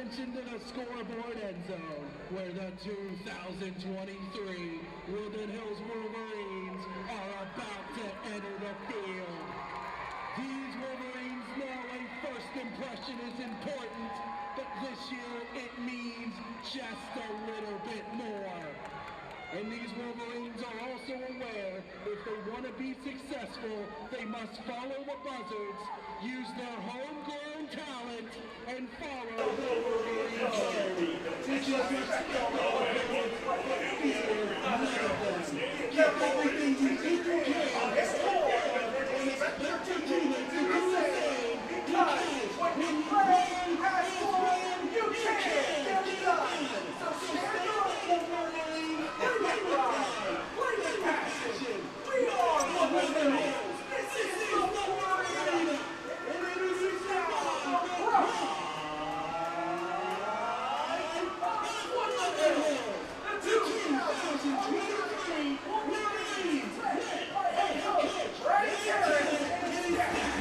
attention to the scoreboard end zone, where the 2023 Woodland Hills Wolverines are about to enter the field. These Wolverines know a first impression is important, but this year it means just a little bit more. And these Wolverines are also aware if they want to be successful, they must follow the Buzzards, use their homegrown talent, and follow Wolverines home. Which is your skill, but fear none of them. Give everything you think you can. And expect your teammates to do the same. Because when you play basketball, you can't get it done. So stand up, Wolverines. Play with passion. We are Woodland Hills. This is the Wolverines. And it is now the pride of Woodland Hills. The 2023 Wolverines. Led by head coach Ray Harris and his staff.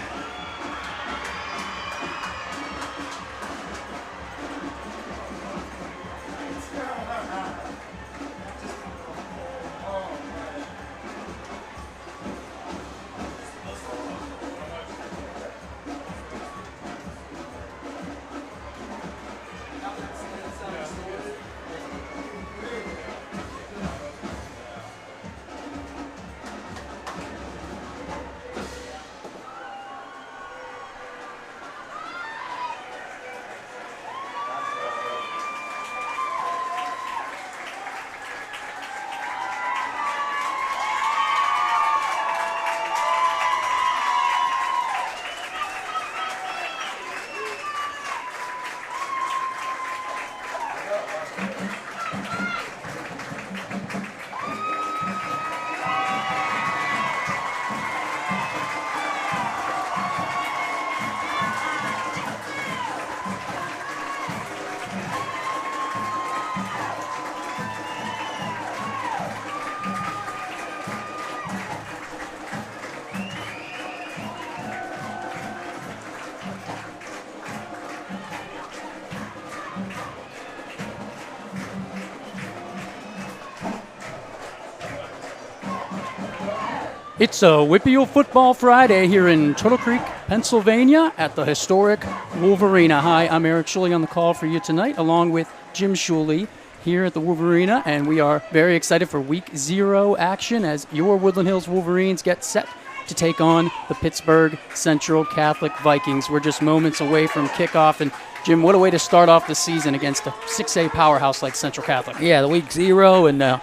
It's a Whippeal Football Friday here in Turtle Creek, Pennsylvania at the historic Wolverina. Hi, I'm Eric Shuley on the call for you tonight, along with Jim Shuley here at the Wolverina, and we are very excited for Week 0 action as your Woodland Hills Wolverines get set to take on the Pittsburgh Central Catholic Vikings. We're just moments away from kickoff, and Jim, what a way to start off the season against a 6A powerhouse like Central Catholic. Yeah, the Week 0 and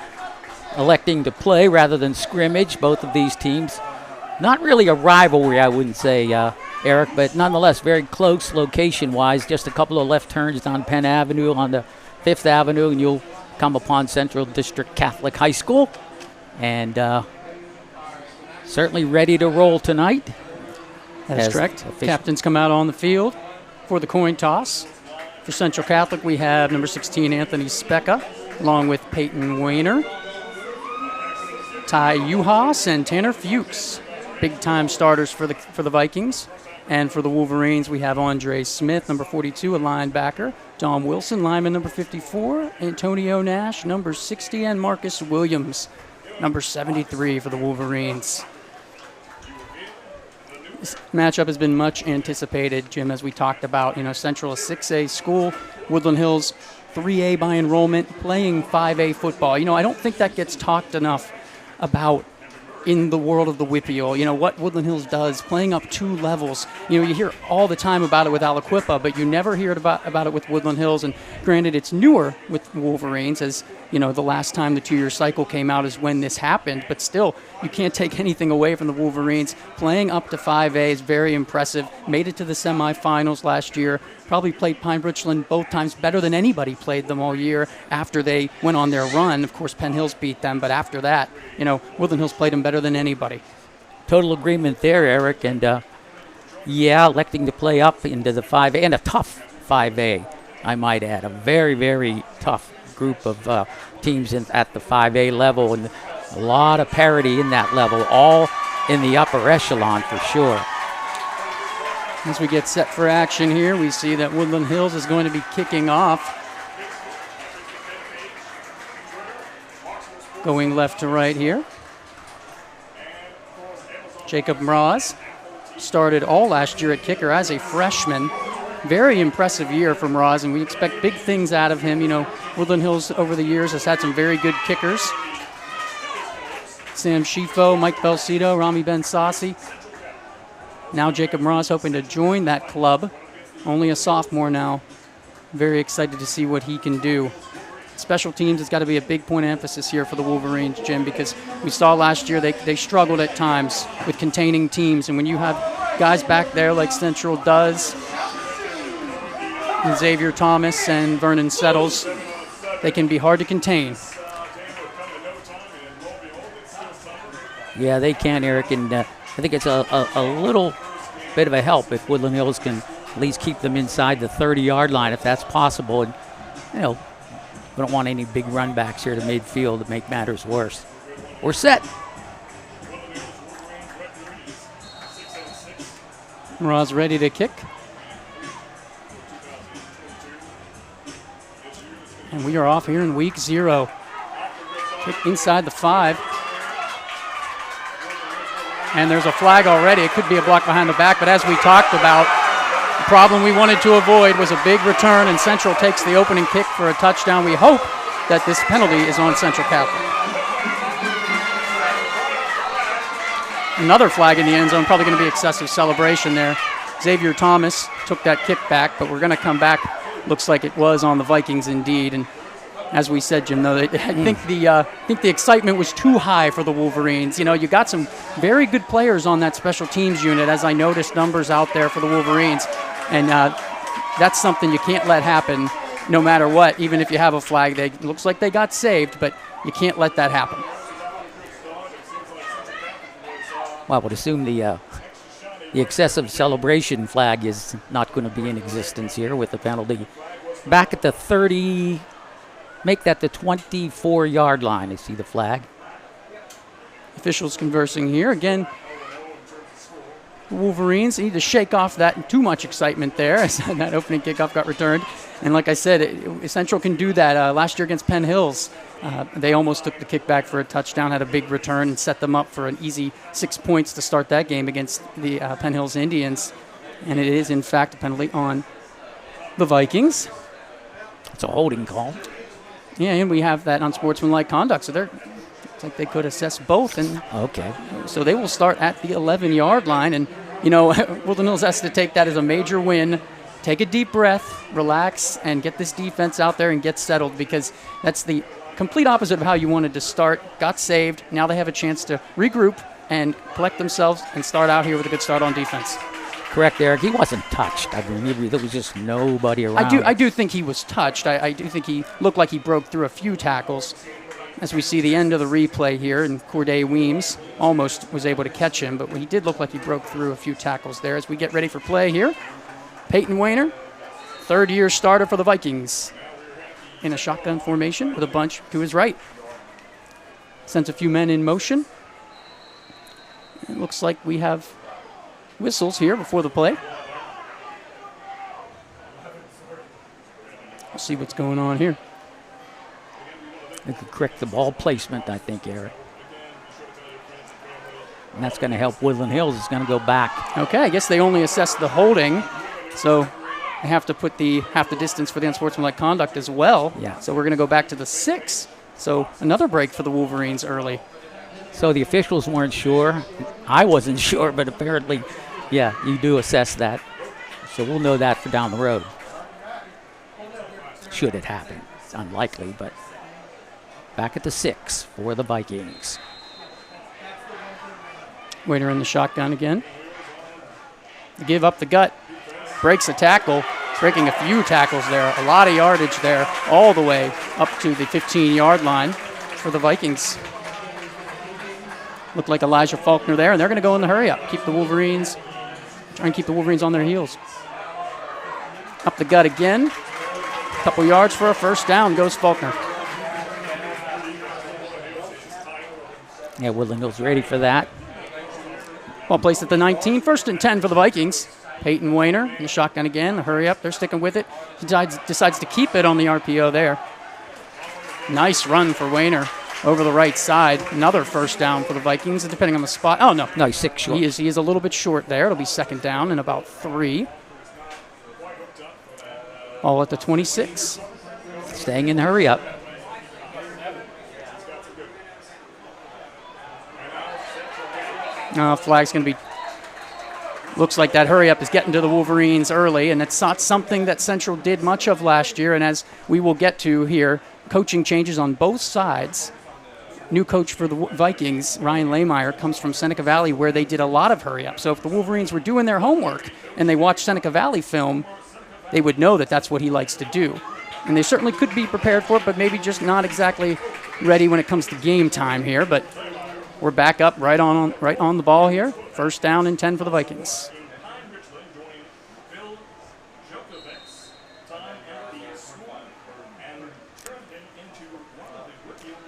electing to play rather than scrimmage, both of these teams. Not really a rivalry, I wouldn't say, Eric, but nonetheless very close location-wise. Just a couple of left turns on Penn Avenue on the 5th Avenue, and you'll come upon Central District Catholic High School. And certainly ready to roll tonight. That's correct. Captains come out on the field for the coin toss. For Central Catholic, we have number 16, Anthony Specca, along with Peyton Wayner, Ty Uhas, and Tanner Fuchs. Big-time starters for the Vikings. And for the Wolverines, we have Andre Smith, number 42, a linebacker. Don Wilson, lineman number 54. Antonio Nash, number 60. And Marcus Williams, number 73 for the Wolverines. This matchup has been much anticipated, Jim, as we talked about. You know, Central, a 6A school. Woodland Hills, 3A by enrollment, playing 5A football. You know, I don't think that gets talked enough about in the world of the Whippeal. You know, what Woodland Hills does, playing up 2 levels. You know, you hear all the time about it with Aliquippa, but you never hear about it with Woodland Hills. And granted, it's newer with Wolverines, as, you know, the last time the 2-year cycle came out is when this happened. But still, you can't take anything away from the Wolverines. Playing up to 5A is very impressive. Made it to the semifinals last year. Probably played Pine Richland both times better than anybody played them all year after they went on their run. Of course, Penn Hills beat them, but after that, you know, Woodland Hills played them better than anybody. Total agreement there, Eric. And, electing to play up into the 5A, and a tough 5A, I might add. A very, very tough group of teams at the 5A level, and a lot of parity in that level, all in the upper echelon for sure. As we get set for action here, we see that Woodland Hills is going to be kicking off. Going left to right here. Jacob Mraz started all last year at kicker as a freshman. Very impressive year from Mraz, and we expect big things out of him. You know, Woodland Hills over the years has had some very good kickers. Sam Schifo, Mike Belcito, Rami Ben Sassi. Now Jacob Mraz hoping to join that club. Only a sophomore now. Very excited to see what he can do. Special teams has got to be a big point of emphasis here for the Wolverines, Jim, because we saw last year they struggled at times with containing teams. And when you have guys back there like Central does, and Xavier Thomas and Vernon Settles, they can be hard to contain. Yeah, they can, Eric, and I think it's a little bit of a help if Woodland Hills can at least keep them inside the 30-yard line, if that's possible. And, you know, we don't want any big run backs here to midfield to make matters worse. We're set. Mraz ready to kick. And we are off here in week 0. Kick inside the 5. And there's a flag already. It could be a block behind the back, but as we talked about, the problem we wanted to avoid was a big return, and Central takes the opening kick for a touchdown. We hope that this penalty is on Central Catholic. Another flag in the end zone, probably going to be excessive celebration there. Xavier Thomas took that kick back, but we're going to come back. Looks like it was on the Vikings indeed. And as we said, Jim, though, I think the excitement was too high for the Wolverines. You know, you got some very good players on that special teams unit, as I noticed numbers out there for the Wolverines. And that's something you can't let happen no matter what, even if you have a flag. It looks like they got saved, but you can't let that happen. Well, I would assume the excessive celebration flag is not going to be in existence here with the penalty. Back at the 30, make that the 24-yard line. I see the flag. Officials conversing here. Again, Wolverines need to shake off that too much excitement there as that opening kickoff got returned. And like I said, Central can do that. Last year against Penn Hills, they almost took the kickback for a touchdown, had a big return, and set them up for an easy 6 points to start that game against the Penn Hills Indians. And it is, in fact, a penalty on the Vikings. It's a holding call. Yeah, and we have that unsportsmanlike conduct, so it's like they could assess both. And okay. So they will start at the 11-yard line, and, you know, Woodland Hills has to take that as a major win. Take a deep breath, relax, and get this defense out there and get settled, because that's the complete opposite of how you wanted to start. Got saved. Now they have a chance to regroup and collect themselves and start out here with a good start on defense. Correct, Eric. He wasn't touched. I mean, there was just nobody around. I do think he was touched. I do think he looked like he broke through a few tackles. As we see the end of the replay here, and Corday Weems almost was able to catch him, but he did look like he broke through a few tackles there. As we get ready for play here, Peyton Wayner, third-year starter for the Vikings, in a shotgun formation with a bunch to his right. Sends a few men in motion. It looks like we have whistles here before the play. We'll see what's going on here. They could correct the ball placement, I think, Eric. And that's going to help Woodland Hills. It's going to go back. Okay, I guess they only assessed the holding, so they have to put the half the distance for the unsportsmanlike conduct as well. Yeah. So we're going to go back to the 6. So another break for the Wolverines early. So the officials weren't sure. I wasn't sure, but apparently, yeah, you do assess that. So we'll know that for down the road. Should it happen. It's unlikely, but back at the 6 for the Vikings. Waiter in the shotgun again. Give up the gut. Breaks a tackle. Breaking a few tackles there. A lot of yardage there. All the way up to the 15-yard line for the Vikings. Looked like Elijah Faulkner there, and they're going to go in the hurry up. Try and keep the Wolverines on their heels. Up the gut again. Couple yards for a first down goes Faulkner. Yeah, Woodland Hills ready for that. Ball placed at the 19. 1st and 10 for the Vikings. Peyton Wayner in the shotgun again. The hurry up. They're sticking with it. He decides to keep it on the RPO there. Nice run for Wayner over the right side. Another first down for the Vikings, depending on the spot. Oh, no. No, he's 6 short. He is a little bit short there. It'll be second down and about 3. All at the 26. Staying in the hurry up. Flag's going to be, looks like that hurry up is getting to the Wolverines early, and it's not something that Central did much of last year. And as we will get to here, coaching changes on both sides. New coach for the Vikings, Ryan Lehmeyer, comes from Seneca Valley, where they did a lot of hurry up. So if the Wolverines were doing their homework and they watched Seneca Valley film, they would know that that's what he likes to do. And they certainly could be prepared for it, but maybe just not exactly ready when it comes to game time here. But we're back up right on the ball here. First down and 10 for the Vikings.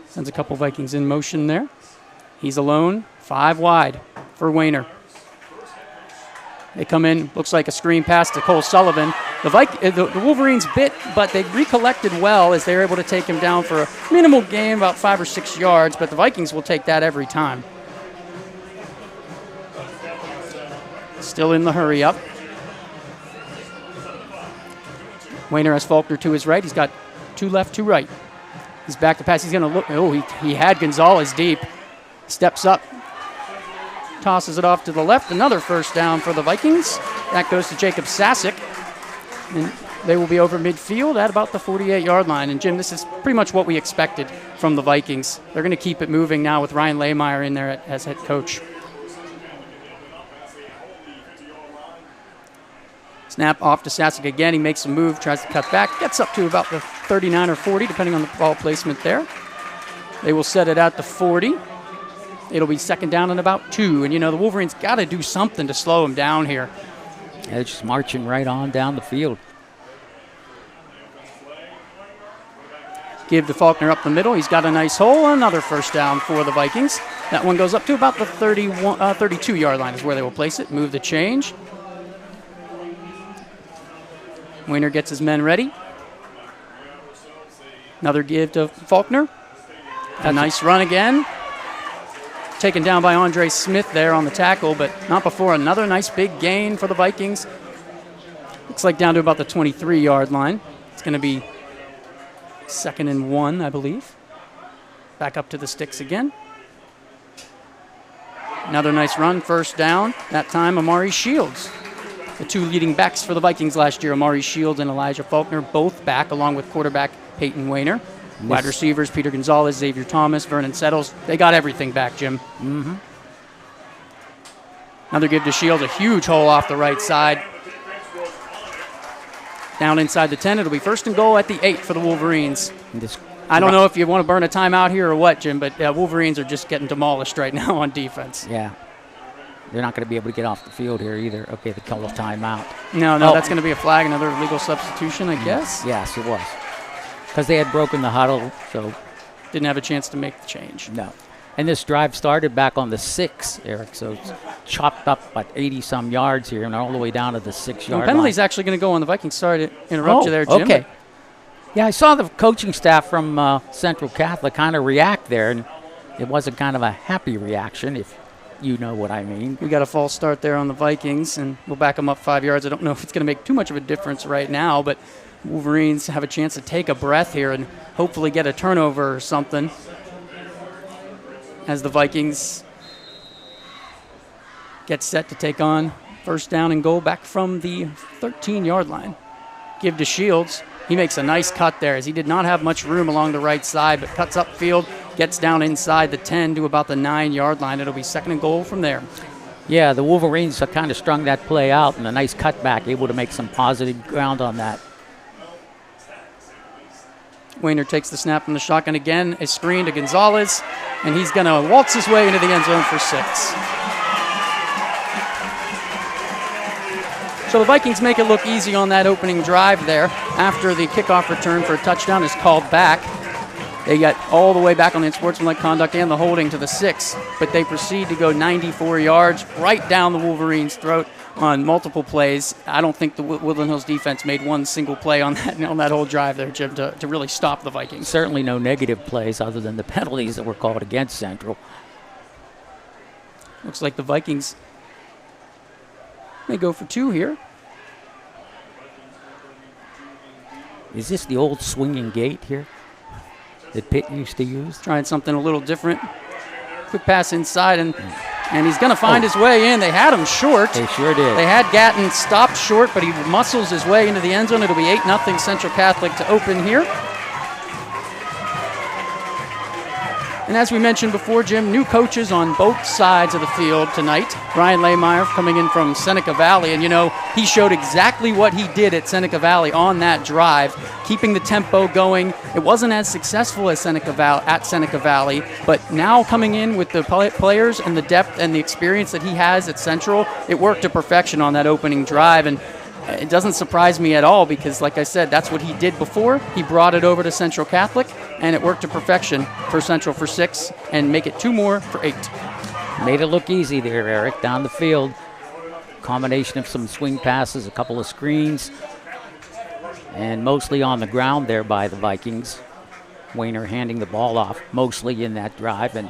Sends a couple Vikings in motion there. He's alone, 5 wide for Wayner. They come in, looks like a screen pass to Cole Sullivan. The Wolverines bit, but they recollected well as they were able to take him down for a minimal gain, about 5 or 6 yards, but the Vikings will take that every time. Still in the hurry up. Wayner has Faulkner to his right. He's got 2 left, 2 right. He's back to pass. He's going to look. Oh, he had Gonzalez deep. Steps up. Tosses it off to the left. Another first down for the Vikings. That goes to Jacob Sasick. And they will be over midfield at about the 48-yard line. And, Jim, this is pretty much what we expected from the Vikings. They're going to keep it moving now with Ryan Lehmeyer in there as head coach. Snap off to Sasick again. He makes a move, tries to cut back, gets up to about the 39 or 40, depending on the ball placement there. They will set it out to 40. It'll be second down and about 2. And, the Wolverines got to do something to slow him down here. They're just marching right on down the field. Give to Faulkner up the middle. He's got a nice hole. Another first down for the Vikings. That one goes up to about the 32-yard line is where they will place it. Move the change. Wayner gets his men ready. Another give to Faulkner. A nice run again. Taken down by Andre Smith there on the tackle, but not before another nice big gain for the Vikings. Looks like down to about the 23-yard line. It's going to be second and 1, I believe. Back up to the sticks again. Another nice run, first down. That time, Amari Shields. The 2 leading backs for the Vikings last year, Amari Shields and Elijah Faulkner, both back, along with quarterback Peyton Wayner. Wide receivers, Peter Gonzalez, Xavier Thomas, Vernon Settles. They got everything back, Jim. Mm-hmm. Another give to Shields, a huge hole off the right side. Down inside the 10. It'll be first and goal at the 8 for the Wolverines. I don't know if you want to burn a timeout here or what, Jim, but Wolverines are just getting demolished right now on defense. Yeah. They're not going to be able to get off the field here either. Okay, they call a timeout. No, that's going to be a flag, another legal substitution, I guess. Yes, it was. Because they had broken the huddle, so. Didn't have a chance to make the change. No. And this drive started back on the 6, Eric, so it's chopped up about 80-some yards here and all the way down to the 6-yard line. Penalty's actually going to go on the Vikings. Sorry to interrupt you there, Jim. Okay. Yeah, I saw the coaching staff from Central Catholic kind of react there, and it wasn't kind of a happy reaction, if you know what I mean. We got a false start there on the Vikings, and we'll back them up 5 yards. I don't know if it's going to make too much of a difference right now, but Wolverines have a chance to take a breath here and hopefully get a turnover or something as the Vikings get set to take on first down and goal back from the 13-yard line. Give to Shields. He makes a nice cut there as he did not have much room along the right side, but cuts upfield, gets down inside the 10 to about the 9-yard line. It'll be second and goal from there. Yeah, the Wolverines have kind of strung that play out and a nice cutback, able to make some positive ground on that. Wayner takes the snap from the shotgun again. A screen to Gonzalez, and he's going to waltz his way into the end zone for 6. So the Vikings make it look easy on that opening drive there after the kickoff return for a touchdown is called back. They got all the way back on the unsportsmanlike conduct and the holding to the 6, but they proceed to go 94 yards right down the Wolverines' throat on multiple plays. I don't think the Woodland Hills defense made one single play on that whole drive there, Jim, to really stop the Vikings. Certainly no negative plays other than the penalties that were called against Central. Looks like the Vikings may go for 2 here. Is this the old swinging gate here that Pitt used to use? Trying something a little different. Quick pass inside, and he's going to find his way in. They had him short. They sure did. They had Gatton stopped short, but he muscles his way into the end zone. It'll be 8-0 Central Catholic to open here. And as we mentioned before, Jim, new coaches on both sides of the field tonight. Brian Lehmeyer coming in from Seneca Valley, and he showed exactly what he did at Seneca Valley on that drive, keeping the tempo going. It wasn't as successful as Seneca Valley, but now coming in with the players and the depth and the experience that he has at Central, it worked to perfection on that opening drive. And it doesn't surprise me at all because, like I said, that's what he did before. He brought it over to Central Catholic, and it worked to perfection for Central for 6 and make it 2 more for 8. Made it look easy there, Eric, down the field. Combination of some swing passes, a couple of screens, and mostly on the ground there by the Vikings. Wayner handing the ball off mostly in that drive, and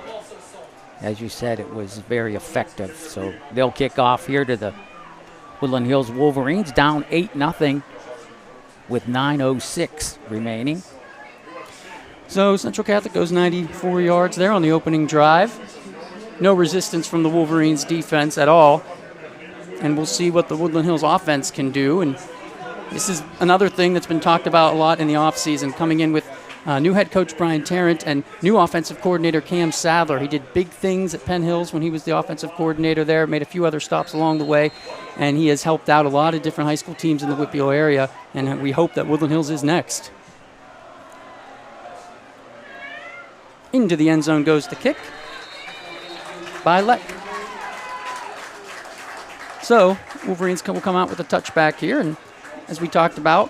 as you said, it was very effective. So they'll kick off here to the Woodland Hills Wolverines, down 8-0 with 9:06 remaining. So Central Catholic goes 94 yards there on the opening drive. No resistance from the Wolverines defense at all. And we'll see what the Woodland Hills offense can do. And this is another thing that's been talked about a lot in the offseason, coming in with new head coach Brian Tarrant and new offensive coordinator Cam Sadler. He did big things at Penn Hills when he was the offensive coordinator there, made a few other stops along the way, and he has helped out a lot of different high school teams in the Whitfield area, and we hope that Woodland Hills is next. Into the end zone goes the kick by Leck. So Wolverines will come out with a touchback here, and as we talked about,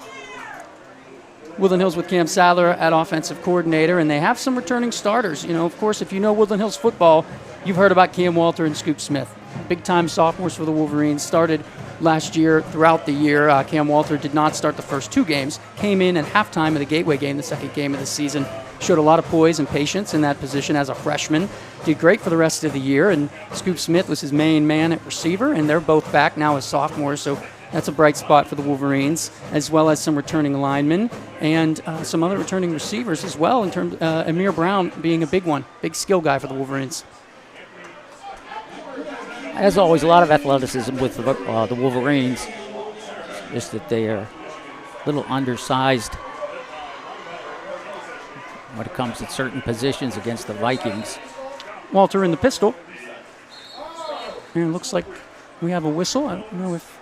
Woodland Hills with Cam Sadler at offensive coordinator, and they have some returning starters. Of course, if you know Woodland Hills football, you've heard about Cam Walter and Scoop Smith. Big-time sophomores for the Wolverines, started last year throughout the year. Cam Walter did not start the first 2 games, came in at halftime of the Gateway game, the second game of the season, showed a lot of poise and patience in that position as a freshman, did great for the rest of the year, and Scoop Smith was his main man at receiver, and they're both back now as sophomores, so that's a bright spot for the Wolverines, as well as some returning linemen and some other returning receivers as well, in terms Amir Brown being a big one, big skill guy for the Wolverines. As always, a lot of athleticism with the Wolverines, just that they are a little undersized when it comes to certain positions against the Vikings. Walter in the pistol. And it looks like we have a whistle. I don't know if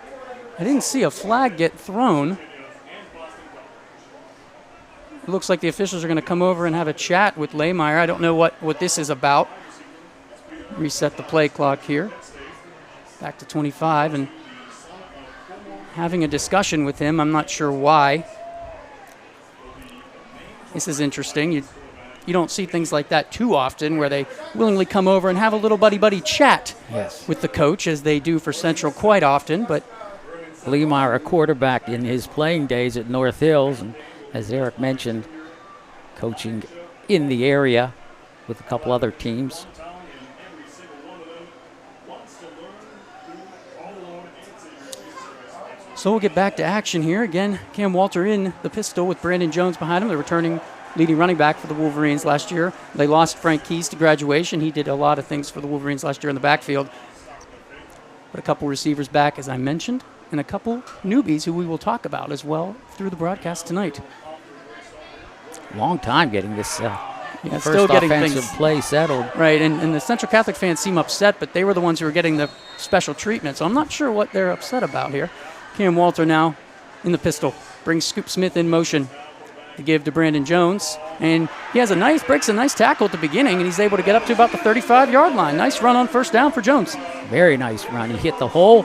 I didn't see a flag get thrown. It looks like the officials are going to come over and have a chat with Lehmeyer. I don't know what this is about. Reset the play clock here. Back to 25 and having a discussion with him. I'm not sure why. This is interesting. You don't see things like that too often where they willingly come over and have a little buddy-buddy chat with the coach, as they do for Central quite often. But Lehmeyer, a quarterback in his playing days at North Hills, and as Eric mentioned, coaching in the area with a couple other teams. So we'll get back to action here. Again, Cam Walter in the pistol with Brandon Jones behind him, the returning leading running back for the Wolverines last year. They lost Frank Keys to graduation. He did a lot of things for the Wolverines last year in the backfield. But a couple receivers back, as I mentioned, and a couple newbies who we will talk about as well through the broadcast tonight. Long time getting this first still getting offensive things play settled. Right, and the Central Catholic fans seem upset, but they were the ones who were getting the special treatment, so I'm not sure what they're upset about here. Cam Walter now in the pistol, brings Scoop Smith in motion to give to Brandon Jones, and he has breaks a nice tackle at the beginning, and he's able to get up to about the 35-yard line. Nice run on first down for Jones. Very nice run. He hit the hole,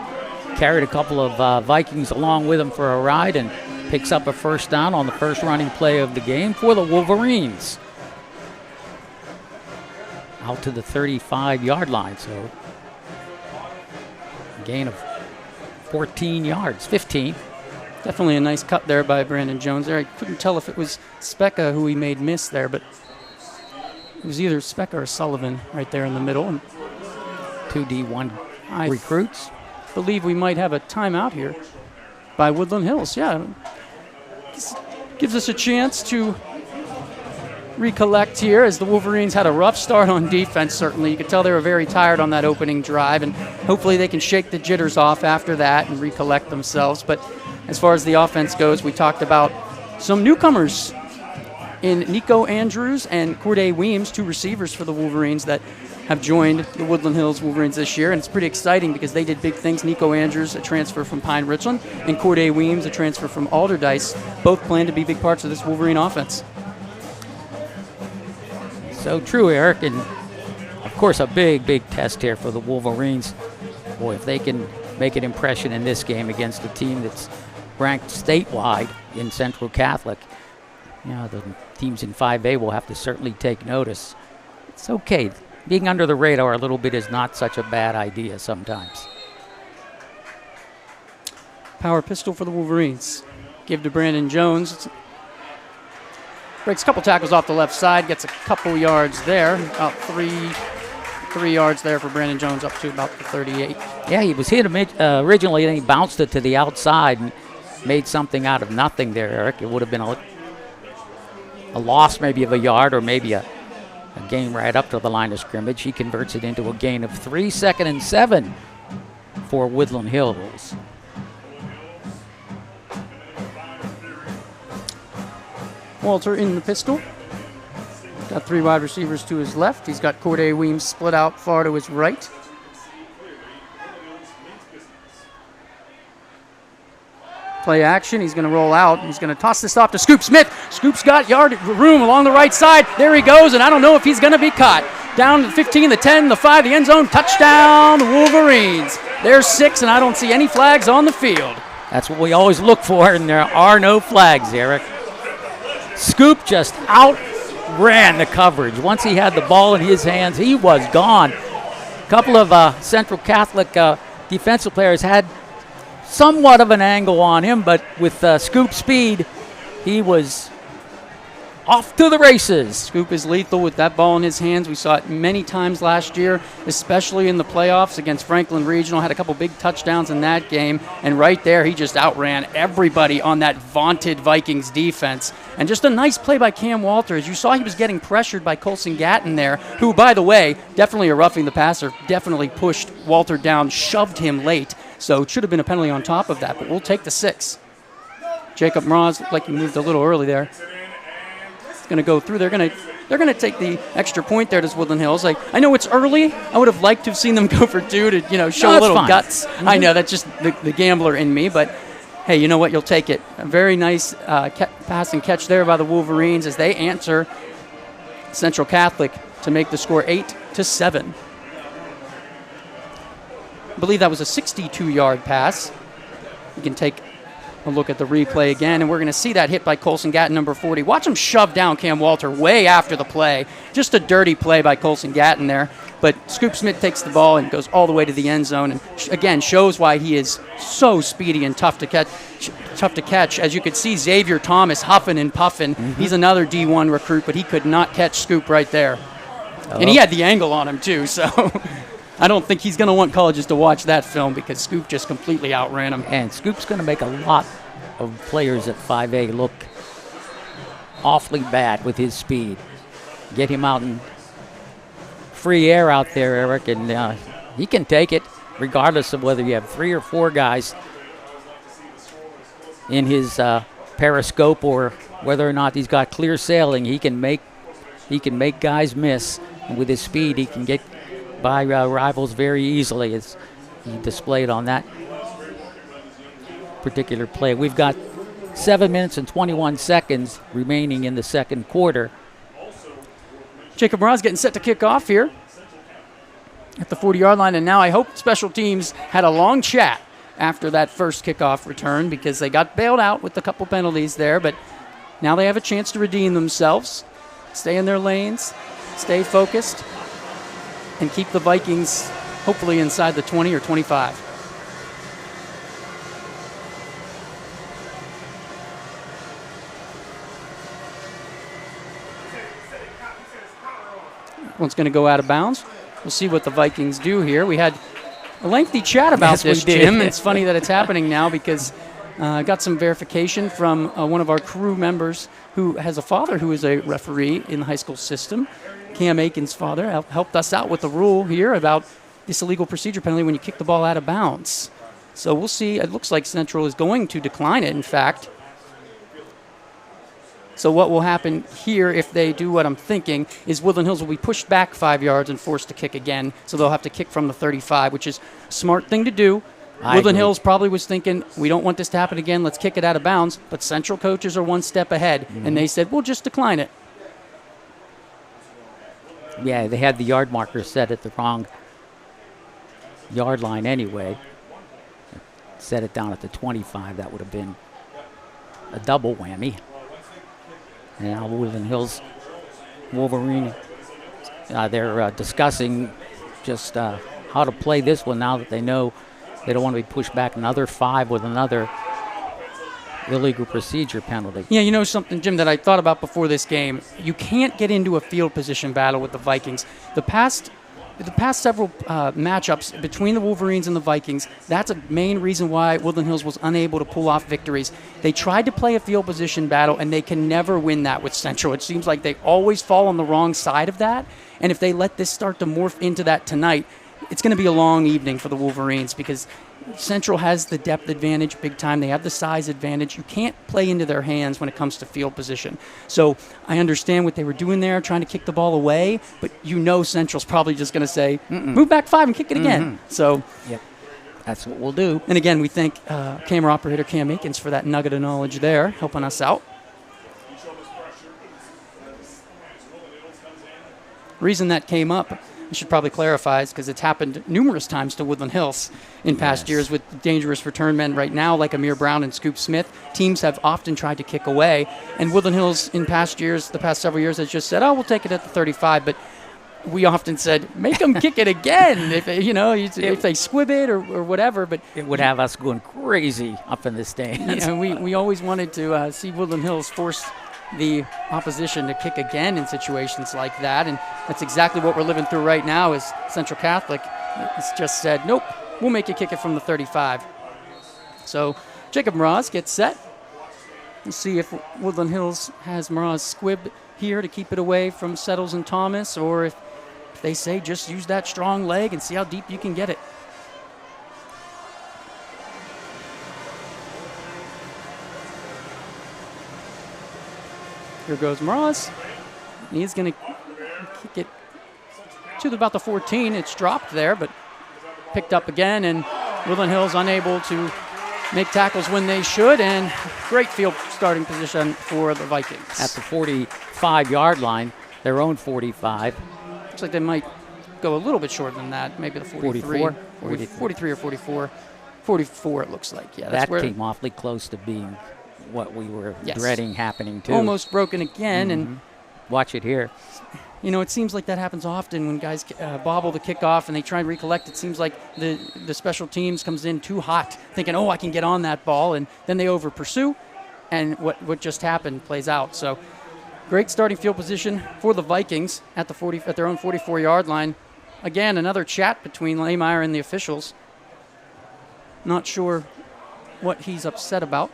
carried a couple of Vikings along with him for a ride, and picks up a first down on the first running play of the game for the Wolverines. Out to the 35-yard line, so a gain of 14 yards, 15. Definitely a nice cut there by Brandon Jones there. I couldn't tell if it was Specca who he made miss there, but it was either Specca or Sullivan right there in the middle. And 2 D1 recruits. Believe we might have a timeout here by Woodland Hills. Yeah, gives us a chance to recollect here, as the Wolverines had a rough start on defense. Certainly, you could tell they were very tired on that opening drive, and hopefully they can shake the jitters off after that and recollect themselves. But as far as the offense goes, we talked about some newcomers in Nico Andrews and Corday Weems, 2 receivers for the Wolverines that have joined the Woodland Hills Wolverines this year, and it's pretty exciting because they did big things. Nico Andrews, a transfer from Pine Richland, and Corday Weems, a transfer from Alderdice, both plan to be big parts of this Wolverine offense. So true, Eric, and of course a big test here for the Wolverines. Boy, if they can make an impression in this game against a team that's ranked statewide in Central Catholic, the teams in 5A will have to certainly take notice. It's okay. Being under the radar a little bit is not such a bad idea sometimes. Power pistol for the Wolverines. Give to Brandon Jones. Breaks a couple tackles off the left side, gets a couple yards there, about three yards there for Brandon Jones, up to about the 38. Yeah, he was hit originally, and he bounced it to the outside and made something out of nothing there, Eric. It would have been a loss maybe of a yard, or maybe a gain right up to the line of scrimmage. He converts it into a gain of 3, 2nd and 7 for Woodland Hills. Walter in the pistol. Got 3 wide receivers to his left. He's got Corday Weems split out far to his right. Play action. He's going to roll out. He's going to toss this off to Scoop Smith. Scoop's got room along the right side. There he goes, and I don't know if he's going to be caught. Down to the 15, the 10, the 5, the end zone. Touchdown, the Wolverines. There's 6, and I don't see any flags on the field. That's what we always look for, and there are no flags, Eric. Scoop just outran the coverage. Once he had the ball in his hands, he was gone. A couple of Central Catholic defensive players had somewhat of an angle on him, but with Scoop's speed, he was off to the races. Scoop is lethal with that ball in his hands. We saw it many times last year, especially in the playoffs against Franklin Regional. Had a couple big touchdowns in that game, and right there he just outran everybody on that vaunted Vikings defense. And just a nice play by Cam Walter. As you saw, he was getting pressured by Colson Gatton there, who, by the way, definitely a roughing the passer, definitely pushed Walter down, shoved him late. So it should have been a penalty on top of that, but we'll take the 6. Jacob Mraz looked like he moved a little early there. Going to go through. They're going to take the extra point there to Woodland Hills. I know it's early. I would have liked to have seen them go for 2 to show a little guts. Mm-hmm. I know that's just the gambler in me, but hey, you know what? You'll take it. A very nice pass and catch there by the Wolverines as they answer Central Catholic to make the score 8-7. I believe that was a 62-yard pass. You can take a look at the replay again, and we're going to see that hit by Colson Gatton, number 40. Watch him shove down Cam Walter way after the play. Just a dirty play by Colson Gatton there. But Scoop Smith takes the ball and goes all the way to the end zone, and again shows why he is so speedy and tough to catch. As you could see, Xavier Thomas huffing and puffing. Mm-hmm. He's another D1 recruit, but he could not catch Scoop right there. Oh. And he had the angle on him too, so I don't think he's going to want colleges to watch that film because Scoop just completely outran him. And Scoop's going to make a lot of players at 5A look awfully bad with his speed. Get him out in free air out there, Eric, and he can take it regardless of whether you have 3 or 4 guys in his periscope or whether or not he's got clear sailing. He can make guys miss, and with his speed he can get by rivals very easily, as he displayed on that particular play. We've got 7 minutes and 21 seconds remaining in the second quarter. Jacob Mraz getting set to kick off here at the 40-yard line, and now I hope special teams had a long chat after that first kickoff return because they got bailed out with a couple penalties there, but now they have a chance to redeem themselves, stay in their lanes, stay focused, and keep the Vikings hopefully inside the 20 or 25. one's going to go out of bounds. We'll see what the Vikings do here. We had a lengthy chat about Yes, we this, did. Jim. It's funny that it's happening now because I got some verification from one of our crew members who has a father who is a referee in the high school system. Cam Aiken's father helped us out with the rule here about this illegal procedure penalty when you kick the ball out of bounds. So we'll see. It looks like Central is going to decline it, in fact. So what will happen here if they do what I'm thinking is Woodland Hills will be pushed back 5 yards and forced to kick again. So they'll have to kick from the 35, which is a smart thing to do. Woodland Hills probably was thinking, we don't want this to happen again. Let's kick it out of bounds. But Central coaches are one step ahead, and they said, we'll just decline it. Yeah, they had the yard marker set at the wrong yard line anyway. Set it down at the 25. That would have been a double whammy. And now Woodland Hills Wolverine, they're discussing just how to play this one now that they know they don't want to be pushed back another 5 with another illegal procedure penalty. Yeah, you know something, Jim, that I thought about before this game? You can't get into a field position battle with the Vikings. The past several matchups between the Wolverines and the Vikings, that's a main reason why Woodland Hills was unable to pull off victories. They tried to play a field position battle, and they can never win that with Central. It seems like they always fall on the wrong side of that, and if they let this start to morph into that tonight, it's going to be a long evening for the Wolverines because Central has the depth advantage big time. They have the size advantage. You can't play into their hands when it comes to field position. So I understand what they were doing there, trying to kick the ball away, but you know Central's probably just going to say, move back 5 and kick it again. So yep, that's what we'll do. And again, we thank camera operator Cam Akins for that nugget of knowledge there, helping us out. Reason that came up, I should probably clarify, is because it's happened numerous times to Woodland Hills in past years with dangerous return men right now, like Amir Brown and Scoop Smith. Teams have often tried to kick away, and Woodland Hills in past years, the past several years, has just said, we'll take it at the 35, but we often said, make them kick it again, if they squib it or whatever. But it would have us going crazy up in the stands. We always wanted to see Woodland Hills force the opposition to kick again in situations like that, and that's exactly what we're living through right now. Is Central Catholic has just said, nope, we'll make you kick it from the 35. So Jacob Mraz gets set. We'll see if Woodland Hills has Mraz squib here to keep it away from Settles and Thomas, or if they say just use that strong leg and see how deep you can get it. Here goes Mraz. He's going to kick it to about the 14. It's dropped there, but picked up again, and Woodland Hills unable to make tackles when they should, and great field starting position for the Vikings. At the 45-yard line, their own 45. Looks like they might go a little bit shorter than that, maybe the 43. 43 or 44. 44 it looks like, yeah. That came awfully close to being what we were dreading happening too. Almost broken again, and watch it here. It seems like that happens often when guys bobble the kickoff and they try and recollect. It seems like the special teams comes in too hot, thinking, I can get on that ball, and then they over pursue, and what just happened plays out. So great starting field position for the Vikings at their own 44-yard line. Again, another chat between Lehmeyer and the officials. Not sure what he's upset about.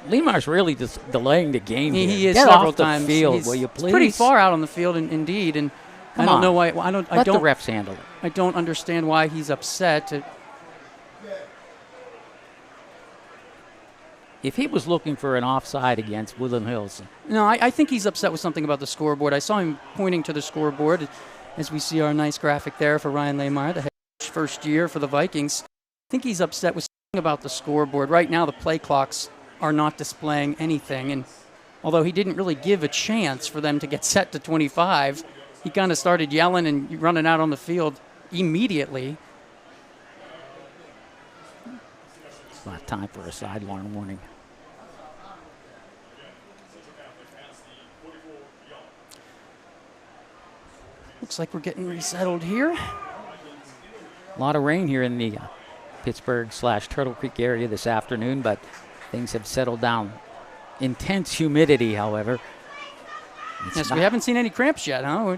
Lemeyer's really just delaying the game. He is Get several off the times. field, will you please? Pretty far out on the field, indeed, and I don't know why. Let the refs handle it. I don't understand why he's upset. If he was looking for an offside against Woodland Hills. No, I think he's upset with something about the scoreboard. I saw him pointing to the scoreboard as we see our nice graphic there for Ryan Lehmeyer, the head coach first year for the Vikings. I think he's upset with something about the scoreboard. Right now the play clocks are not displaying anything, and although he didn't really give a chance for them to get set to 25, he kind of started yelling and running out on the field immediately. It's not time for a sideline warning. Looks like we're getting resettled here. A lot of rain here in the Pittsburgh/Turtle Creek area this afternoon, but things have settled down. Intense humidity, however. Yes, we haven't seen any cramps yet, huh?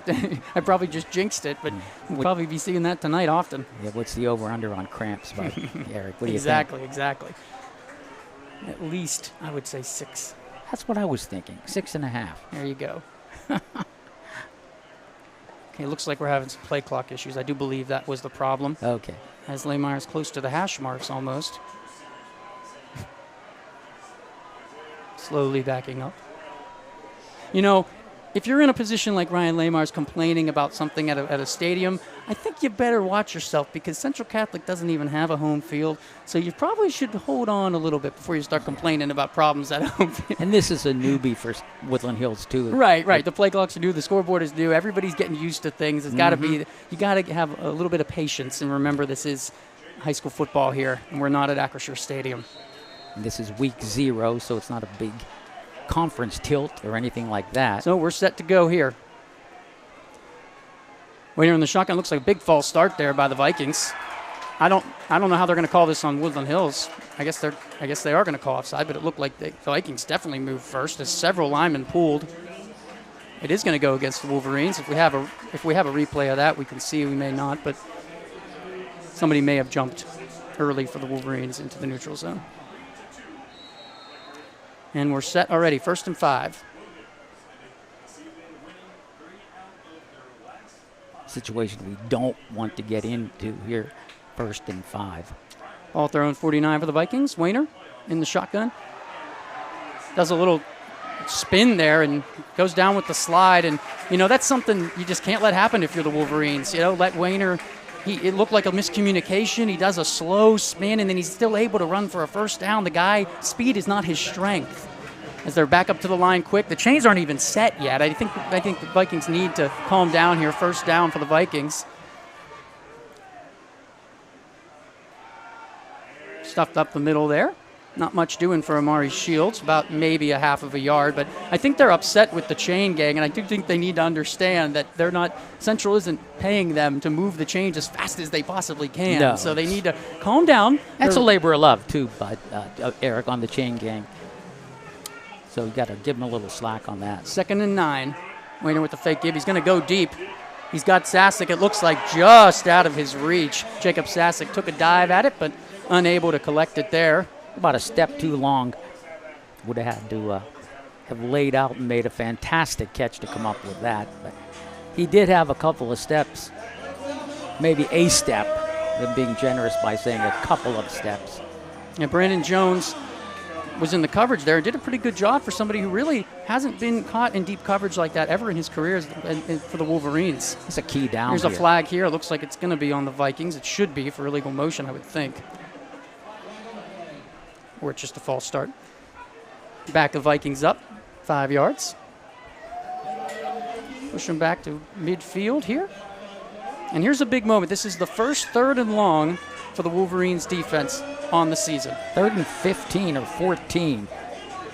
I probably just jinxed it, but we'll probably be seeing that tonight often. Yeah, what's the over-under on cramps, Eric? What do you Exactly, think? exactly. At least, I would say 6. That's what I was thinking, 6.5. There you go. Okay, looks like we're having some play clock issues. I do believe that was the problem. Okay. As Leymeyer's close to the hash marks almost. Slowly backing up. You know, if you're in a position like Ryan Leymeyer's complaining about something at a stadium, I think you better watch yourself because Central Catholic doesn't even have a home field. So you probably should hold on a little bit before you start complaining about problems at home field. And this is a newbie for Woodland Hills, too. Right. The play clocks are new, the scoreboard is new. Everybody's getting used to things. It's got to be, you got to have a little bit of patience and remember this is high school football here, and we're not at Acrisure Stadium. And this is week 0, so it's not a big conference tilt or anything like that. So we're set to go here. Waiter in the shotgun. Looks like a big false start there by the Vikings. I don't know how they're going to call this on Woodland Hills. I guess they are going to call offside, but it looked like the Vikings definitely moved first as several linemen pulled. It is going to go against the Wolverines. If we have a replay of that, we can see. We may not, but somebody may have jumped early for the Wolverines into the neutral zone. And we're set already, 1st and 5. Situation we don't want to get into here, 1st and 5. Ball thrown 49 for the Vikings. Wayner in the shotgun. Does a little spin there and goes down with the slide. And, you know, that's something you just can't let happen if you're the Wolverines. You know, let Wayner, it looked like a miscommunication. He does a slow spin, and then he's still able to run for a first down. The guy, speed is not his strength. As they're back up to the line quick. The chains aren't even set yet. I think the Vikings need to calm down here. First down for the Vikings. Stuffed up the middle there. Not much doing for Amari Shields, about maybe a half of a yard. But I think they're upset with the chain gang, and I do think they need to understand that Central isn't paying them to move the chains as fast as they possibly can. No. So they need to calm down. That's a labor of love, too, Eric, on the chain gang. So you got to give him a little slack on that. 2nd and 9. Wayner with the fake give. He's going to go deep. He's got Sasek, it looks like, just out of his reach. Jacob Sasek took a dive at it, but unable to collect it there. About a step too long. Would have had to have laid out and made a fantastic catch to come up with that. But he did have a couple of steps, maybe a step, than being generous by saying a couple of steps. And Brandon Jones was in the coverage there and did a pretty good job for somebody who really hasn't been caught in deep coverage like that ever in his career for the Wolverines. It's a key down. Here's a flag here. It looks like it's going to be on the Vikings. It should be for illegal motion, I would think. Or it's just a false start. Back the Vikings up 5 yards. Push them back to midfield here. And here's a big moment. This is the first 3rd and long for the Wolverines defense on the season. 3rd and 15 or 14.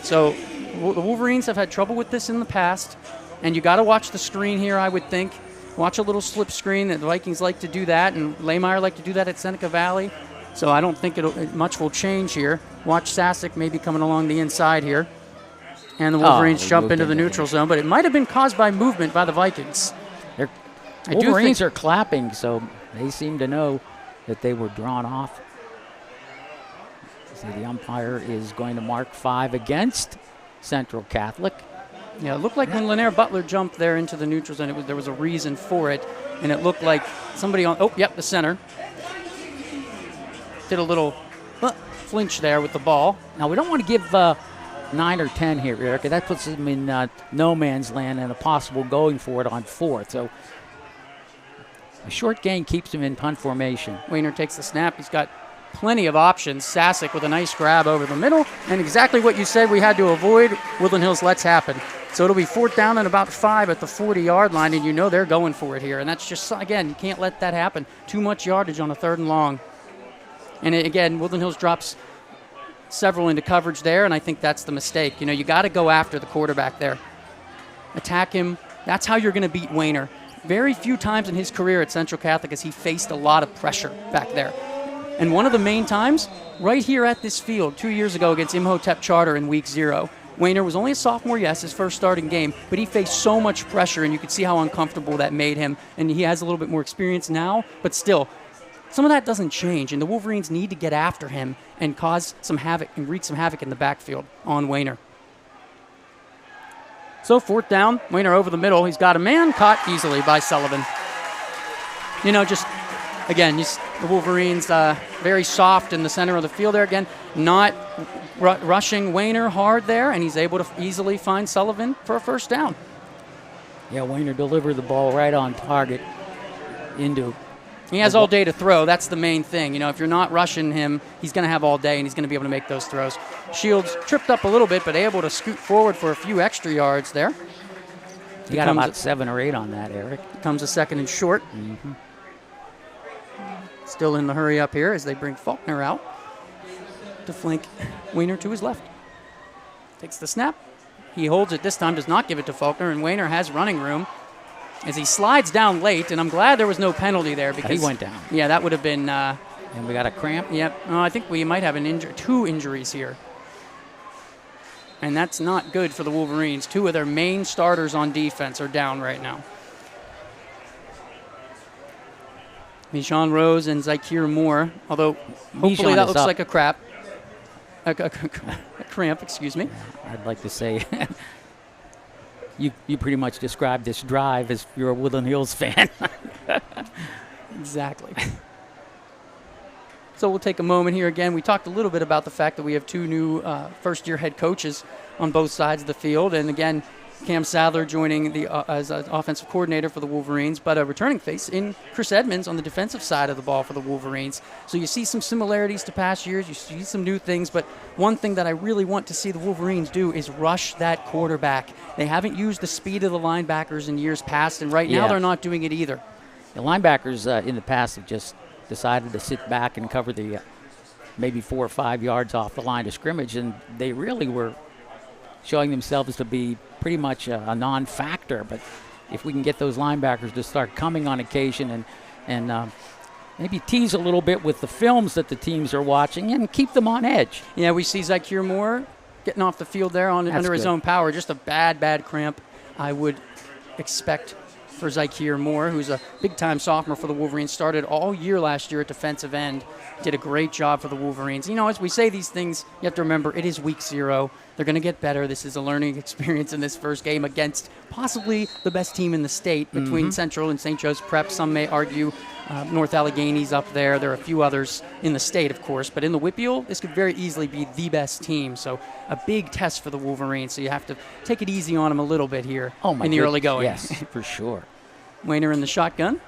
So the Wolverines have had trouble with this in the past, and you got to watch the screen here, I would think. Watch a little slip screen. The Vikings like to do that, and Lehmeyer like to do that at Seneca Valley. So I don't think much will change here. Watch Sasek maybe coming along the inside here. And the Wolverines jump into the neutral zone, but it might have been caused by movement by the Vikings. Wolverines are clapping, so they seem to know that they were drawn off. So the umpire is going to mark 5 against Central Catholic. Yeah, it looked like when Lanier Butler jumped there into the neutral zone, there was a reason for it, and it looked like somebody the center did a little flinch there with the ball. Now, we don't want to give 9 or 10 here, Eric. That puts them in no man's land and a possible going for it on 4th. So a short gain keeps him in punt formation. Wayner takes the snap. He's got plenty of options. Sasek with a nice grab over the middle. And exactly what you said we had to avoid, Woodland Hills lets happen. So it'll be 4th down and about 5 at the 40-yard line, and you know they're going for it here. And that's just, again, you can't let that happen. Too much yardage on a 3rd and long. And again, Woodland Hills drops several into coverage there, and I think that's the mistake. You know, you got to go after the quarterback there. Attack him. That's how you're going to beat Wayner. Very few times in his career at Central Catholic has he faced a lot of pressure back there. And one of the main times, right here at this field 2 years ago against Imhotep Charter in week 0. Wayner was only a sophomore, yes, his first starting game, but he faced so much pressure, and you could see how uncomfortable that made him. And he has a little bit more experience now, but still, some of that doesn't change, and the Wolverines need to get after him and cause some havoc and wreak some havoc in the backfield on Wayner. So 4th down, Wayner over the middle. He's got a man caught easily by Sullivan. Just, again, the Wolverines very soft in the center of the field there. Again, not rushing Wayner hard there, and he's able to easily find Sullivan for a 1st down. Yeah, Wayner delivered the ball right on target into. He has all day to throw. That's the main thing. If you're not rushing him, he's going to have all day, and he's going to be able to make those throws. Shields tripped up a little bit, but able to scoot forward for a few extra yards there. He got about 7 or 8 on that, Eric. Comes a 2nd and short. Mm-hmm. Still in the hurry up here as they bring Faulkner out to flank Wayner to his left. Takes the snap. He holds it this time, does not give it to Faulkner, and Wayner has running room as he slides down late, and I'm glad there was no penalty there because he went down. Yeah, that would have been. And we got a cramp. Yep. I think we might have two injuries here, and that's not good for the Wolverines. 2 of their main starters on defense are down right now. Michon Rose and Zykir Moore, although hopefully that looks like a cramp. Excuse me. I'd like to say. You pretty much described this drive as you're a Woodland Hills fan. Exactly. So we'll take a moment here again. We talked a little bit about the fact that we have 2 new first-year head coaches on both sides of the field. And again, Cam Sadler joining as an offensive coordinator for the Wolverines, but a returning face in Chris Edmonds on the defensive side of the ball for the Wolverines. So you see some similarities to past years. You see some new things, but one thing that I really want to see the Wolverines do is rush that quarterback. They haven't used the speed of the linebackers in years past, and right now they're not doing it either. The linebackers in the past have just decided to sit back and cover the maybe 4 or 5 yards off the line of scrimmage, and they really were showing themselves to be pretty much a non-factor. But if we can get those linebackers to start coming on occasion and maybe tease a little bit with the films that the teams are watching and keep them on edge. Yeah, we see Zykir Moore getting off the field there under his own power. Just a bad cramp, I would expect, for Zykir Moore, who's a big-time sophomore for the Wolverines. Started all year last year at defensive end. Did a great job for the Wolverines. As we say these things, you have to remember it is week 0. They're going to get better. This is a learning experience in this first game against possibly the best team in the state between Central and St. Joe's Prep. Some may argue North Allegheny's up there. There are a few others in the state, of course. But in the Whippeal, this could very easily be the best team. So a big test for the Wolverines. So you have to take it easy on them a little bit here in the early going. Yes, for sure. Wayner in the shotgun.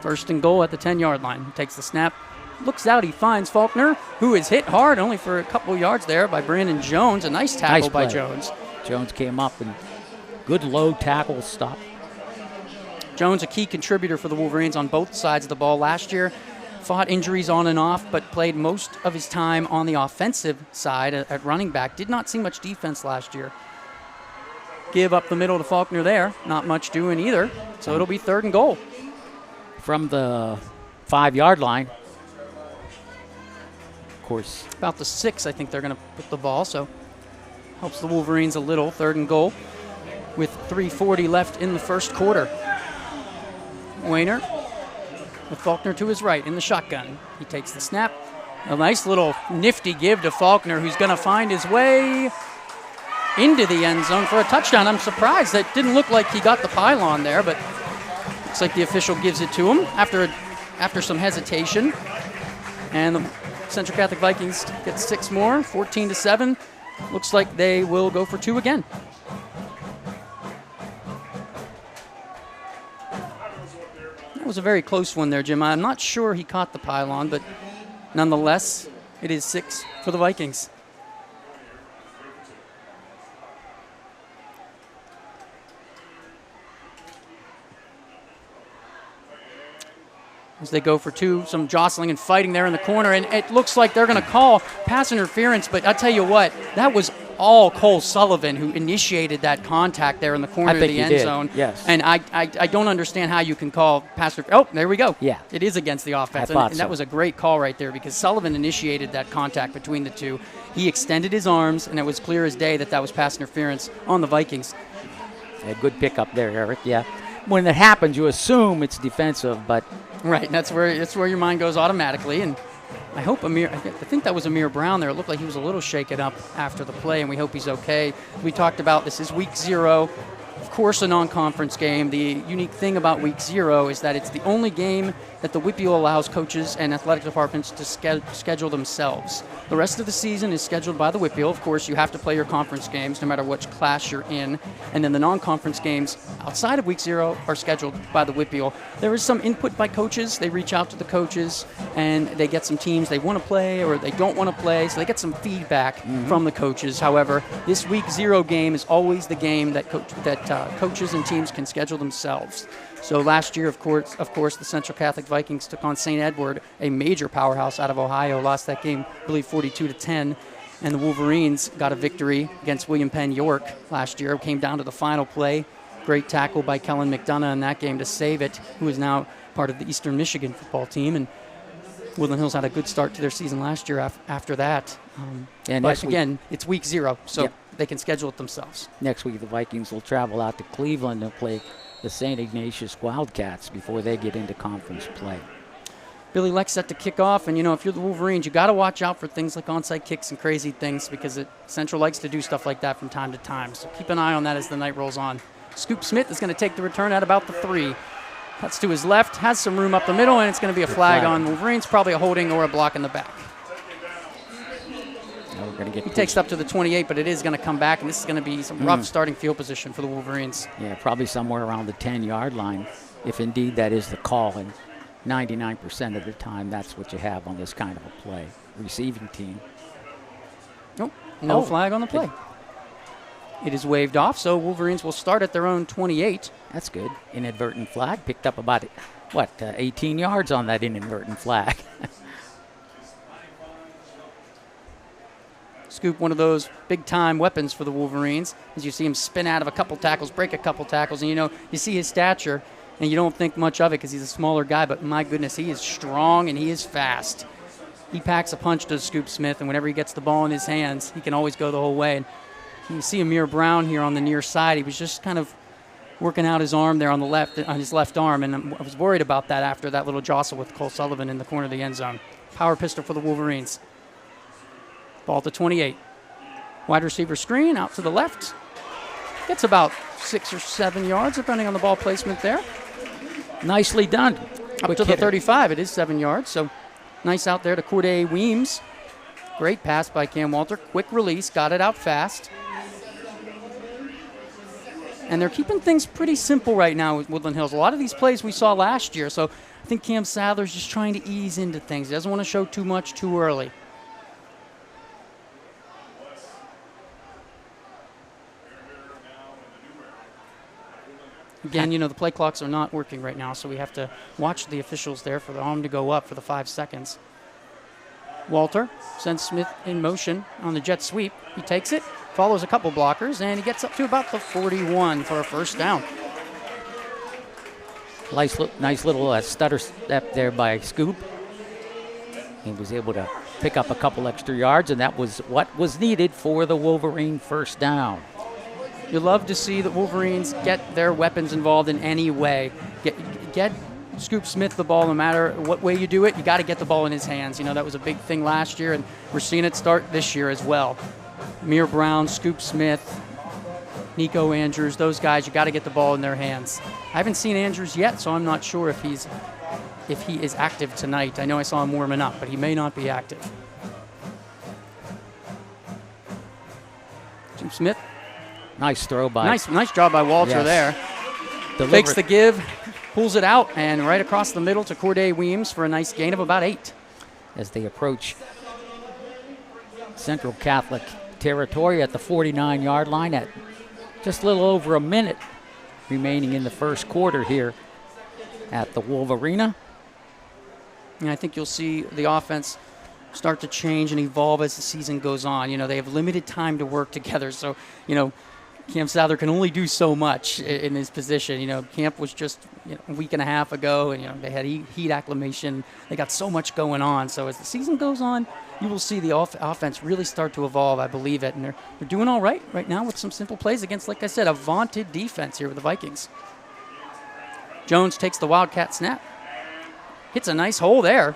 1st and goal at the 10-yard line. He takes the snap. Looks out, he finds Faulkner, who is hit hard, only for a couple yards there by Brandon Jones. A nice tackle by Jones. Jones came up and good low tackle stop. Jones, a key contributor for the Wolverines on both sides of the ball last year. Fought injuries on and off, but played most of his time on the offensive side at running back. Did not see much defense last year. Give up the middle to Faulkner there. Not much doing either. So it'll be 3rd and goal. From the 5-yard line. Course. About the 6, I think they're going to put the ball, so helps the Wolverines a little. 3rd and goal with 3:40 left in the first quarter. Wayner with Faulkner to his right in the shotgun. He takes the snap. A nice little nifty give to Faulkner, who's going to find his way into the end zone for a touchdown. I'm surprised. That didn't look like he got the pylon there, but looks like the official gives it to him after some hesitation. And the Central Catholic Vikings get 6 more, 14-7. Looks like they will go for 2 again. That was a very close one there, Jim. I'm not sure he caught the pylon, but nonetheless, it is 6 for the Vikings. As they go for 2, some jostling and fighting there in the corner, and it looks like they're going to call pass interference, but I tell you what, that was all Cole Sullivan who initiated that contact there in the corner of the end zone. Yes. And I don't understand how you can call pass. Oh, there we go. Yeah. It is against the offense. And that was a great call right there because Sullivan initiated that contact between the two. He extended his arms, and it was clear as day that was pass interference on the Vikings. A good pickup there, Eric. Yeah. When it happens, you assume it's defensive, but right, and that's where your mind goes automatically. And I hope I think that was Amir Brown there. It looked like he was a little shaken up after the play, and we hope he's okay. We talked about this is week 0. Of course, a non-conference game. The unique thing about week 0 is that it's the only game that the WPIAL allows coaches and athletic departments to schedule themselves. The rest of the season is scheduled by the WPIAL. Of course, you have to play your conference games no matter which class you're in. And then the non-conference games outside of week 0 are scheduled by the WPIAL. There is some input by coaches. They reach out to the coaches and they get some teams they want to play or they don't want to play. So they get some feedback from the coaches. However, this week 0 game is always the game that coaches and teams can schedule themselves. So last year, of course, the Central Catholic Vikings took on St. Edward, a major powerhouse out of Ohio, lost that game, I believe, 42-10. And the Wolverines got a victory against William Penn York last year. It came down to the final play. Great tackle by Kellen McDonough in that game to save it, who is now part of the Eastern Michigan football team. And Woodland Hills had a good start to their season last year after that. But again, it's week 0, so they can schedule it themselves. Next week, the Vikings will travel out to Cleveland and play the St. Ignatius Wildcats before they get into conference play. Billy Leck set to kick off, and if you're the Wolverines, you got to watch out for things like onside kicks and crazy things because Central likes to do stuff like that from time to time. So keep an eye on that as the night rolls on. Scoop Smith is going to take the return at about the 3. Cuts to his left, has some room up the middle, and it's going to be a flag on Wolverines, probably a holding or a block in the back. He takes it up to the 28, but it is going to come back, and this is going to be some rough starting field position for the Wolverines. Yeah, probably somewhere around the 10-yard line, if indeed that is the call. And 99% of the time, that's what you have on this kind of a play. Receiving team. Nope, no flag on the play. It is waved off, so Wolverines will start at their own 28. That's good. Inadvertent flag. Picked up about, 18 yards on that inadvertent flag. Scoop, one of those big-time weapons for the Wolverines, as you see him spin out of a couple tackles, break a couple tackles, and you see his stature, and you don't think much of it because he's a smaller guy, but my goodness, he is strong and he is fast. He packs a punch to Scoop Smith, and whenever he gets the ball in his hands, he can always go the whole way. And you see Amir Brown here on the near side. He was just kind of working out his arm there on his left arm, and I was worried about that after that little jostle with Cole Sullivan in the corner of the end zone. Power pistol for the Wolverines. Ball to 28. Wide receiver screen out to the left. Gets about 6 or 7 yards, depending on the ball placement there. Nicely done. Up to the 35. It is 7 yards. So nice out there to Corday Weems. Great pass by Cam Walter. Quick release. Got it out fast. And they're keeping things pretty simple right now with Woodland Hills. A lot of these plays we saw last year. So I think Cam Sadler's just trying to ease into things. He doesn't want to show too much too early. Again, the play clocks are not working right now, so we have to watch the officials there for the arm to go up for the 5 seconds. Walter sends Smith in motion on the jet sweep. He takes it, follows a couple blockers, and he gets up to about the 41 for a first down. Nice little stutter step there by Scoop. He was able to pick up a couple extra yards, and that was what was needed for the Wolverine first down. You love to see the Wolverines get their weapons involved in any way. Get Scoop Smith the ball no matter what way you do it. You got to get the ball in his hands. That was a big thing last year, and we're seeing it start this year as well. Amir Brown, Scoop Smith, Nico Andrews, those guys, you got to get the ball in their hands. I haven't seen Andrews yet, so I'm not sure if he is active tonight. I know I saw him warming up, but he may not be active. Jim Smith. Nice throw by. Nice job by Walter there. Fakes the give, pulls it out, and right across the middle to Corday Weems for a nice gain of about 8. As they approach Central Catholic territory at the 49-yard line at just a little over a minute remaining in the first quarter here at the Wolverina. And I think you'll see the offense start to change and evolve as the season goes on. You know, they have limited time to work together, so, you know, Cam Souther can only do so much in his position. You know, camp was just a week and a half ago, and, you know, they had heat acclimation. They got so much going on. So as the season goes on, you will see the offense really start to evolve. I believe it. And they're doing all right now with some simple plays against, like I said, a vaunted defense here with the Vikings. Jones takes the Wildcat snap. Hits a nice hole there.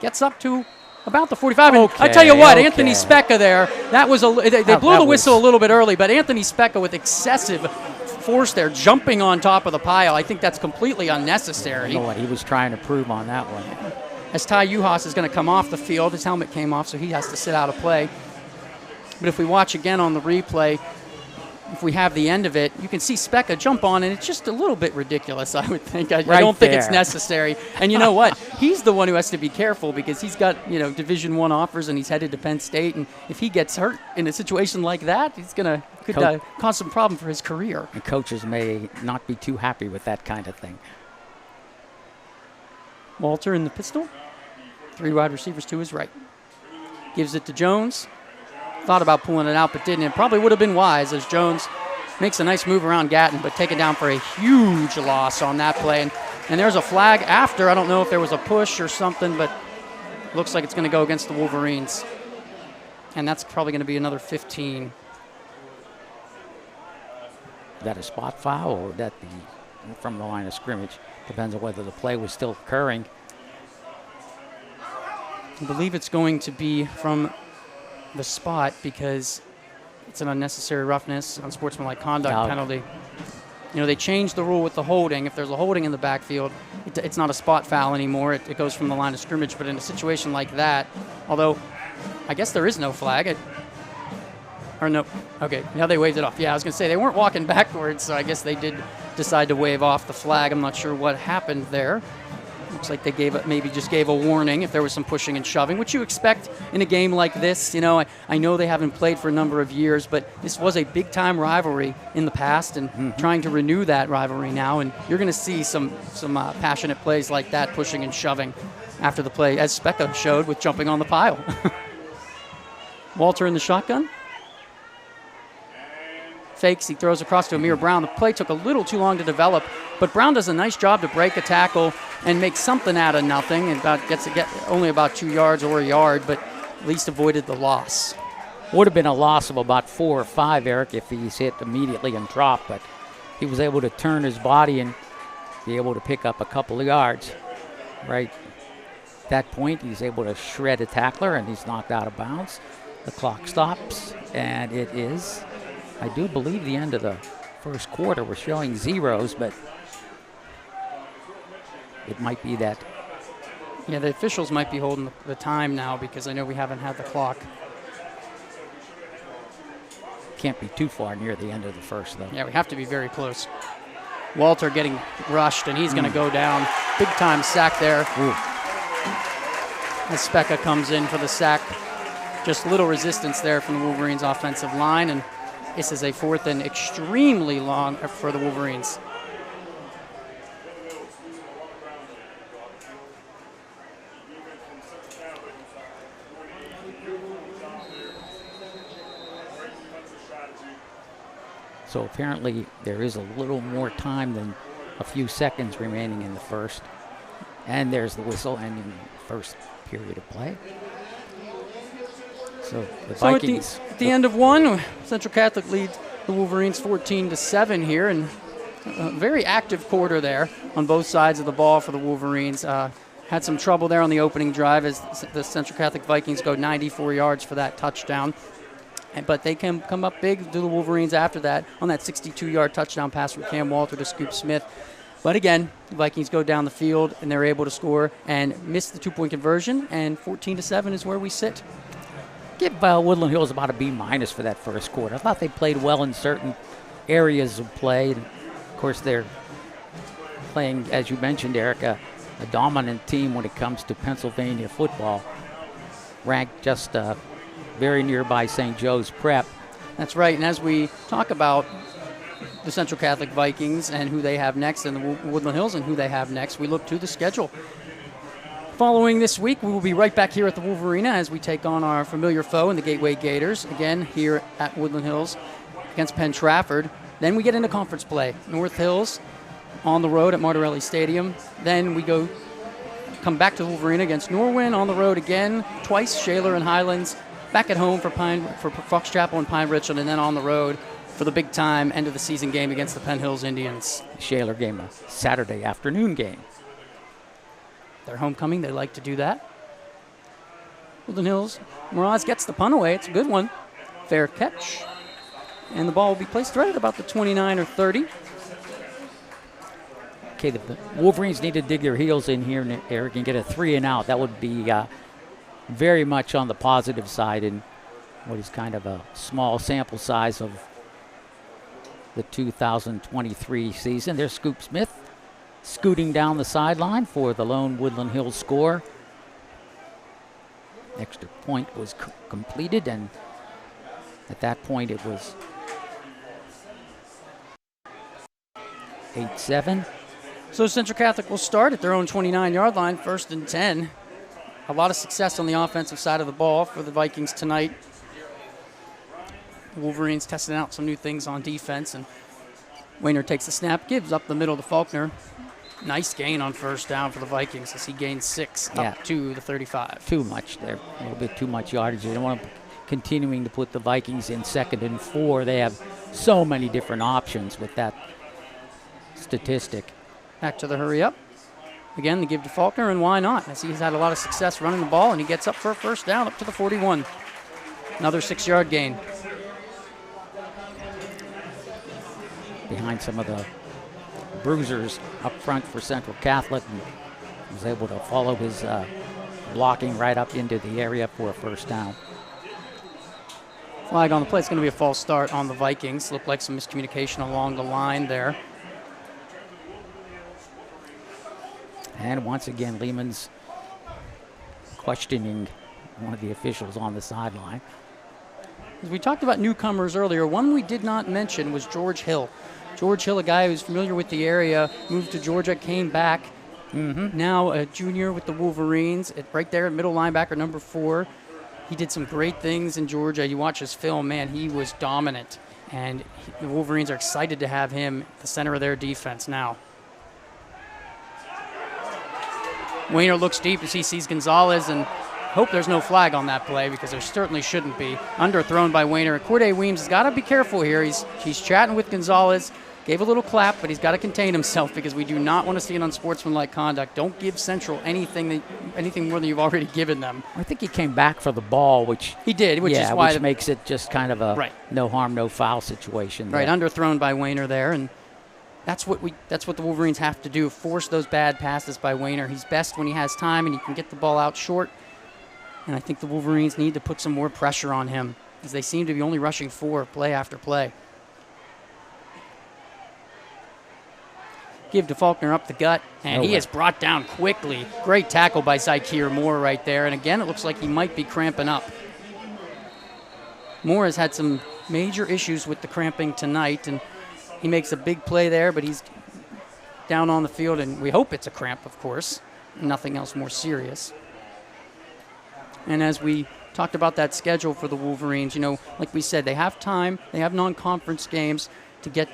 Gets up to about the 45. And I tell you what, Anthony Specca there, that was they blew the whistle a little bit early, but Anthony Specca with excessive force there, jumping on top of the pile. I think that's completely unnecessary. You know what he was trying to prove on that one. As Ty Uhas is going to come off the field, his helmet came off, so he has to sit out of play. But if we watch again on the replay, if we have the end of it, you can see Specca jump on, and it's just a little bit ridiculous, I would think. I don't think it's necessary. And you know what? He's the one who has to be careful because he's got, you know, Division I offers, and he's headed to Penn State. And if he gets hurt in a situation like that, could cause some problem for his career. And coaches may not be too happy with that kind of thing. Walter in the pistol. 3 wide receivers to his right. Gives it to Jones. Thought about pulling it out, but didn't. It probably would have been wise as Jones makes a nice move around Gatton, but taken down for a huge loss on that play. And there's a flag after. I don't know if there was a push or something, but looks like it's going to go against the Wolverines. And that's probably going to be another 15. Is that a spot foul, or would that be from the line of scrimmage? Depends on whether the play was still occurring. I believe it's going to be from the spot because it's an unnecessary roughness, unsportsmanlike conduct penalty. You know, they changed the rule with the holding. If there's a holding in the backfield, it's not a spot foul anymore. It goes from the line of scrimmage. But in a situation like that, although I guess there is no flag. Or no. Okay, now they waved it off. Yeah, I was going to say they weren't walking backwards, so I guess they did decide to wave off the flag. I'm not sure what happened there. Looks like they maybe just gave a warning if there was some pushing and shoving, which you expect in a game like this. You know, I know they haven't played for a number of years, but this was a big-time rivalry in the past, and trying to renew that rivalry now. And you're going to see some passionate plays like that, pushing and shoving after the play, as Specca showed with jumping on the pile. Walter in the shotgun. Fakes, he throws across to Amir Brown. The play took a little too long to develop, but Brown does a nice job to break a tackle and make something out of nothing, and gets only about 2 yards or a yard, but at least avoided the loss. Would have been a loss of about 4 or 5, Eric, if he's hit immediately and dropped, but he was able to turn his body and be able to pick up a couple of yards. Right at that point, he's able to shred a tackler, and he's knocked out of bounds. The clock stops, and it is, I do believe, the end of the first quarter. We're showing zeros, but it might be that. Yeah, the officials might be holding the time now because I know we haven't had the clock. Can't be too far near the end of the first, though. Yeah, we have to be very close. Walter getting rushed, and he's going to go down. Big-time sack there. As Specca comes in for the sack. Just little resistance there from the Wolverines' offensive line, and this is a 4th and extremely long for the Wolverines. So apparently there is a little more time than a few seconds remaining in the first. And there's the whistle ending the first period of play. So the Vikings. At the end of one, Central Catholic leads the Wolverines 14-7 here, and a very active quarter there on both sides of the ball for the Wolverines. Had some trouble there on the opening drive as the Central Catholic Vikings go 94 yards for that touchdown. But they can come up big to the Wolverines after that on that 62-yard touchdown pass from Cam Walter to Scoop Smith. But again, the Vikings go down the field, and they're able to score and miss the 2-point conversion, and 14-7 is where we sit. Give Woodland Hills about a B- for that first quarter. I thought they played well in certain areas of play. And of course, they're playing, as you mentioned, Eric, a dominant team when it comes to Pennsylvania football, ranked just very nearby St. Joe's Prep. That's right, and as we talk about the Central Catholic Vikings and who they have next, and the Woodland Hills and who they have next, we look to the schedule. Following this week, we will be right back here at the Wolverina as we take on our familiar foe in the Gateway Gators, again here at Woodland Hills against Penn Trafford. Then we get into conference play. North Hills on the road at Martirelli Stadium. Then we come back to the Wolverina against Norwin, on the road again, twice, Shaler and Highlands. Back at home for Fox Chapel and Pine Richland, and then on the road for the big time end of the season game against the Penn Hills Indians. Shaler game, a Saturday afternoon game. Their homecoming, they like to do that. Woodland Hills, Mraz gets the punt away. It's a good one. Fair catch. And the ball will be placed right at about the 29 or 30. Okay, the Wolverines need to dig their heels in here, Eric, and get a 3 and out. That would be very much on the positive side in what is kind of a small sample size of the 2023 season. There's Scoop Smith scooting down the sideline for the lone Woodland Hills score. Extra point was completed, and at that point it was 8-7. So Central Catholic will start at their own 29-yard line, 1st and 10. A lot of success on the offensive side of the ball for the Vikings tonight. The Wolverines testing out some new things on defense, and Wayner takes the snap, gives up the middle to Faulkner. Nice gain on 1st down for the Vikings as he gains 6 up to the 35. Too much there, a little bit too much yardage. They don't want to continuing to put the Vikings in 2nd and 4. They have so many different options with that statistic. Back to the hurry up. Again, they give to Faulkner, and why not? As he's had a lot of success running the ball, and he gets up for a 1st down up to the 41. Another 6-yard gain. Behind some of the bruisers up front for Central Catholic, and was able to follow his blocking right up into the area for a 1st down. Flag on the play. It's going to be a false start on the Vikings. Looked like some miscommunication along the line there. And once again, Lehman's questioning one of the officials on the sideline. As we talked about newcomers earlier, one we did not mention was George Hill. George Hill, a guy who's familiar with the area, moved to Georgia, came back. Now a junior with the Wolverines, right there at middle linebacker, number 4. He did some great things in Georgia. You watch his film, man, he was dominant. And the Wolverines are excited to have him at the center of their defense now. Wayner looks deep as he sees Gonzalez, and hope there's no flag on that play because there certainly shouldn't be. Underthrown by Wayner. And Corday Weems has got to be careful here. He's chatting with Gonzalez. Gave a little clap, but he's got to contain himself because we do not want to see an unsportsmanlike conduct. Don't give Central anything more than you've already given them. I think he came back for the ball, which he did, which is why which makes it just kind of a no harm, no foul situation. Right, underthrown by Wayner there, and that's what the Wolverines have to do. Force those bad passes by Wayner. He's best when he has time and he can get the ball out short. And I think the Wolverines need to put some more pressure on him as they seem to be only rushing 4 play after play. Give to Faulkner up the gut, and he is brought down quickly. Great tackle by Zykir Moore right there. And again, it looks like he might be cramping up. Moore has had some major issues with the cramping tonight, and he makes a big play there, but he's down on the field, and we hope it's a cramp, of course. Nothing else more serious. And as we talked about that schedule for the Wolverines, like we said, they have time. They have non-conference games to get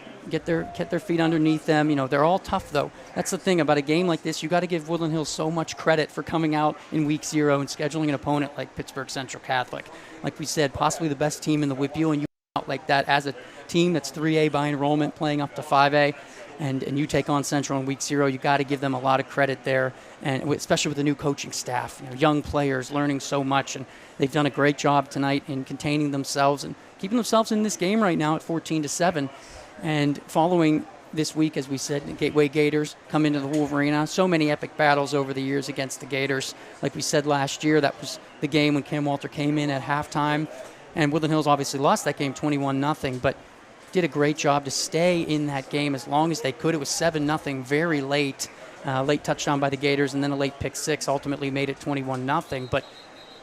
their feet underneath them. They're all tough, though. That's the thing about a game like this. You got to give Woodland Hills so much credit for coming out in week 0 and scheduling an opponent like Pittsburgh Central Catholic. Like we said, possibly the best team in the WIPU, and you out like that as a team that's 3A by enrollment, playing up to 5A, and you take on Central in week 0. You got to give them a lot of credit there, and especially with the new coaching staff. Young players learning so much, and they've done a great job tonight in containing themselves and keeping themselves in this game right now at 14-7. And following this week, as we said, the Gateway Gators come into the Wolverina. So many epic battles over the years against the Gators. Like we said last year, that was the game when Cam Walter came in at halftime. And Woodland Hills obviously lost that game 21-0, but did a great job to stay in that game as long as they could. It was 7-0 very late. Late touchdown by the Gators and then a late pick 6 ultimately made it 21-0. But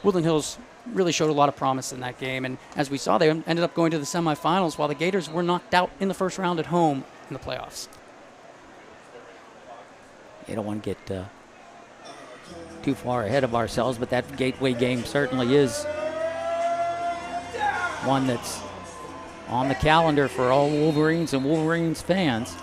Woodland Hills really showed a lot of promise in that game. And as we saw, they ended up going to the semifinals while the Gators were knocked out in the first round at home in the playoffs. You don't want to get too far ahead of ourselves, but that Gateway game certainly is one that's on the calendar for all Wolverines and Wolverines fans.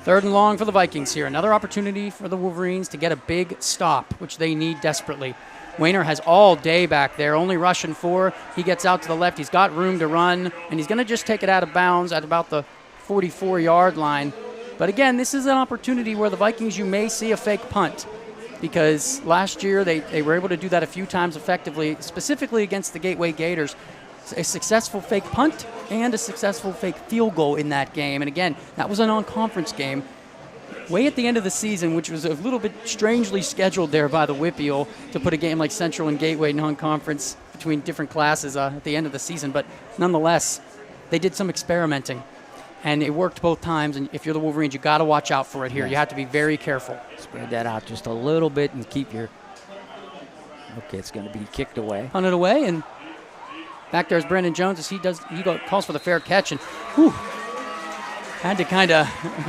3rd and long for the Vikings here. Another opportunity for the Wolverines to get a big stop, which they need desperately. Wayner has all day back there, only rushing 4. He gets out to the left. He's got room to run, and he's going to just take it out of bounds at about the 44-yard line. But again, this is an opportunity where the Vikings, you may see a fake punt, because last year they were able to do that a few times effectively, specifically against the Gateway Gators. A successful fake punt and a successful fake field goal in that game. And again, that was a non-conference game way at the end of the season, which was a little bit strangely scheduled there by the Whippeal to put a game like Central and Gateway non-conference between different classes at the end of the season. But nonetheless, they did some experimenting, and it worked both times. And if you're the Wolverines, you got to watch out for it here. Yes. You have to be very careful. Spread that out just a little bit and keep your... Okay, it's going to be kicked away. Punted away, and back there's Brandon Jones as he calls for the fair catch, and had to kind of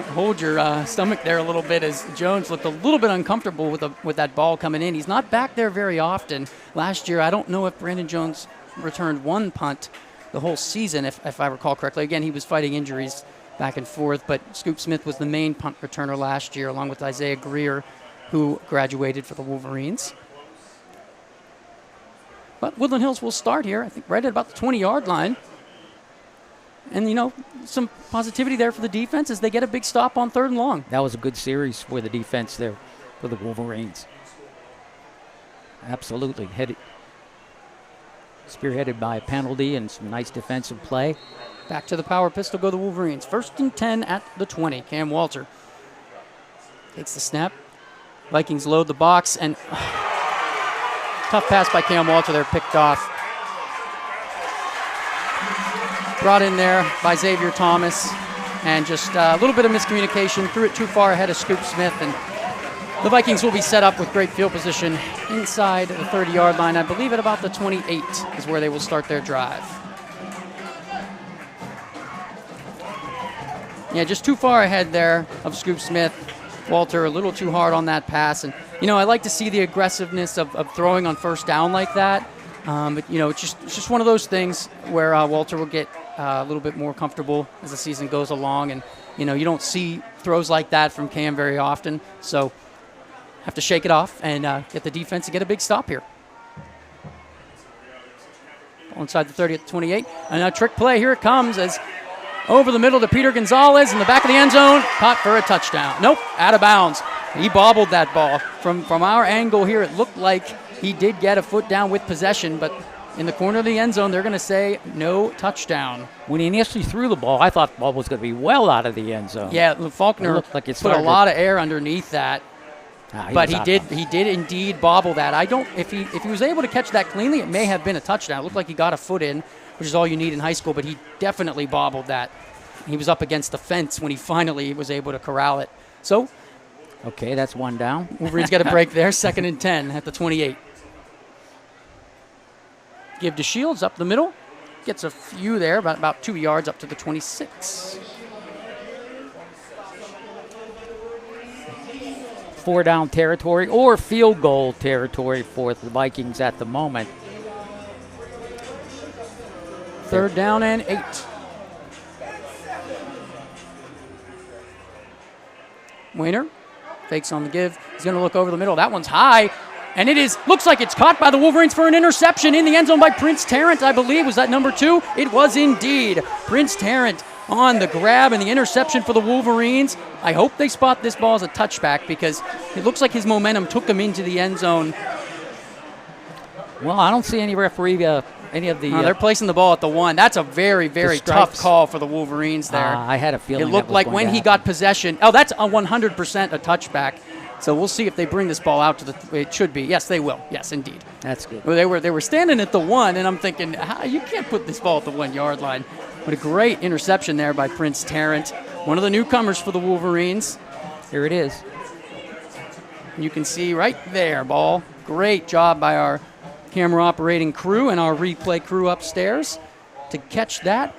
hold your stomach there a little bit as Jones looked a little bit uncomfortable with that ball coming in. He's not back there very often. Last year, I don't know if Brandon Jones returned 1 punt the whole season, if I recall correctly. Again, he was fighting injuries back and forth, but Scoop Smith was the main punt returner last year, along with Isaiah Greer, who graduated for the Wolverines. But Woodland Hills will start here, I think, right at about the 20-yard line. And, some positivity there for the defense as they get a big stop on 3rd and long. That was a good series for the defense there for the Wolverines. Absolutely. Spearheaded by a penalty and some nice defensive play. Back to the power pistol go the Wolverines. 1st and 10 at the 20. Cam Walter takes the snap. Vikings load the box, and tough pass by Cam Walter there, picked off. Brought in there by Xavier Thomas, and just a little bit of miscommunication. Threw it too far ahead of Scoop Smith, and the Vikings will be set up with great field position inside the 30-yard line. I believe at about the 28 is where they will start their drive. Yeah, just too far ahead there of Scoop Smith. Walter a little too hard on that pass, and I like to see the aggressiveness of throwing on 1st down like that. But it's just one of those things where Walter will get a little bit more comfortable as the season goes along, and you don't see throws like that from Cam very often, so have to shake it off and get the defense to get a big stop here. Ball inside the 30 at the 28, and a trick play. Here it comes as over the middle to Peter Gonzalez in the back of the end zone, caught for a touchdown. Nope, out of bounds. He bobbled that ball. From our angle here, it looked like he did get a foot down with possession, but in the corner of the end zone, they're going to say no touchdown. When he initially threw the ball, I thought the ball was going to be well out of the end zone. Yeah, Faulkner put a lot of air underneath that, but he did indeed bobble that. If he was able to catch that cleanly, it may have been a touchdown. It looked like he got a foot in, which is all you need in high school, but he definitely bobbled that. He was up against the fence when he finally was able to corral it. So, okay, that's 1 down. Wolverines got a break there, 2nd and 10 at the 28. Give to Shields up the middle. Gets a few there, about 2 yards up to the 26. 4 down territory or field goal territory for the Vikings at the moment. 3rd down and 8. Wayner fakes on the give. He's going to look over the middle. That one's high. And looks like it's caught by the Wolverines for an interception in the end zone by Prince Tarrant, I believe. Was that number 2? It was indeed. Prince Tarrant on the grab and the interception for the Wolverines. I hope they spot this ball as a touchback because it looks like his momentum took him into the end zone. Well, I don't see any referee, any of the... they're placing the ball at the 1. That's a very, very tough call for the Wolverines there. I had a feeling it looked like when he got possession. Oh, that's a 100% a touchback. So we'll see if they bring this ball out to the... It should be. Yes, they will. Yes, indeed. That's good. Well, they were standing at the 1, and I'm thinking, you can't put this ball at the 1-yard line. But a great interception there by Prince Tarrant, one of the newcomers for the Wolverines. Here it is. You can see right there, ball. Great job by our camera operating crew and our replay crew upstairs to catch that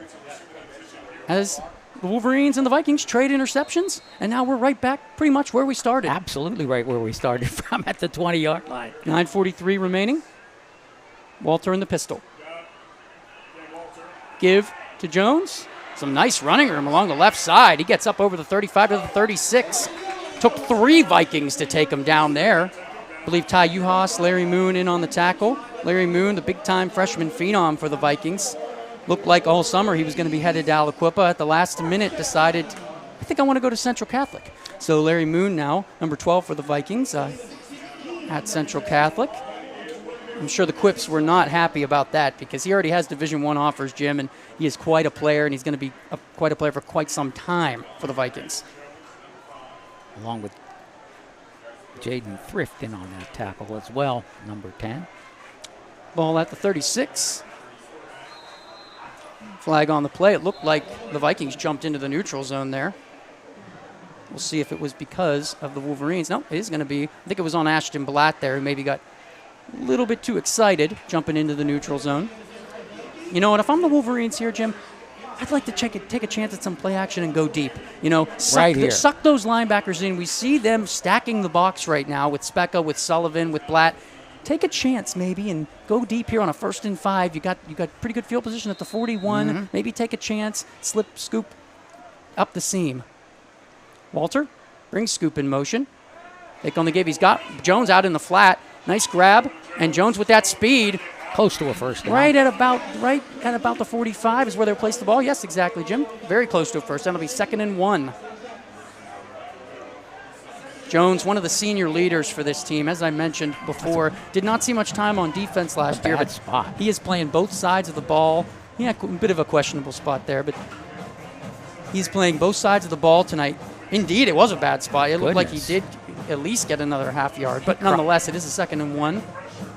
as the Wolverines and the Vikings trade interceptions, and now we're right back pretty much where we started. Absolutely right where we started from, at the 20-yard line. 9:43 remaining. Walter in the pistol. Give to Jones. Some nice running room along the left side. He gets up over the 35 to the 36. Took 3 Vikings to take him down there. I believe Ty Uhas, Larry Moon in on the tackle. Larry Moon, the big-time freshman phenom for the Vikings. Looked like all summer he was going to be headed to Aliquippa. At the last minute decided, I think I want to go to Central Catholic. So Larry Moon now, number 12 for the Vikings at Central Catholic. I'm sure the Quips were not happy about that because he already has Division I offers, Jim, and he is quite a player, and he's going to be quite a player for quite some time for the Vikings. Along with Jaden Thrift in on that tackle as well, number 10. Ball at the 36. Flag on the play. It looked like the Vikings jumped into the neutral zone there. We'll see if it was because of the Wolverines. No, it is going to be. I think it was on Ashton Blatt there, who maybe got a little bit too excited jumping into the neutral zone. You know what? If I'm the Wolverines here, Jim, I'd like to take a chance at some play action and go deep. You know, suck those linebackers in. We see them stacking the box right now with Specka, with Sullivan, with Blatt. Take a chance maybe and go deep here on a 1st and 5. You got pretty good field position at the 41. Mm-hmm. Maybe take a chance, scoop up the seam. Walter brings Scoop in motion. Fake on the give. He's got Jones out in the flat. Nice grab, and Jones with that speed. Close to a first down. Right at about the 45 is where they'll place the ball. Yes, exactly, Jim. Very close to a first down. It'll be 2nd and 1. Jones, one of the senior leaders for this team, as I mentioned before, did not see much time on defense last year. Bad spot. He is playing both sides of the ball. Yeah, a bit of a questionable spot there, but he's playing both sides of the ball tonight. Indeed, it was a bad spot. It looked like he did at least get another half yard, but nonetheless, it is a 2nd and 1.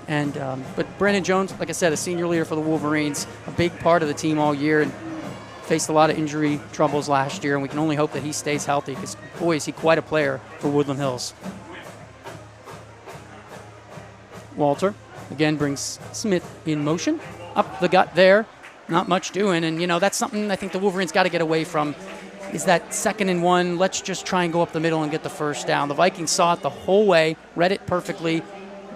And but Brandon Jones, like I said, a senior leader for the Wolverines, a big part of the team all year, and faced a lot of injury troubles last year, and we can only hope that he stays healthy because, boy, is he quite a player for Woodland Hills. Walter, again, brings Smith in motion. Up the gut there. Not much doing, and, you know, that's something I think the Wolverines got to get away from is that 2nd and 1. Let's just try and go up the middle and get the first down. The Vikings saw it the whole way, read it perfectly,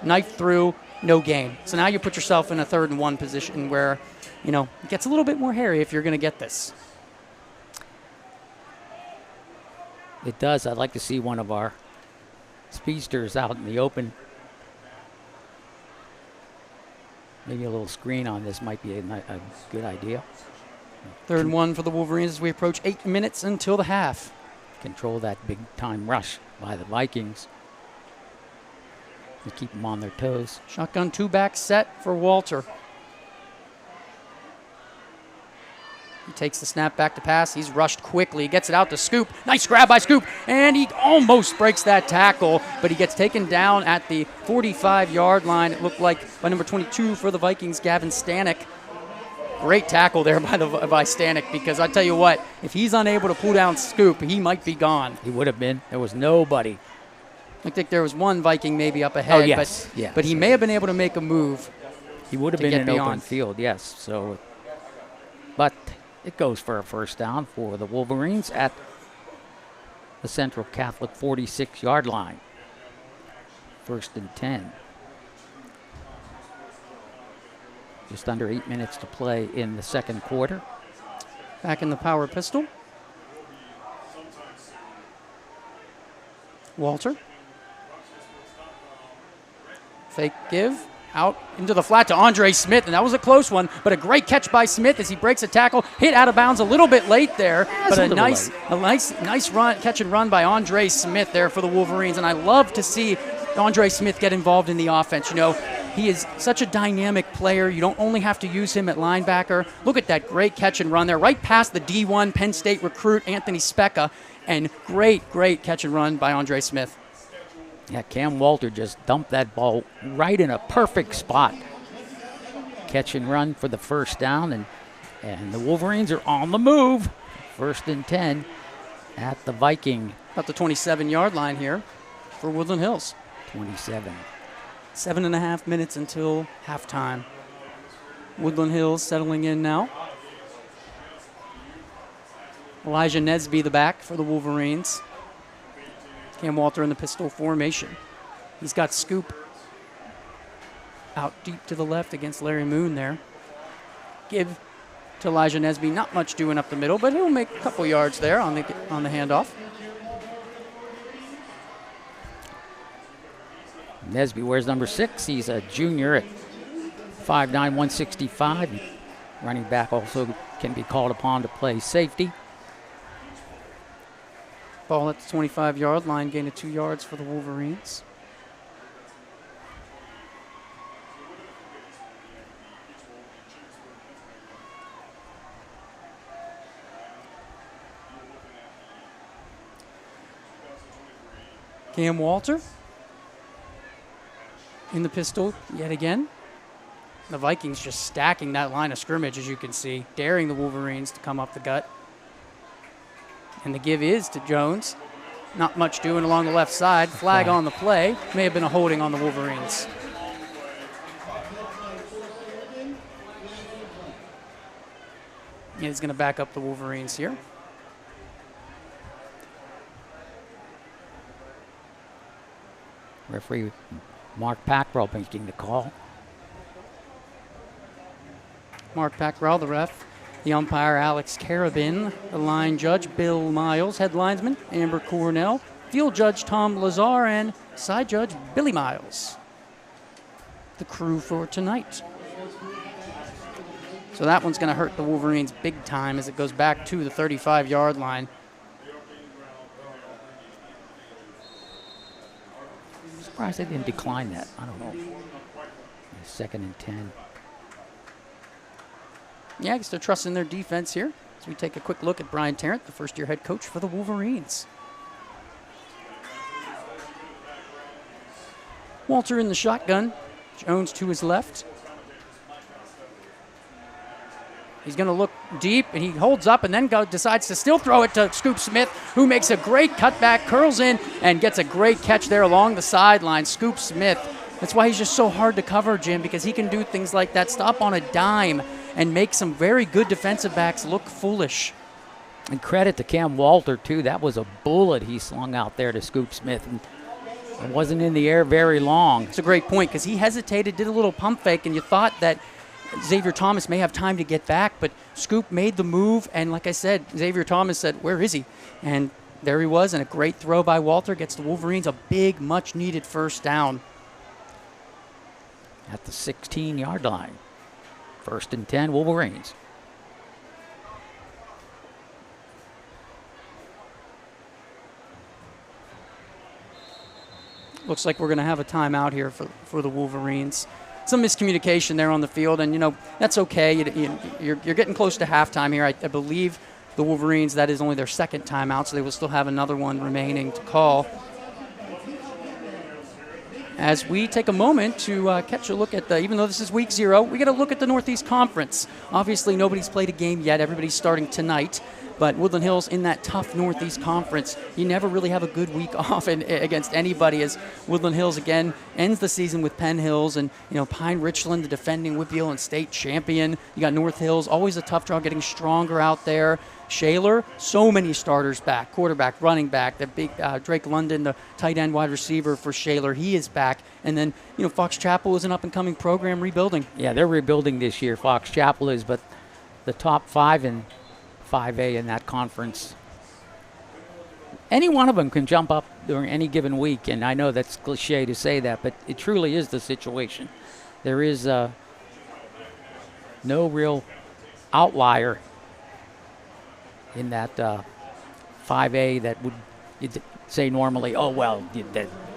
knifed through, no gain. So now you put yourself in a 3rd and 1 position where, you know, it gets a little bit more hairy if you're going to get this. It does. I'd like to see one of our speedsters out in the open. Maybe a little screen on this might be a good idea. 3rd and 1 for the Wolverines as we approach 8 minutes until the half. Control that big-time rush by the Vikings. To keep them on their toes. Shotgun 2-back set for Walter. He takes the snap back to pass. He's rushed quickly. He gets it out to Scoop. Nice grab by Scoop. And he almost breaks that tackle, but he gets taken down at the 45-yard line. It looked like by number 22 for the Vikings, Gavin Stanek. Great tackle there by Stanek, because I tell you what, if he's unable to pull down Scoop, he might be gone. He would have been. There was nobody. I think there was one Viking maybe up ahead, but he may have been able to make a move. He would have been in open field, yes. So, but it goes for a first down for the Wolverines at the Central Catholic 46-yard line. 1st and 10. Just under 8 minutes to play in the 2nd quarter. Back in the power pistol. Walter. Fake give. Out into the flat to Andre Smith, and that was a close one, but a great catch by Smith as he breaks a tackle. Hit out of bounds a little bit late there, but a nice run, catch and run by Andre Smith there for the Wolverines, and I love to see Andre Smith get involved in the offense. You know, he is such a dynamic player. You don't only have to use him at linebacker. Look at that great catch and run there, right past the D1 Penn State recruit Anthony Specka, and great catch and run by Andre Smith. Yeah, Cam Walter just dumped that ball right in a perfect spot. Catch and run for the first down, and the Wolverines are on the move. 1st and 10 at the Viking. About the 27-yard line here for Woodland Hills. 27. 7.5 minutes until halftime. Woodland Hills settling in now. Elijah Nesby, the back for the Wolverines. Cam Walter in the pistol formation. He's got Scoop out deep to the left against Larry Moon there. Give to Elijah Nesby, not much doing up the middle, but he'll make a couple yards there on the handoff. Nesby wears number 6. He's a junior at 5'9", 165. Running back also can be called upon to play safety. Ball at the 25-yard line, gain of 2 yards for the Wolverines. Cam Walter in the pistol yet again. The Vikings just stacking that line of scrimmage, as you can see, daring the Wolverines to come up the gut. And the give is to Jones. Not much doing along the left side. Flag on the play. May have been a holding on the Wolverines. And he's going to back up the Wolverines here. Referee Mark Packrell making the call. Mark Packrell, the ref. The umpire, Alex Carabin. The line judge, Bill Miles. Head linesman, Amber Cornell. Field judge, Tom Lazar. And side judge, Billy Miles. The crew for tonight. So that one's going to hurt the Wolverines big time as it goes back to the 35-yard line. I'm surprised they didn't decline that. I don't know. 2nd and 10. Yeah, I guess they're trusting their defense here. As we take a quick look at Brian Tarrant, the first-year head coach for the Wolverines. Walter in the shotgun. Jones to his left. He's going to look deep, and he holds up and then decides to still throw it to Scoop Smith, who makes a great cutback, curls in, and gets a great catch there along the sideline. Scoop Smith. That's why he's just so hard to cover, Jim, because he can do things like that, stop on a dime, and make some very good defensive backs look foolish. And credit to Cam Walter, too. That was a bullet he slung out there to Scoop Smith. And it wasn't in the air very long. It's a great point, because he hesitated, did a little pump fake, and you thought that Xavier Thomas may have time to get back, but Scoop made the move, and like I said, Xavier Thomas said, where is he? And there he was, and a great throw by Walter gets the Wolverines a big, much-needed first down. At the 16-yard line. 1st and 10, Wolverines. Looks like we're going to have a timeout here for the Wolverines. Some miscommunication there on the field, and, you know, that's okay. You're getting close to halftime here. I believe the Wolverines, that is only their 2nd timeout, so they will still have another one remaining to call. As we take a moment to catch a look at even though this is week 0, we got to look at the Northeast Conference. Obviously, nobody's played a game yet. Everybody's starting tonight. But Woodland Hills in that tough Northeast Conference, you never really have a good week off against anybody, as Woodland Hills, again, ends the season with Penn Hills and, you know, Pine Richland, the defending Whitfield and state champion. You got North Hills, always a tough draw, getting stronger out there. Shaler, so many starters back, quarterback, running back, the big Drake London, the tight end wide receiver for Shaler, he is back. And then, you know, Fox Chapel is an up-and-coming program rebuilding. Yeah, they're rebuilding this year, Fox Chapel is, but the top 5 in 5A in that conference, any one of them can jump up during any given week, and I know that's cliche to say that, but it truly is the situation. There is no real outlier in that 5A that would say normally, oh, well,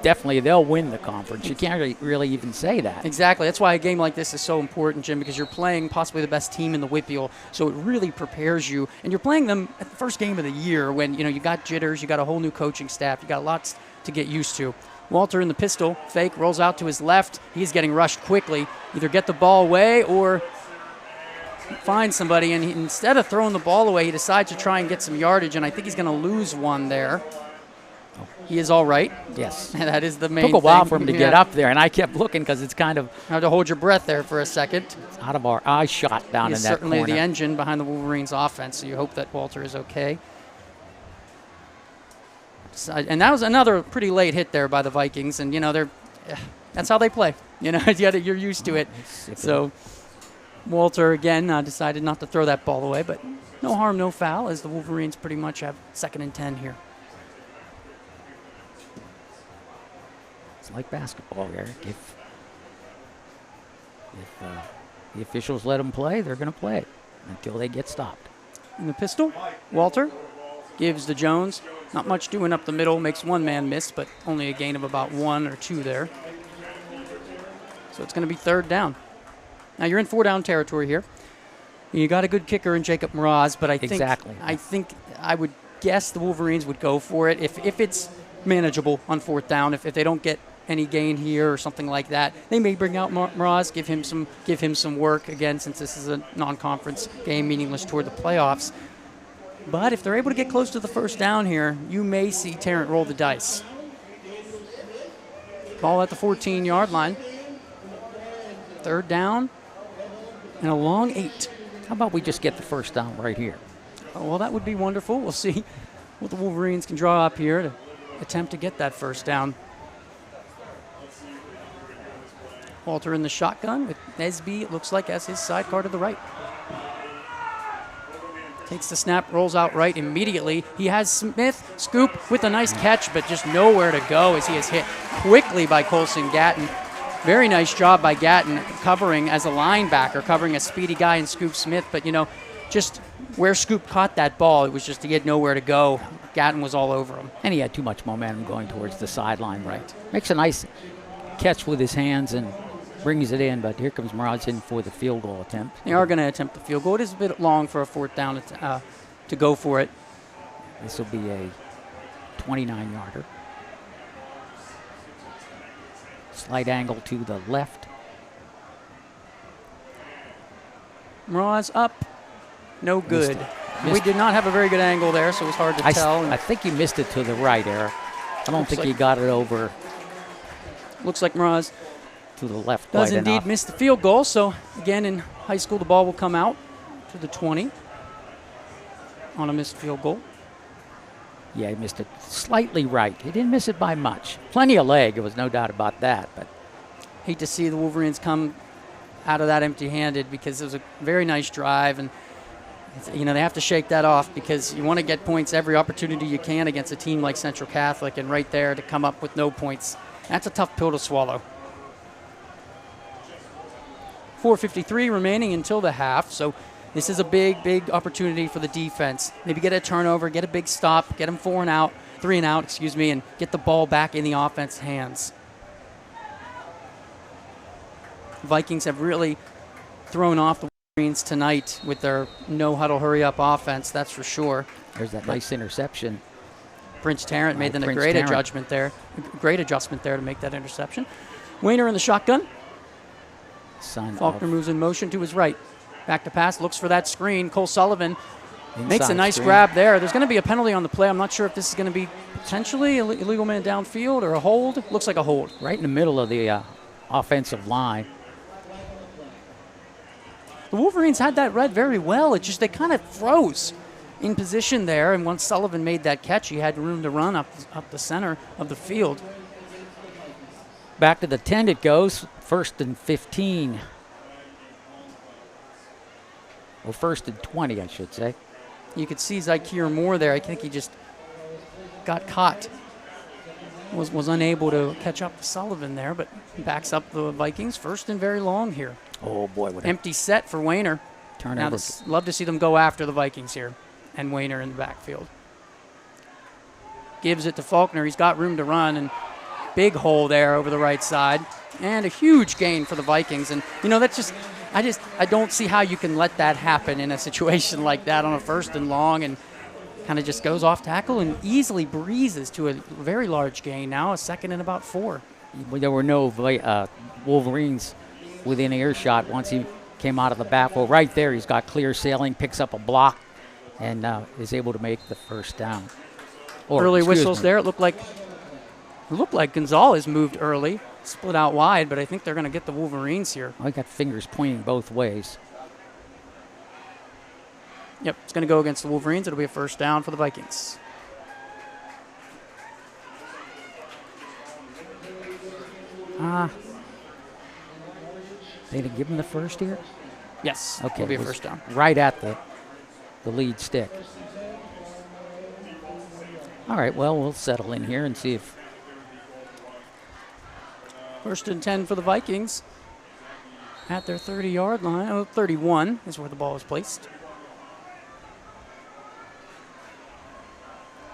definitely they'll win the conference. You can't really even say that. Exactly. That's why a game like this is so important, Jim, because you're playing possibly the best team in the Whitfield, so it really prepares you. And you're playing them at the first game of the year when, you know, you got jitters, you got a whole new coaching staff, you got lots to get used to. Walter in the pistol, fake, rolls out to his left. He's getting rushed quickly. Either get the ball away or find somebody, and instead of throwing the ball away, he decides to try and get some yardage, and I think he's going to lose one there. He is all right. Yes. That is the main thing. Took a while for him to get up there, and I kept looking because it's kind of... Have to hold your breath there for a second. It's out of our eye shot down in that corner. He's certainly the engine behind the Wolverines offense, so you hope that Walter is okay. And that was another pretty late hit there by the Vikings. And, that's how they play. You're used to it. So Walter, again, decided not to throw that ball away. But no harm, no foul, as the Wolverines pretty much have 2nd and 10 here. It's like basketball, Eric. If the officials let them play, they're going to play until they get stopped. In the pistol, Walter gives to Jones. Not much doing up the middle. Makes one man miss, but only a gain of about 1 or 2 there. So it's going to be 3rd down. Now you're in 4-down territory here. You got a good kicker in Jacob Mraz, but I think I would guess the Wolverines would go for it if it's manageable on 4th down. If they don't get any gain here or something like that, they may bring out Mraz, give him some work again, since this is a non-conference game, meaningless toward the playoffs. But if they're able to get close to the 1st down here, you may see Tarrant roll the dice. Ball at the 14-yard line. 3rd down and a long 8. How about we just get the 1st down right here? Oh, well, that would be wonderful. We'll see what the Wolverines can draw up here to attempt to get that 1st down. Walter in the shotgun with Nesby, it looks like, as his sidecar to the right. Takes the snap, rolls out right immediately. He has Smith scoop with a nice catch, but just nowhere to go as he is hit quickly by Colson Gatton. Very nice job by Gatton covering as a linebacker, covering a speedy guy in Scoop Smith. But, just where Scoop caught that ball, it was just he had nowhere to go. Gatton was all over him. And he had too much momentum going towards the sideline. Right. Makes a nice catch with his hands and brings it in, but here comes Mraz in for the field goal attempt. They are going to attempt the field goal. It is a bit long for a 4th down to go for it. This will be a 29-yarder. Slight angle to the left. Mraz up. No good. We did not have a very good angle there, so it was hard to tell. I think he missed it to the right, Eric. I don't think he got it over. Looks like Mraz to the left. Does indeed miss the field goal. So, again, in high school, the ball will come out to the 20 on a missed field goal. Yeah, he missed it slightly right. He didn't miss it by much. Plenty of leg, there was no doubt about that. But hate to see the Wolverines come out of that empty-handed, because it was a very nice drive, and they have to shake that off, because you want to get points every opportunity you can against a team like Central Catholic, and right there to come up with no points, that's a tough pill to swallow. 4:53 remaining until the half, so this is a big opportunity for the defense. Maybe get a turnover, get a big stop, get them 3 and out, and get the ball back in the offense's hands. Vikings have really thrown off the Wolverines tonight with their no-huddle, hurry-up offense, that's for sure. There's that nice interception. Prince Tarrant made a great adjustment there to make that interception. Wayner in the shotgun. Faulkner moves in motion to his right. Back to pass, looks for that screen. Cole Sullivan makes a nice grab there. There's going to be a penalty on the play. I'm not sure if this is going to be potentially an illegal man downfield or a hold. Looks like a hold. Right in the middle of the offensive line. The Wolverines had that read very well. It just, they kind of froze in position there, and once Sullivan made that catch, he had room to run up the center of the field. Back to the 10 it goes. 1st and 15. Or 1st and 20, I should say. You could see Zykeer Moore there. I think he just got caught. Was unable to catch up to Sullivan there, but backs up the Vikings. 1st and very long here. Oh, boy. What empty set for Wayner. Turnover. Love to see them go after the Vikings here. And Wayner in the backfield. Gives it to Faulkner. He's got room to run, and big hole there over the right side. And a huge gain for the Vikings. And, that's just, I don't see how you can let that happen in a situation like that on a 1st and long, and kind of just goes off tackle and easily breezes to a very large gain now, a 2nd and about 4. There were no Wolverines within earshot once he came out of the backfield. Right there, he's got clear sailing, picks up a block, and is able to make the 1st down. Early whistles there. It looked like Gonzalez moved early, split out wide, but I think they're going to get the Wolverines here. I got fingers pointing both ways. Yep, it's going to go against the Wolverines. It'll be a 1st down for the Vikings. They didn't give him the first here? Yes. Okay. Will be a it was first down. Right at the lead stick. All right, well, we'll settle in here and see if... First and 10 for the Vikings. At their 30-yard line. Oh, 31 is where the ball was placed.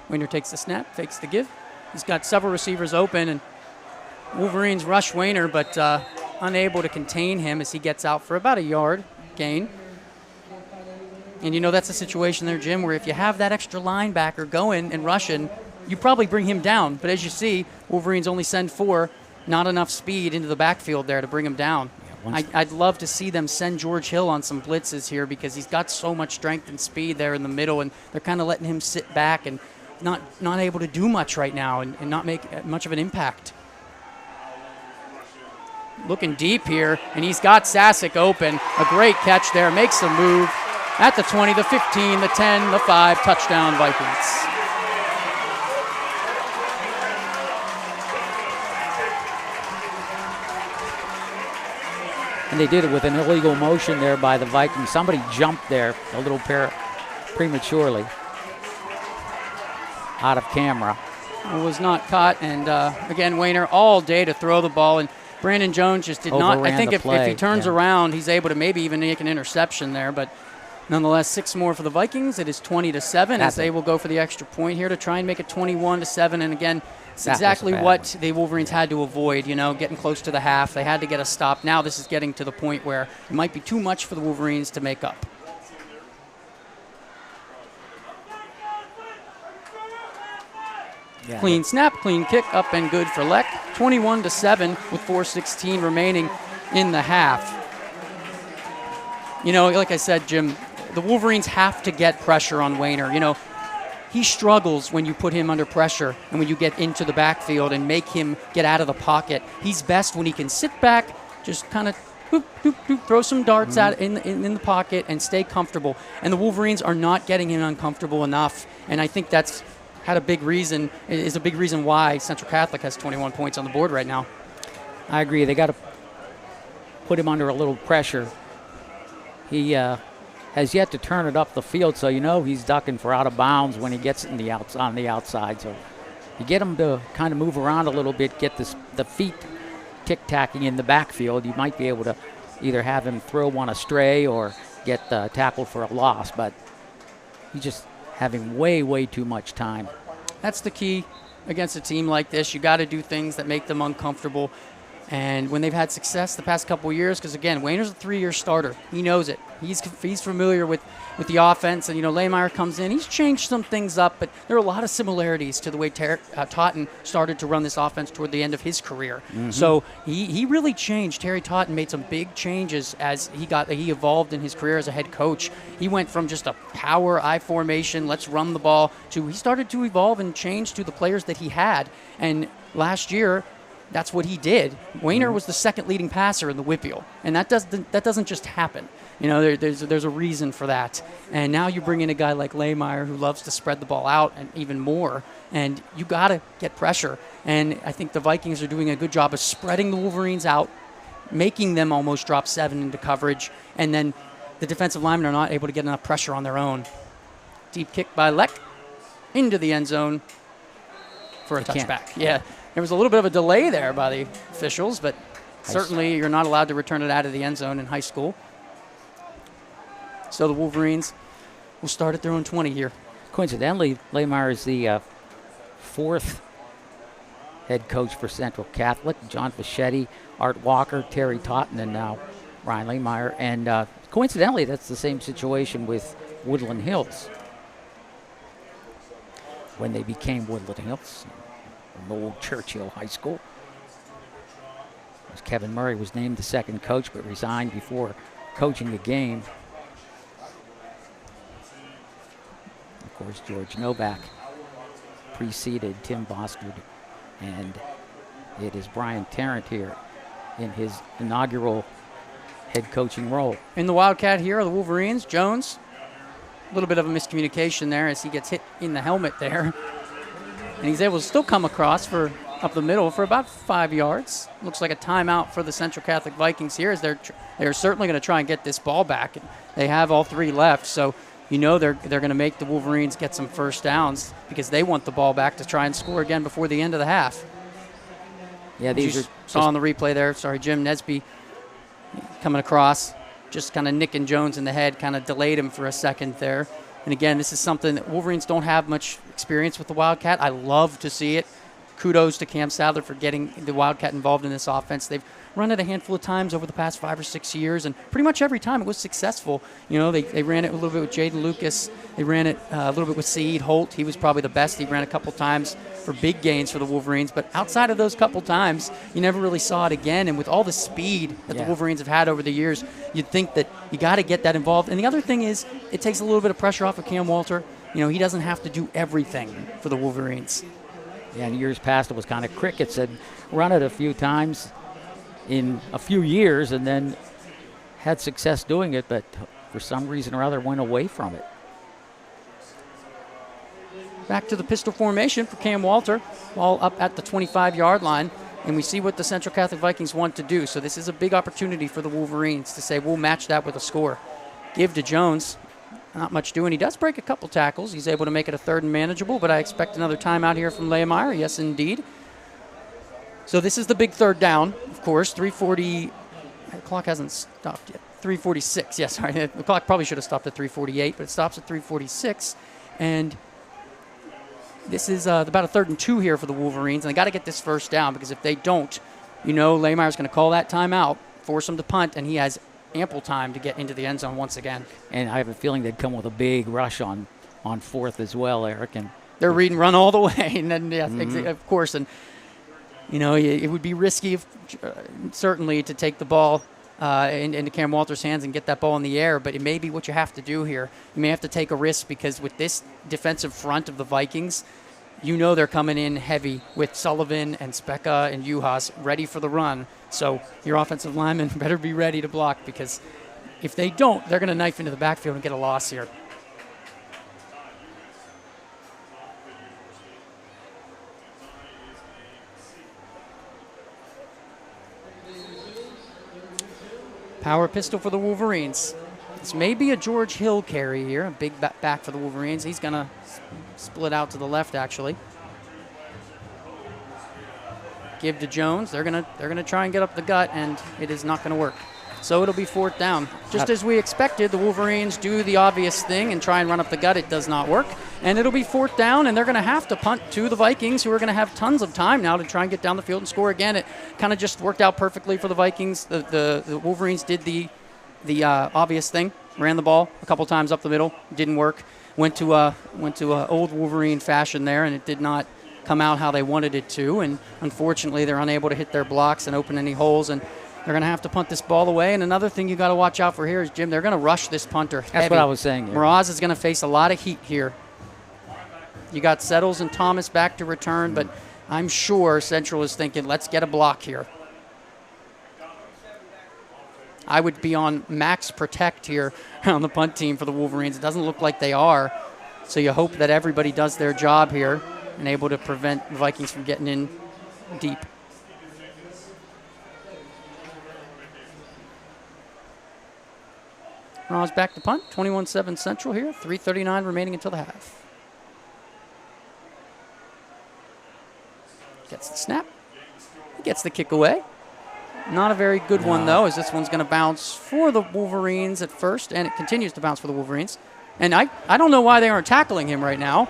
Weiner takes the snap, fakes the give. He's got several receivers open, and Wolverines rush Weiner, but unable to contain him as he gets out for about a yard gain. And you know that's a situation there, Jim, where if you have that extra linebacker going and rushing, you probably bring him down. But as you see, Wolverines only send 4, not enough speed into the backfield there to bring him down. I'd love to see them send George Hill on some blitzes here because he's got so much strength and speed there in the middle, and they're kind of letting him sit back and not able to do much right now and not make much of an impact. Looking deep here, and he's got Sasic open. A great catch there, makes a move at the 20, the 15, the 10, the 5, touchdown Vikings. And they did it with an illegal motion there by the Vikings. Somebody jumped there a little prematurely out of camera. It was not caught, and again, Weiner all day to throw the ball, and Brandon Jones just did not. I think if he turns around, he's able to maybe even make an interception there, but nonetheless, 6 more for the Vikings. It is 20-7 as they will go for the extra point here to try and make it 21-7, and again, it's exactly what the Wolverines had to avoid, getting close to the half. They had to get a stop. Now this is getting to the point where it might be too much for the Wolverines to make up. Yeah. Clean snap, clean kick, up and good for Leck. 21-7 with 4:16 remaining in the half. Like I said, Jim, the Wolverines have to get pressure on Weiner. He struggles when you put him under pressure and when you get into the backfield and make him get out of the pocket. He's best when he can sit back, just kind of throw some darts out in the pocket and stay comfortable. And the Wolverines are not getting him uncomfortable enough. And I think that's is a big reason why Central Catholic has 21 points on the board right now. I agree. They got to put him under a little pressure. He has yet to turn it up the field, so he's ducking for out of bounds when he gets on the outside. So you get him to kind of move around a little bit, get the feet tick-tacking in the backfield. You might be able to either have him throw one astray or get tackled for a loss, but he's just having way, way too much time. That's the key against a team like this. You got to do things that make them uncomfortable. And when they've had success the past couple of years, because again, Weiner's a 3-year starter. He knows it. He's familiar with the offense. And, Lehmeyer comes in. He's changed some things up, but there are a lot of similarities to the way Totten started to run this offense toward the end of his career. Mm-hmm. So he really changed. Terry Totten made some big changes as he evolved in his career as a head coach. He went from just a power I formation, let's run the ball, to he started to evolve and change to the players that he had. And last year, that's what he did. Weiner was the second leading passer in the WPIAL, and that doesn't just happen. There's a reason for that. And now you bring in a guy like Lehmeyer who loves to spread the ball out and even more, and you got to get pressure. And I think the Vikings are doing a good job of spreading the Wolverines out, making them almost drop 7 into coverage, and then the defensive linemen are not able to get enough pressure on their own. Deep kick by Leck into the end zone for a touchback. Yeah. There was a little bit of a delay there by the officials, but certainly you're not allowed to return it out of the end zone in high school. So the Wolverines will start at their own 20 here. Coincidentally, Lehmeyer is the 4th head coach for Central Catholic. John Fischetti, Art Walker, Terry Totten, and now Ryan Lehmeyer. And coincidentally, that's the same situation with Woodland Hills when they became Woodland Hills. Old Churchill High School. As Kevin Murray was named the second coach but resigned before coaching the game. Of course, George Novak preceded Tim Bostard, and it is Brian Tarrant here in his inaugural head coaching role. In the Wildcat here are the Wolverines. Jones, a little bit of a miscommunication there as he gets hit in the helmet there. And he's able to still come across for up the middle for about 5 yards. Looks like a timeout for the Central Catholic Vikings here, as they're certainly going to try and get this ball back. They have all 3 left, so you know they're going to make the Wolverines get some first downs because they want the ball back to try and score again before the end of the half. Yeah, these are saw on the replay there. Sorry, Jim Nesby coming across, just kind of nicking Jones in the head, kind of delayed him for a second there. And again, this is something that Wolverines don't have much experience with the Wildcat. I love to see it. Kudos to Cam Sadler for getting the Wildcat involved in this offense. They've run it a handful of times over the past 5 or 6 years, and pretty much every time it was successful. You know, they ran it a little bit with Jaden Lucas. They ran it a little bit with Saeed Holt. He was probably the best. He ran a couple times for big gains for the Wolverines, but outside of those couple times, you never really saw it again. And with all the speed that the Wolverines have had over the years, you'd think that you got to get that involved. And the other thing is, it takes a little bit of pressure off of Cam Walter. You know, he doesn't have to do everything for the Wolverines. Yeah, in years past, it was kind of crickets had run it a few times in a few years and then had success doing it, but for some reason or other went away from it. Back to the pistol formation for Cam Walter, ball up at the 25-yard line, and we see what the Central Catholic Vikings want to do. So this is a big opportunity for the Wolverines to say, we'll match that with a score. Give to Jones. Not much doing. He does break a couple tackles. He's able to make it a 3rd and manageable, but I expect another timeout here from Lehemeyer. Yes, indeed. So this is the big 3rd down, of course. 3:40. The clock hasn't stopped yet. 3:46. Yes, sorry. The clock probably should have stopped at 3:48, but it stops at 3:46. And this is about a 3rd and 2 here for the Wolverines, and they got to get this first down because if they don't, you know, Lehemeyer's going to call that timeout, force him to punt, and he has ample time to get into the end zone once again. And I have a feeling they'd come with a big rush on 4th as well, Eric. And they're reading run all the way, and then of course, and you know it would be risky, certainly, to take the ball into Cam Walter's hands and get that ball in the air. But it may be what you have to do here. You may have to take a risk because with this defensive front of the Vikings, you know they're coming in heavy with Sullivan and Specka and Juhas ready for the run. So your offensive linemen better be ready to block because if they don't, they're going to knife into the backfield and get a loss here. Power pistol for the Wolverines. This may be a George Hill carry here, a big back for the Wolverines. He's going to split out to the left, actually. Give to Jones. They're gonna try and get up the gut, and it is not going to work. So it'll be 4th down. Just as we expected, the Wolverines do the obvious thing and try and run up the gut. It does not work. And it'll be 4th down, and they're going to have to punt to the Vikings, who are going to have tons of time now to try and get down the field and score again. It kind of just worked out perfectly for the Vikings. The Wolverines did the obvious thing, ran the ball a couple times up the middle, didn't work. Went to old Wolverine fashion there, and it did not come out how they wanted it to. And unfortunately, they're unable to hit their blocks and open any holes, and they're going to have to punt this ball away. And another thing you got to watch out for here is, Jim, they're going to rush this punter heavy. That's what I was saying. Yeah. Mraz is going to face a lot of heat here. You got Settles and Thomas back to return, but I'm sure Central is thinking, let's get a block here. I would be on max protect here on the punt team for the Wolverines. It doesn't look like they are. So you hope that everybody does their job here and able to prevent the Vikings from getting in deep. Ross back to punt, 21-7 Central here, 3:39 remaining until the half. Gets the snap, he gets the kick away. Not a very good one, though, as this one's going to bounce for the Wolverines at first, and it continues to bounce for the Wolverines. And I don't know why they aren't tackling him right now.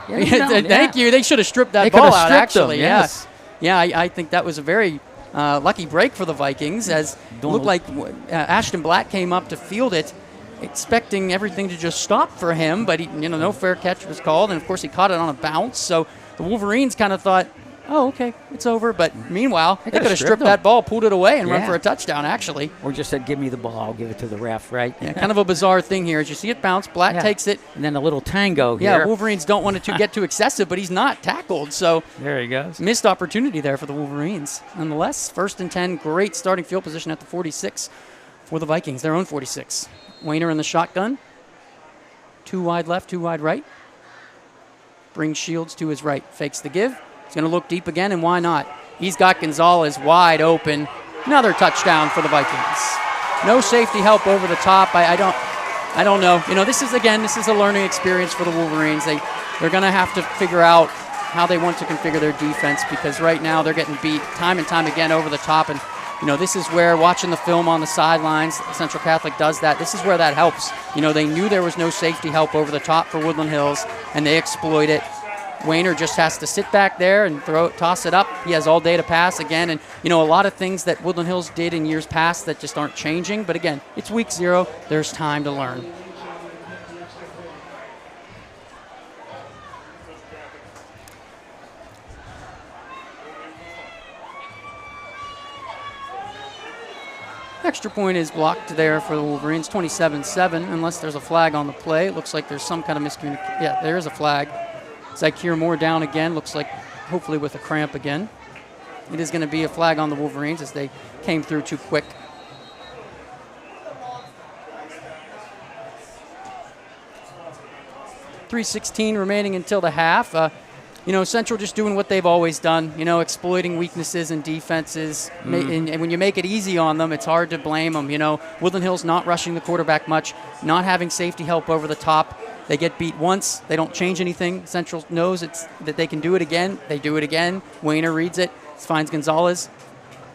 Thank you. They should have stripped that ball out, actually. Him, yes. Yeah, I think that was a very lucky break for the Vikings, as it looked like Ashton Black came up to field it, expecting everything to just stop for him, but no fair catch was called, and of course he caught it on a bounce. So the Wolverines kind of thought, oh, okay, it's over. But meanwhile, they could have stripped that ball, pulled it away, and run for a touchdown, actually. Or just said, give me the ball, I'll give it to the ref, right? Yeah, kind of a bizarre thing here. As you see it bounce, Black takes it. And then a little tango here. Yeah, Wolverines don't want it to get too excessive, but he's not tackled. So there he goes. Missed opportunity there for the Wolverines. Nonetheless, 1st and 10, great starting field position at the 46 for the Vikings, their own 46. Wayner in the shotgun. 2 wide left, 2 wide right. Brings Shields to his right. Fakes the give. He's going to look deep again, and why not? He's got Gonzalez wide open. Another touchdown for the Vikings. No safety help over the top. I don't know. This is a learning experience for the Wolverines. They're going to have to figure out how they want to configure their defense, because right now they're getting beat time and time again over the top. And this is where, watching the film on the sidelines, Central Catholic does that. This is where that helps. They knew there was no safety help over the top for Woodland Hills, and they exploit it. Wayner just has to sit back there and toss it up. He has all day to pass again. And, a lot of things that Woodland Hills did in years past that just aren't changing. But again, it's week 0. There's time to learn. Extra point is blocked there for the Wolverines, 27-7, unless there's a flag on the play. It looks like there's some kind of miscommunication. Yeah, there is a flag. Zykeer Moore down again, looks like hopefully with a cramp again. It is going to be a flag on the Wolverines as they came through too quick. .316 remaining until the half. Central just doing what they've always done, exploiting weaknesses in defenses. And when you make it easy on them, it's hard to blame them. Woodland Hills not rushing the quarterback much, not having safety help over the top. They get beat once. They don't change anything. Central knows that they can do it again. They do it again. Wayner reads it, finds Gonzalez.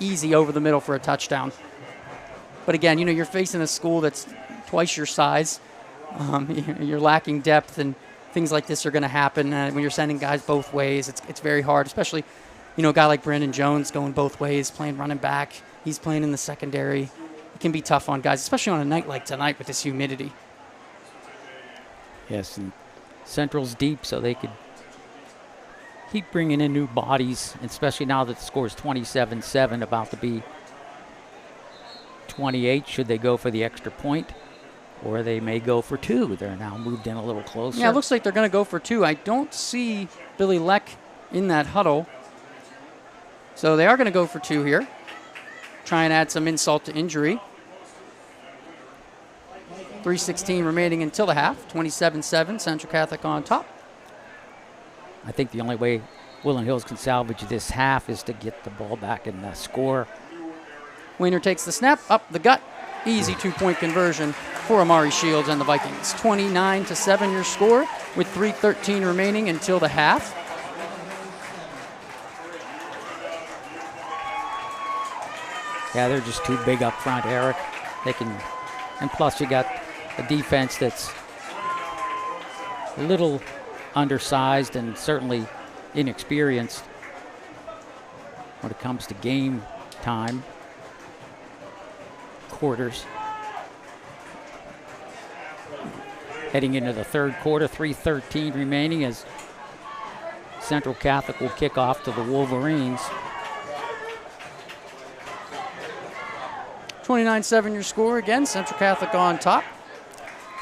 Easy over the middle for a touchdown. But again, you're facing a school that's twice your size. You're lacking depth, and things like this are going to happen when you're sending guys both ways. It's very hard, especially, a guy like Brandon Jones going both ways, playing running back. He's playing in the secondary. It can be tough on guys, especially on a night like tonight with this humidity. Yes, and Central's deep, so they could keep bringing in new bodies, especially now that the score is 27-7, about to be 28. Should they go for the extra point? Or they may go for 2. They're now moved in a little closer. Yeah, it looks like they're going to go for 2. I don't see Billy Leck in that huddle. So they are going to go for 2 here. Try and add some insult to injury. .316 remaining until the half. 27-7, Central Catholic on top. I think the only way Woodland Hills can salvage this half is to get the ball back and score. Wayner takes the snap, up the gut. Easy 2-point conversion for Amari Shields and the Vikings. 29-7 your score with 3:13 remaining until the half. Yeah, they're just too big up front, Eric. And plus you got a defense that's a little undersized and certainly inexperienced when it comes to game time. Quarters. Heading into the third quarter, 3:13 remaining as Central Catholic will kick off to the Wolverines. 29-7 your score again. Central Catholic on top.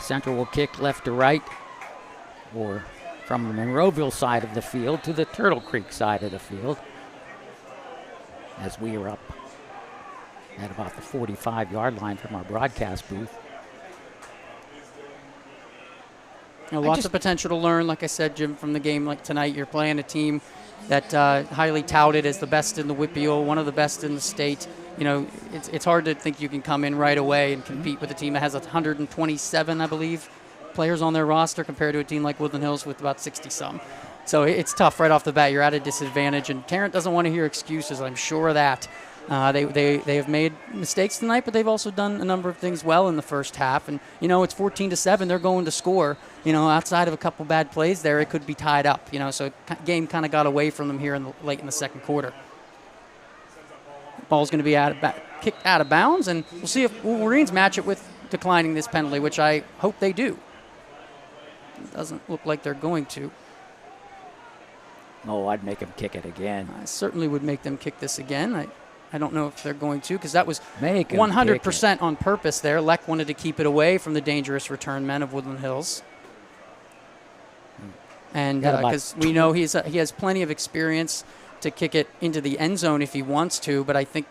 Central will kick left to right, or from the Monroeville side of the field to the Turtle Creek side of the field, as we are up at about the 45-yard line from our broadcast booth. Lots of potential to learn, like I said, Jim, from the game like tonight. You're playing a team that highly touted as the best in the Whitfield, one of the best in the state. It's hard to think you can come in right away and compete with a team that has 127, I believe, players on their roster compared to a team like Woodland Hills with about 60-some. So it's tough right off the bat. You're at a disadvantage, and Tarrant doesn't want to hear excuses. I'm sure of that. They have made mistakes tonight, but they've also done a number of things well in the first half. And, it's 14-7. They're going to score. Outside of a couple bad plays there, it could be tied up. So game kind of got away from them here late in the second quarter. Ball's going to be kicked out of bounds, and we'll see if Wolverines match it with declining this penalty, which I hope they do. It doesn't look like they're going to. No, I'd make them kick it again. I certainly would make them kick this again. I don't know if they're going to, because that was 100% on purpose there. Leck wanted to keep it away from the dangerous return men of Woodland Hills. And because we know he has plenty of experience to kick it into the end zone if he wants to, but I think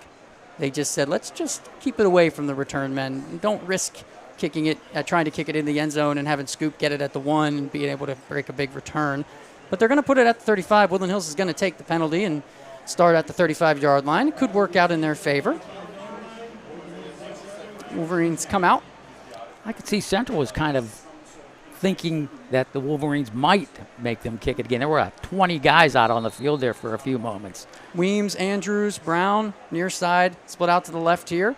they just said, let's just keep it away from the return men. Don't risk kicking it, trying to kick it in the end zone and having Scoop get it at the 1 and being able to break a big return. but they're going to put it at the 35. Woodland Hills is going to take the penalty and start at the 35-yard line. It could work out in their favor. Wolverines come out. I could see Central was kind of thinking that the Wolverines might make them kick it again. There were 20 guys out on the field there for a few moments. Weems, Andrews, Brown, near side, split out to the left here.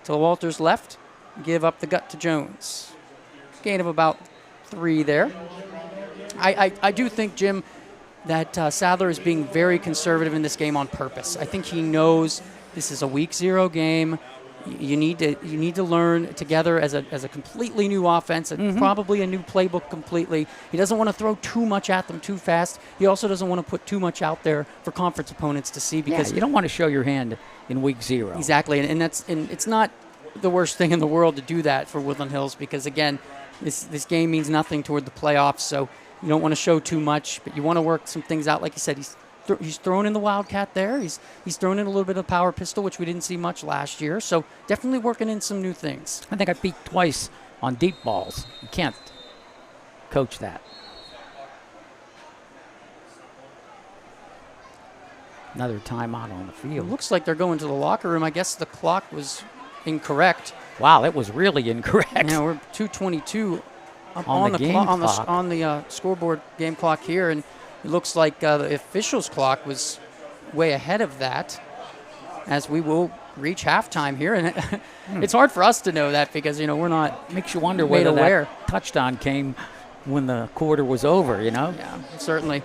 To Walters left, give up the gut to Jones. Gain of about 3 there. I do think, Jim, that Sadler is being very conservative in this game on purpose. I think he knows this is a week 0 game. You need to learn together as a completely new offense and probably a new playbook completely. He doesn't want to throw too much at them too fast. He also doesn't want to put too much out there for conference opponents to see, because you don't want to show your hand in week 0. Exactly, and it's not the worst thing in the world to do that for Woodland Hills, because again, this game means nothing toward the playoffs. So you don't want to show too much, but you want to work some things out. Like you said, he's thrown in the Wildcat there. He's thrown in a little bit of power pistol, which we didn't see much last year. So definitely working in some new things. I think I peaked twice on deep balls. You can't coach that. Another timeout on the field. It looks like they're going to the locker room. I guess the clock was incorrect. Wow, that was really incorrect. Yeah, we're 2:22 on the scoreboard game clock here, and it looks like the officials' clock was way ahead of that, as we will reach halftime here. And it's hard for us to know that, because we're not. Makes you wonder whether that touchdown came when the quarter was over. Yeah, certainly.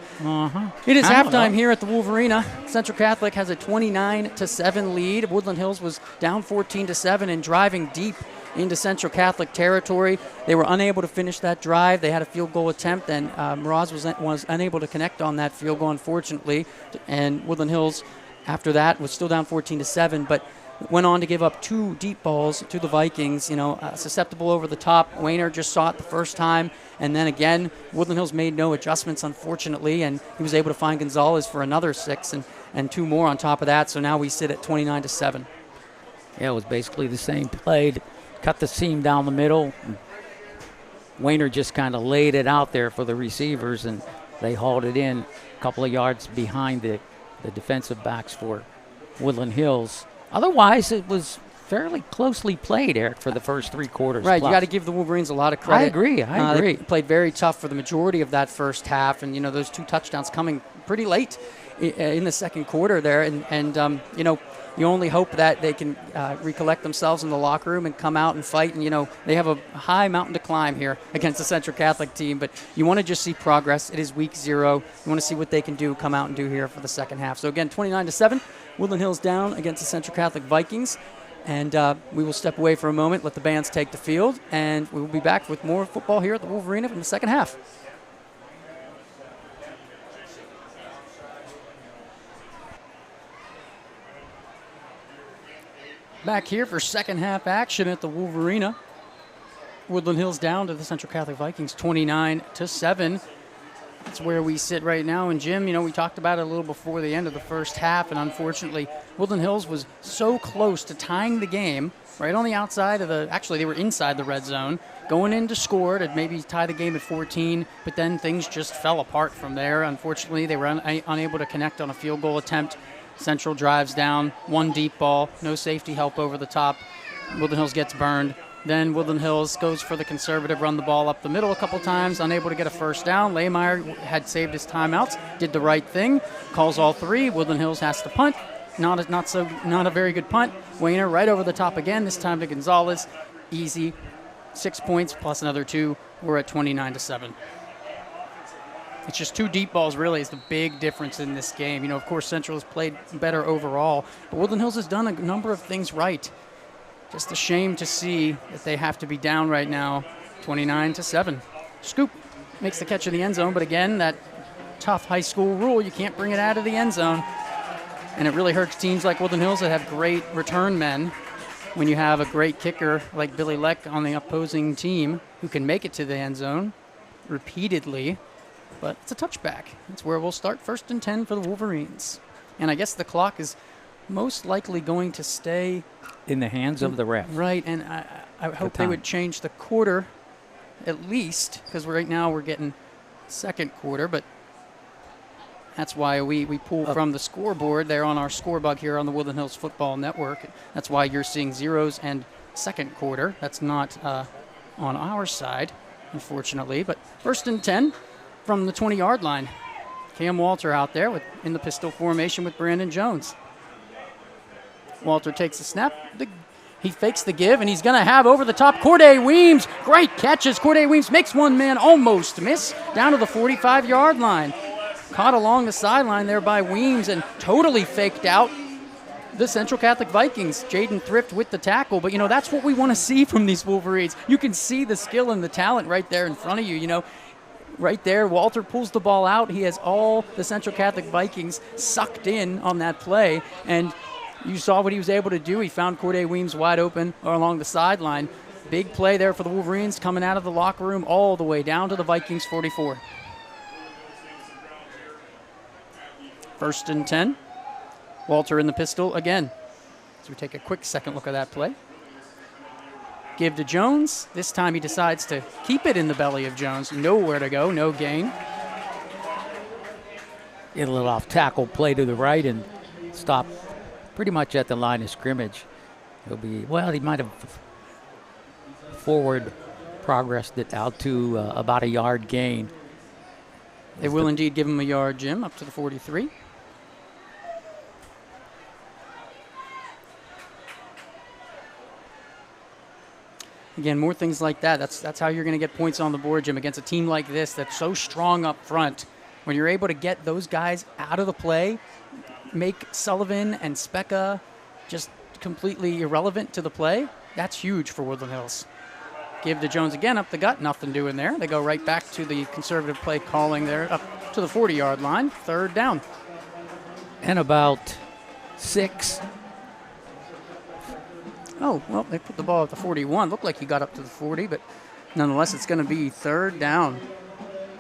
It is halftime here at the Wolverina. Central Catholic has a 29-7 lead. Woodland Hills was down 14-7 and driving deep into Central Catholic territory. They were unable to finish that drive. They had a field goal attempt, and Miraz was unable to connect on that field goal, unfortunately. And Woodland Hills, after that, was still down 14-7, but went on to give up 2 deep balls to the Vikings. Susceptible over the top. Wayner just saw it the first time, and then again, Woodland Hills made no adjustments, unfortunately, and he was able to find Gonzalez for another 6 and 2 more on top of that. So now we sit at 29-7. Yeah, it was basically the same play. Cut the seam down the middle. Wayner just kind of laid it out there for the receivers, and they hauled it in a couple of yards behind the defensive backs for Woodland Hills. Otherwise, it was fairly closely played, Eric, for the first 3 quarters. Right, plus. You got to give the Wolverines a lot of credit. I agree. They played very tough for the majority of that first half, and those 2 touchdowns coming pretty late in the second quarter there, and you only hope that they can recollect themselves in the locker room and come out and fight. And, they have a high mountain to climb here against the Central Catholic team, but you want to just see progress. It is week 0. You want to see what they can come out and do here for the second half. So, again, 29-7, Woodland Hills down against the Central Catholic Vikings. And we will step away for a moment, let the bands take the field, and we will be back with more football here at the Wolverina in the second half. Back here for second half action at the Wolverina. Woodland Hills down to the Central Catholic Vikings, 29-7. That's where we sit right now. And Jim, we talked about it a little before the end of the first half, and unfortunately, Woodland Hills was so close to tying the game, right on the outside of actually they were inside the red zone, going in to score to maybe tie the game at 14, but then things just fell apart from there. Unfortunately, they were unable to connect on a field goal attempt. Central drives down, 1 deep ball, no safety help over the top. Woodland Hills gets burned. Then Woodland Hills goes for the conservative, run the ball up the middle a couple times, unable to get a first down. Lehmeyer had saved his timeouts, did the right thing, calls all 3. Woodland Hills has to punt. Not a very good punt. Wayner right over the top again, this time to Gonzalez. Easy, 6 points plus another 2. We're at 29-7. It's just 2 deep balls really is the big difference in this game. Of course, Central has played better overall, but Woodland Hills has done a number of things right. Just a shame to see that they have to be down right now, 29-7. Scoop makes the catch in the end zone, but again, that tough high school rule, you can't bring it out of the end zone. And it really hurts teams like Woodland Hills that have great return men when you have a great kicker like Billy Leck on the opposing team who can make it to the end zone repeatedly. But it's a touchback. That's where we'll start 1st and 10 for the Wolverines. And I guess the clock is most likely going to stay in the hands of the ref. Right, and I hope they would change the quarter at least, because right now we're getting second quarter, but That's why we pull from the scoreboard there on our scorebug here on the Woodland Hills Football Network. That's why you're seeing zeros and second quarter. That's not on our side, unfortunately. But 1st and 10 from the 20-yard line. Cam Walter out there in the pistol formation with Brandon Jones. Walter takes the snap. He fakes the give, and he's going to have over the top Corday Weems. Great catches. Corday Weems makes one man almost miss down to the 45-yard line. Caught along the sideline there by Weems and totally faked out the Central Catholic Vikings. Jaden Thrift with the tackle. But, that's what we want to see from these Wolverines. You can see the skill and the talent right there in front of you, Right there, Walter pulls the ball out. He has all the Central Catholic Vikings sucked in on that play. And you saw what he was able to do. He found Corday Weems wide open along the sideline. Big play there for the Wolverines coming out of the locker room all the way down to the Vikings 44. 1st and 10. Walter in the pistol again. So we take a quick second look at that play. Give to Jones. This time he decides to keep it in the belly of Jones. Nowhere to go, no gain. Get a little off tackle play to the right and stop pretty much at the line of scrimmage. He might have forward progressed it out to about a yard gain. They will indeed give him a yard, Jim, up to the 43. Again, more things like that. That's how you're going to get points on the board, Jim, against a team like this that's so strong up front. When you're able to get those guys out of the play, make Sullivan and Specca just completely irrelevant to the play, that's huge for Woodland Hills. Give to Jones again up the gut, nothing doing there. They go right back to the conservative play calling there up to the 40-yard line, 3rd down. And about 6. Oh, well, they put the ball at the 41. Looked like he got up to the 40, but nonetheless, it's going to be 3rd down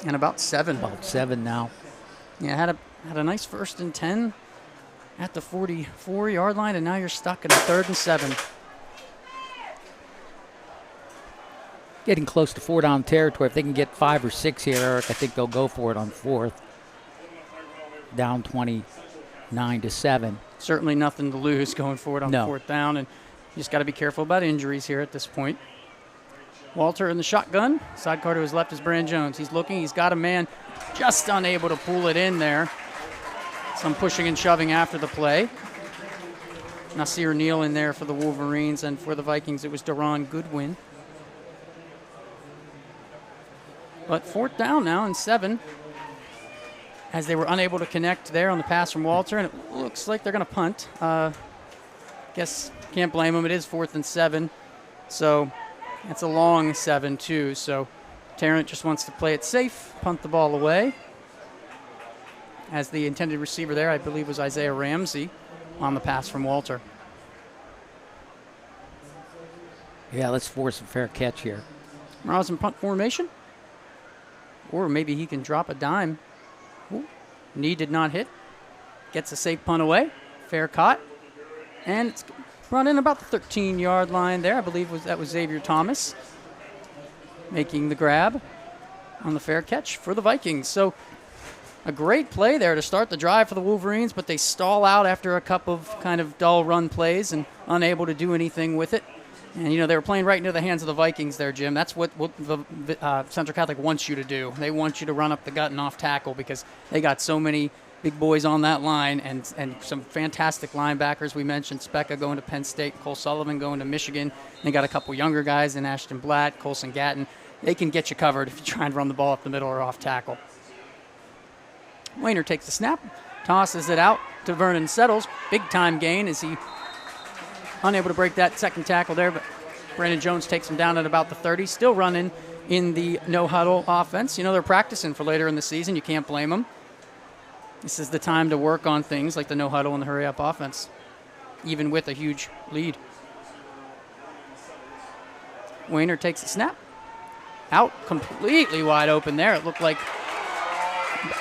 and about 7. About 7 now. Yeah, had a nice 1st and 10 at the 44-yard line, and now you're stuck in a 3rd and 7. Getting close to 4-down territory. If they can get 5 or 6 here, Eric, I think they'll go for it on 4th. Down 29-7. Certainly nothing to lose going forward on 4th down, and you just got to be careful about injuries here at this point. Walter in the shotgun. Sidecar to his left is Brandon Jones. He's looking. He's got a man just unable to pull it in there. Some pushing and shoving after the play. Nasir Neal in there for the Wolverines, and for the Vikings it was Deron Goodwin. But 4th down now and 7, as they were unable to connect there on the pass from Walter, and it looks like they're going to punt. Guess can't blame them. It is 4th and 7, so it's a long 7 too. So Tarrant just wants to play it safe, punt the ball away. As the intended receiver there, I believe, was Isaiah Ramsey on the pass from Walter. Yeah, let's force a fair catch here. Morales in punt formation. Or maybe he can drop a dime. Ooh. Knee did not hit. Gets a safe punt away. Fair caught. And it's run in about the 13-yard line there. I believe that was Xavier Thomas making the grab on the fair catch for the Vikings. So a great play there to start the drive for the Wolverines, but they stall out after a couple of kind of dull run plays and unable to do anything with it. And, they were playing right into the hands of the Vikings there, Jim. That's what the Central Catholic wants you to do. They want you to run up the gut and off tackle because they got so many big boys on that line and some fantastic linebackers. We mentioned Specca going to Penn State, Cole Sullivan going to Michigan. They got a couple younger guys in Ashton Blatt, Colson Gatton. They can get you covered if you try and run the ball up the middle or off tackle. Wayner takes the snap, tosses it out to Vernon Settles. Big-time gain as he unable to break that second tackle there, but Brandon Jones takes him down at about the 30. Still running in the no-huddle offense. They're practicing for later in the season. You can't blame them. This is the time to work on things like the no-huddle and the hurry-up offense, even with a huge lead. Wayner takes the snap. Out completely wide open there. It looked like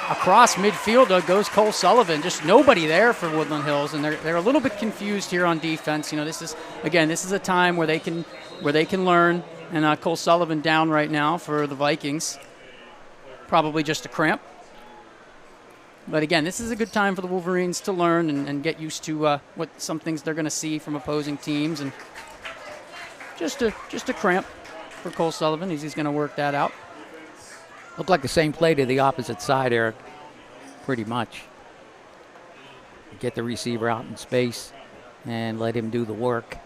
across midfield goes Cole Sullivan. Just nobody there for Woodland Hills, and they're a little bit confused here on defense. This is a time where they can learn. And Cole Sullivan down right now for the Vikings. Probably just a cramp. But again, this is a good time for the Wolverines to learn and get used to what some things they're going to see from opposing teams, and just a cramp for Cole Sullivan. He's going to work that out. Looked like the same play to the opposite side, Eric, pretty much. Get the receiver out in space and let him do the work.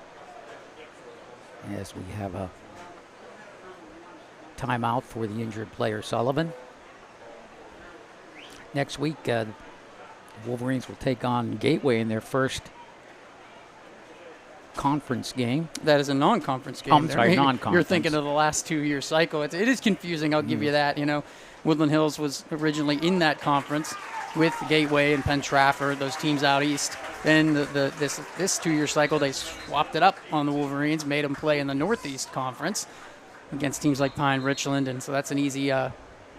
As we have a timeout for the injured player, Sullivan. Next week, the Wolverines will take on Gateway in their first conference game. That is a non-conference game. I'm sorry, non-conference. You're thinking of the last 2-year cycle. It is confusing, I'll give you that. You know, Woodland Hills was originally in that conference with Gateway and Penn Trafford, those teams out east. Then this 2-year cycle, they swapped it up on the Wolverines, made them play in the Northeast Conference against teams like Pine Richland, and so that's an easy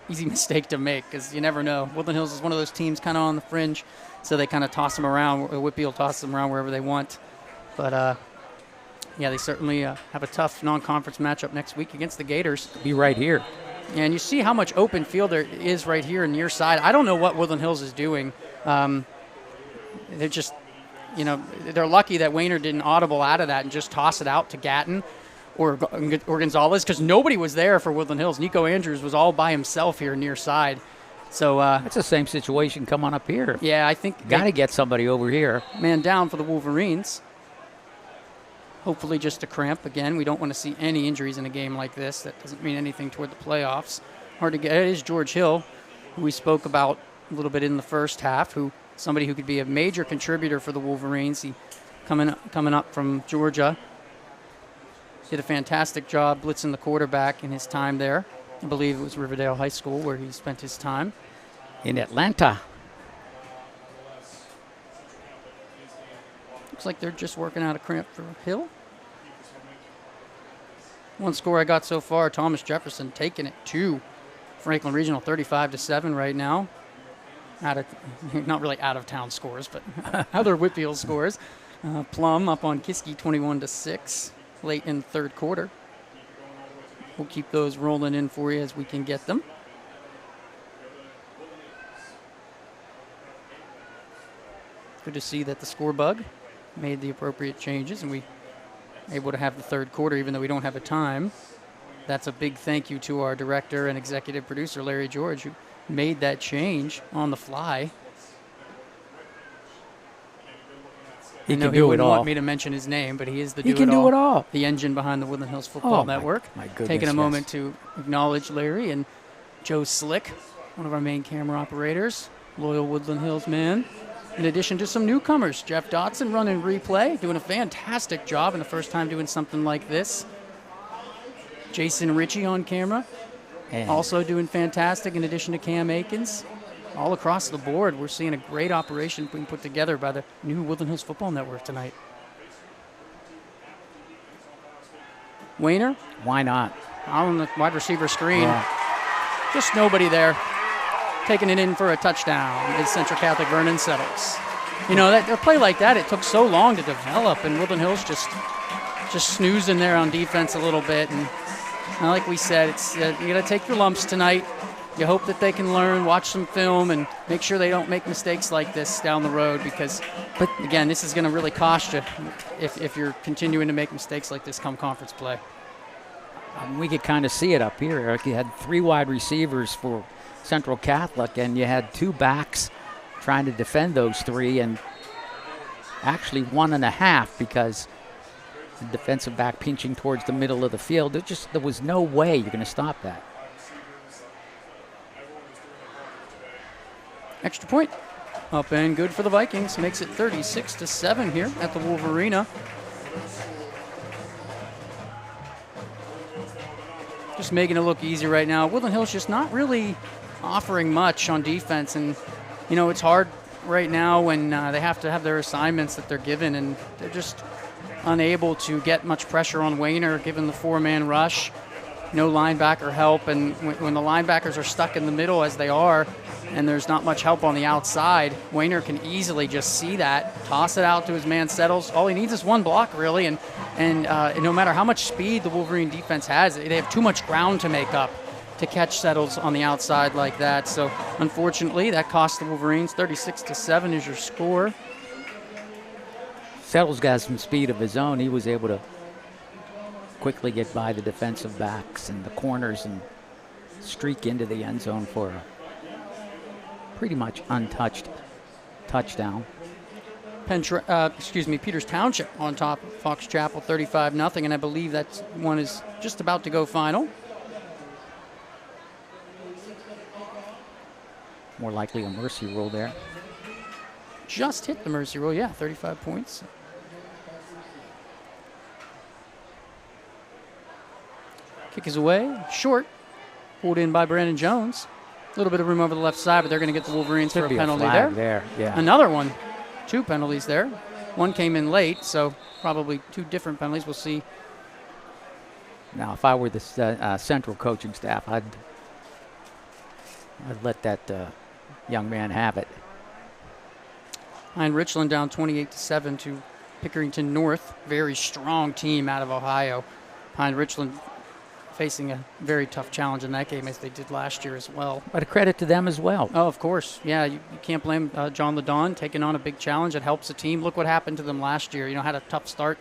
mistake to make because you never know. Woodland Hills is one of those teams kind of on the fringe, so they kind of toss them around. Whippy will toss them around wherever they want. But, yeah, they certainly have a tough non-conference matchup next week against the Gators. Be right here. And you see how much open field there is right here near side. I don't know what Woodland Hills is doing. They're just, they're lucky that Wayner didn't audible out of that and just toss it out to Gatton or Gonzalez, because nobody was there for Woodland Hills. Nico Andrews was all by himself here near side. So that's the same situation. Come on up here. Yeah, I think got to get somebody over here. Man down for the Wolverines. Hopefully just a cramp. Again, we don't want to see any injuries in a game like this. That doesn't mean anything toward the playoffs. Hard to get. It is George Hill, who we spoke about a little bit in the first half, somebody who could be a major contributor for the Wolverines. He coming up from Georgia. Did a fantastic job blitzing the quarterback in his time there. I believe it was Riverdale High School where he spent his time. In Atlanta. Looks like they're just working out a cramp for Hill. One score I got so far, Thomas Jefferson taking it to Franklin Regional 35-7 right now. Not really out of town scores, but other Whitfield scores. Plum up on Kiski 21-6 late in the third quarter. We'll keep those rolling in for you as we can get them. Good to see that the score bug made the appropriate changes and we able to have the third quarter even though we don't have a time. That's a big thank you to our director and executive producer, Larry George, who made that change on the fly. He can he do it wouldn't all. want me to mention his name, but he is the He can do it all. The engine behind the Woodland Hills Football Network. My goodness, Taking a yes. moment to acknowledge Larry and Joe Slick, one of our main camera operators, loyal Woodland Hills man. In addition to some newcomers, Jeff Dotson running replay, doing a fantastic job and the first time doing something like this. Jason Ritchie on camera, also doing fantastic in addition to Cam Akins. All across the board, we're seeing a great operation being put together by the new Woodland Hills Football Network tonight. Wayner? Why not? On the wide receiver screen. Yeah. Just nobody there. Taking it in for a touchdown as Central Catholic Vernon settles. A play like that, it took so long to develop, and Woodland Hills just snoozing there on defense a little bit. And like we said, it's you got to take your lumps tonight. You hope that they can learn, watch some film, and make sure they don't make mistakes like this down the road because, again, this is going to really cost you if you're continuing to make mistakes like this come conference play. We could kind of see it up here, Eric. You had 3 wide receivers for Central Catholic, and you had 2 backs trying to defend those 3, and actually 1.5 because the defensive back pinching towards the middle of the field. There was no way you're going to stop that. Extra point. Up and good for the Vikings. Makes it 36-7 here at the Wolverina. Just making it look easy right now. Woodland Hills just not really offering much on defense. And, it's hard right now when they have to have their assignments that they're given. And they're just unable to get much pressure on Wayner given the 4-man rush. No linebacker help. And when the linebackers are stuck in the middle as they are, and there's not much help on the outside, Wayner can easily just see that, toss it out to his man Settles. All he needs is one block, really, and no matter how much speed the Wolverine defense has, they have too much ground to make up to catch Settles on the outside like that. So unfortunately, that cost the Wolverines. 36-7 is your score. Settles got some speed of his own. He was able to quickly get by the defensive backs and the corners and streak into the end zone for a pretty much untouched touchdown. Peters Township on top of Fox Chapel, 35-0, and I believe that one is just about to go final. More likely a mercy rule there. Just hit the mercy rule, yeah, 35 points. Kick is away, short, pulled in by Brandon Jones. A little bit of room over the left side, but they're going to get the Wolverines for a penalty there. Yeah. Another one, 2 penalties there. One came in late, so probably 2 different penalties. We'll see. Now, if I were the central coaching staff, I'd let that young man have it. Behind Richland down 28-7 to Pickerington North. Very strong team out of Ohio. Behind Richland facing a very tough challenge in that game as they did last year as well. But a credit to them as well. Oh, of course. Yeah, you can't blame John Ladon taking on a big challenge. It helps a team. Look what happened to them last year. Had a tough start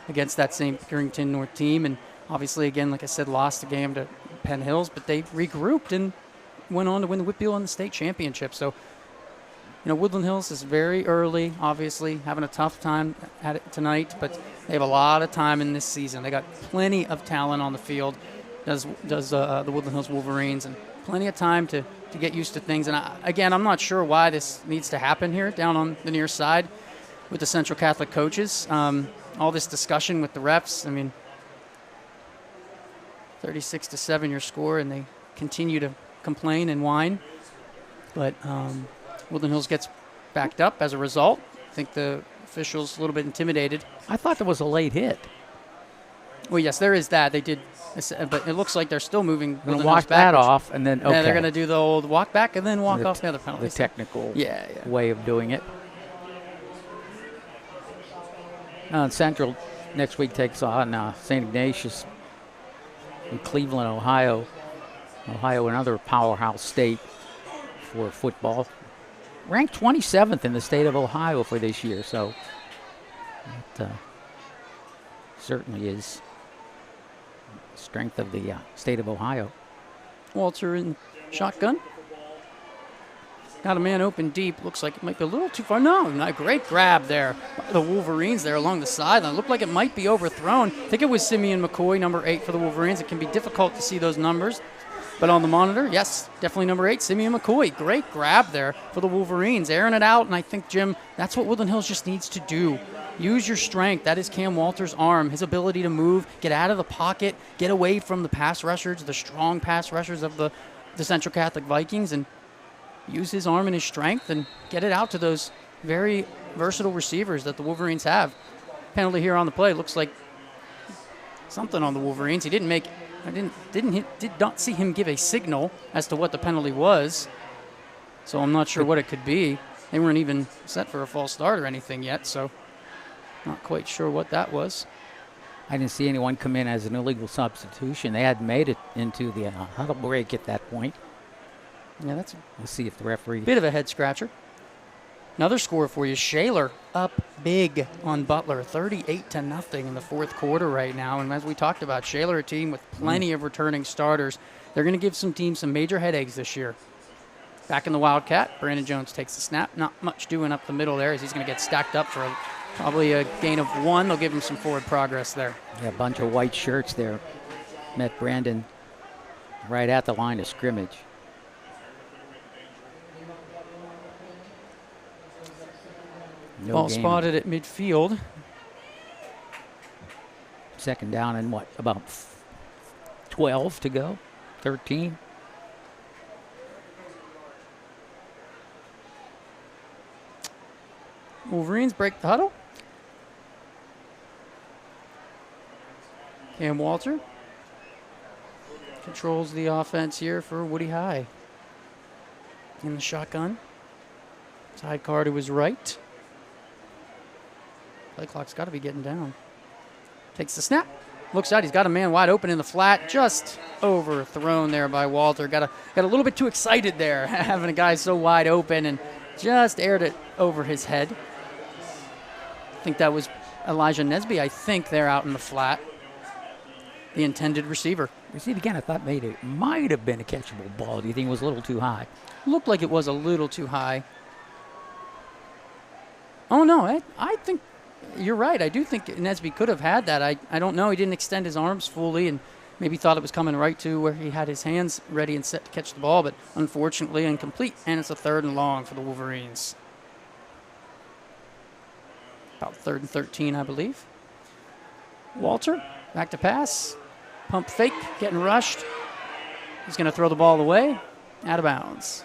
against that same Pickerington North team. And obviously, again, like I said, lost the game to Penn Hills. But they regrouped and went on to win the Whitfield and the state championship. So, Woodland Hills is very early, obviously, having a tough time at it tonight. But they have a lot of time in this season. They got plenty of talent on the field. Does the Woodland Hills Wolverines, and plenty of time to get used to things. And I'm not sure why this needs to happen here down on the near side with the Central Catholic coaches. All this discussion with the refs. 36-7 your score, and they continue to complain and whine. But Woodland Hills gets backed up as a result. I think the officials a little bit intimidated. I thought there was a late hit. Well, yes, there is that. They did, but it looks like they're still moving. Going to walk that off, and then, okay. Yeah, they're going to do the old walk back and then walk off the other penalty. The technical yeah. way of doing it. Central next week takes on St. Ignatius in Cleveland, Ohio. Ohio, another powerhouse state for football. Ranked 27th in the state of Ohio for this year, so that certainly is strength of the state of Ohio. Walter in shotgun. Got a man open deep. Looks like it might be a little too far. No, not a great grab there. The Wolverines there along the sideline. Looked like it might be overthrown. I think it was Simeon McCoy, number 8 for the Wolverines. It can be difficult to see those numbers. But on the monitor, yes, definitely number 8, Simeon McCoy. Great grab there for the Wolverines. Airing it out, and I think, Jim, that's what Woodland Hills just needs to do. Use your strength. That is Cam Walter's arm, his ability to move, get out of the pocket, get away from the pass rushers, the strong pass rushers of the Central Catholic Vikings, and use his arm and his strength and get it out to those very versatile receivers that the Wolverines have. Penalty here on the play. Looks like something on the Wolverines. He didn't make. Did not see him give a signal as to what the penalty was, so I'm not sure what it could be. They weren't even set for a false start or anything yet, so not quite sure what that was. I didn't see anyone come in as an illegal substitution. They hadn't made it into the huddle break at that point. Yeah, We'll see if the referee. Bit of a head scratcher. Another score for you. Shaler up big on Butler, 38-0 in the fourth quarter right now. And as we talked about, Shaler, a team with plenty of returning starters. They're going to give some teams some major headaches this year. Back in the Wildcat, Brandon Jones takes the snap. Not much doing up the middle there as he's going to get stacked up for probably a gain of 1. They'll give him some forward progress there. Yeah, a bunch of white shirts there. Met Brandon right at the line of scrimmage. No Ball gain. spotted at midfield. Second down and what, about 12 to go? 13? Wolverines break the huddle. Cam Walter controls the offense here for Woody High. In the shotgun. Sidecar to his right. Play clock's got to be getting down. Takes the snap. looks out. He's got a man wide open in the flat. Just overthrown there by Walter. Got a little bit too excited there, having a guy so wide open, and just aired it over his head. I think that was Elijah Nesby, I think, there out in the flat. The intended receiver. You see it again, I thought it might have been a catchable ball. Do you think it was a little too high? Looked like it was a little too high. Oh, no, I think you're right. I do think Nesby could have had that. I don't know. He didn't extend his arms fully and maybe thought it was coming right to where he had his hands ready and set to catch the ball, but unfortunately incomplete. And it's a 3rd and long for the Wolverines. About 3rd and 13, I believe. Walter, back to pass. Pump fake, getting rushed. He's going to throw the ball away. Out of bounds.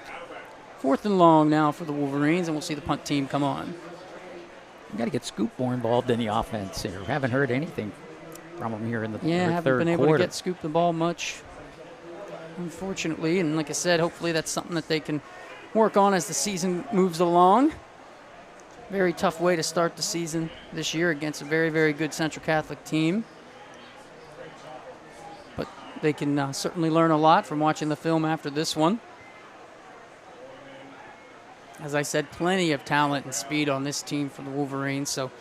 4th and long now for the Wolverines, and we'll see the punt team come on. You got to get Scoop more involved in the offense here. Haven't heard anything from him here in the third quarter. Haven't been able to get Scoop the ball much, unfortunately. And like I said, hopefully that's something that they can work on as the season moves along. Very tough way to start the season this year against a very, very good Central Catholic team. But they can certainly learn a lot from watching the film after this one. As I said, plenty of talent and speed on this team for the Wolverines, so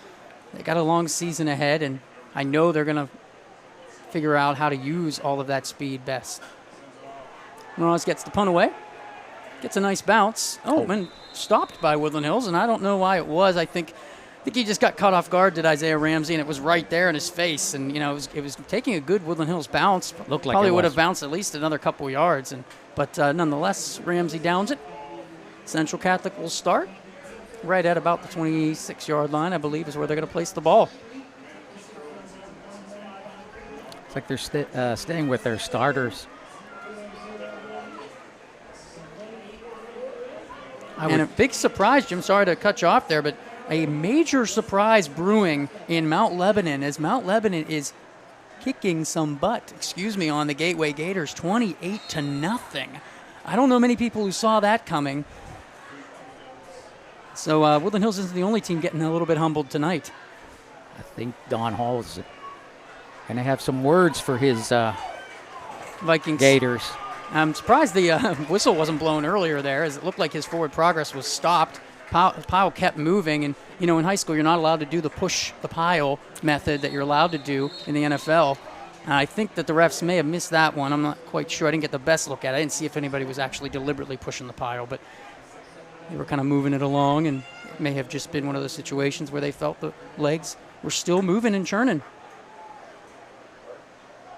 they got a long season ahead, and I know they're going to figure out how to use all of that speed best. Morales gets the punt away, gets a nice bounce. And stopped by Woodland Hills, and I don't know why it was. I think he just got caught off guard, did Isaiah Ramsey, and it was right there in his face. And, it was taking a good Woodland Hills bounce. Looked like probably would have bounced at least another couple yards, but nonetheless, Ramsey downs it. Central Catholic will start right at about the 26-yard line, I believe, is where they're going to place the ball. It's like they're staying with their starters. And a big surprise, Jim, sorry to cut you off there, but a major surprise brewing in Mount Lebanon as Mount Lebanon is kicking some butt, on the Gateway Gators, 28-0. I don't know many people who saw that coming. So Woodland Hills isn't the only team getting a little bit humbled tonight. I think Don Hall is going to have some words for his Vikings Gators. I'm surprised the whistle wasn't blown earlier there, as it looked like his forward progress was stopped. Pile kept moving, and, in high school you're not allowed to do the push the pile method that you're allowed to do in the NFL. I think that the refs may have missed that one. I'm not quite sure. I didn't get the best look at it. I didn't see if anybody was actually deliberately pushing the pile, but they were kind of moving it along, and it may have just been one of those situations where they felt the legs were still moving and churning.